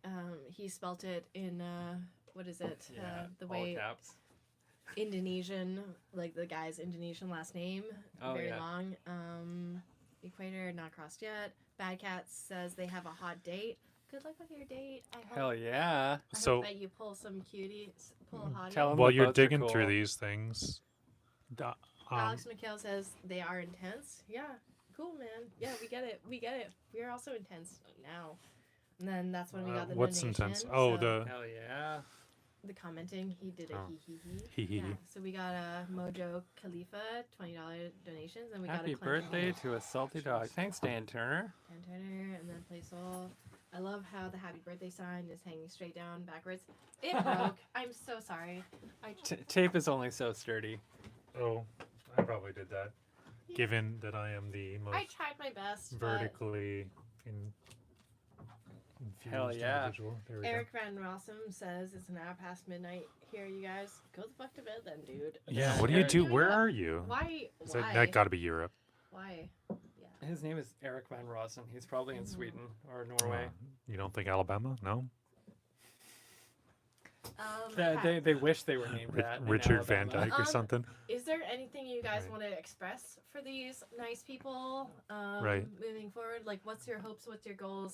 he spelt it in what is it? Yeah. The all way caps. Indonesian, like the guy's Indonesian last name, Oh, very yeah. long. Equator not crossed yet. Bad Cat says they have a hot date. Good luck with your date. I hope. Hell yeah. I So- hope that you pull some cuties, pull a hottie. Tell 'em While the you're boats are digging cool. through these things, Alex McHale says they are intense. Yeah, cool, man. Yeah, we get it. We get it. We are also intense now. And then that's when we got the what's donation. intense? Oh, so Hell yeah. the commenting. He did a Oh. he. Hee hee Yeah. hee. So we got a Mojo Khalifa $20 donations, and we Happy got a Clinton birthday to a salty dog. Thanks, Dan Turner. Dan Turner, and then Play Soul. I love how the happy birthday sign is hanging straight down backwards. It broke. I'm so sorry. Tape is only so sturdy. Oh, I probably did that. Given that I am the I most tried my best. vertically infused Hell yeah. individual. There we Eric Van Rossum says it's an hour past midnight here, you guys. Go the fuck to bed then, dude. go. Yeah, what do you do? Doing Where what? are you? Why? Is that, Why? that got to be Europe. Why? His name is Eric Van Rossen. He's probably in Sweden or Norway. You don't think Alabama? No? They wish they were named that. in Richard Van Alabama. Dyke or something? Is there anything you guys Right. want to express for these nice people Right. moving forward? Like, what's your hopes? What's your goals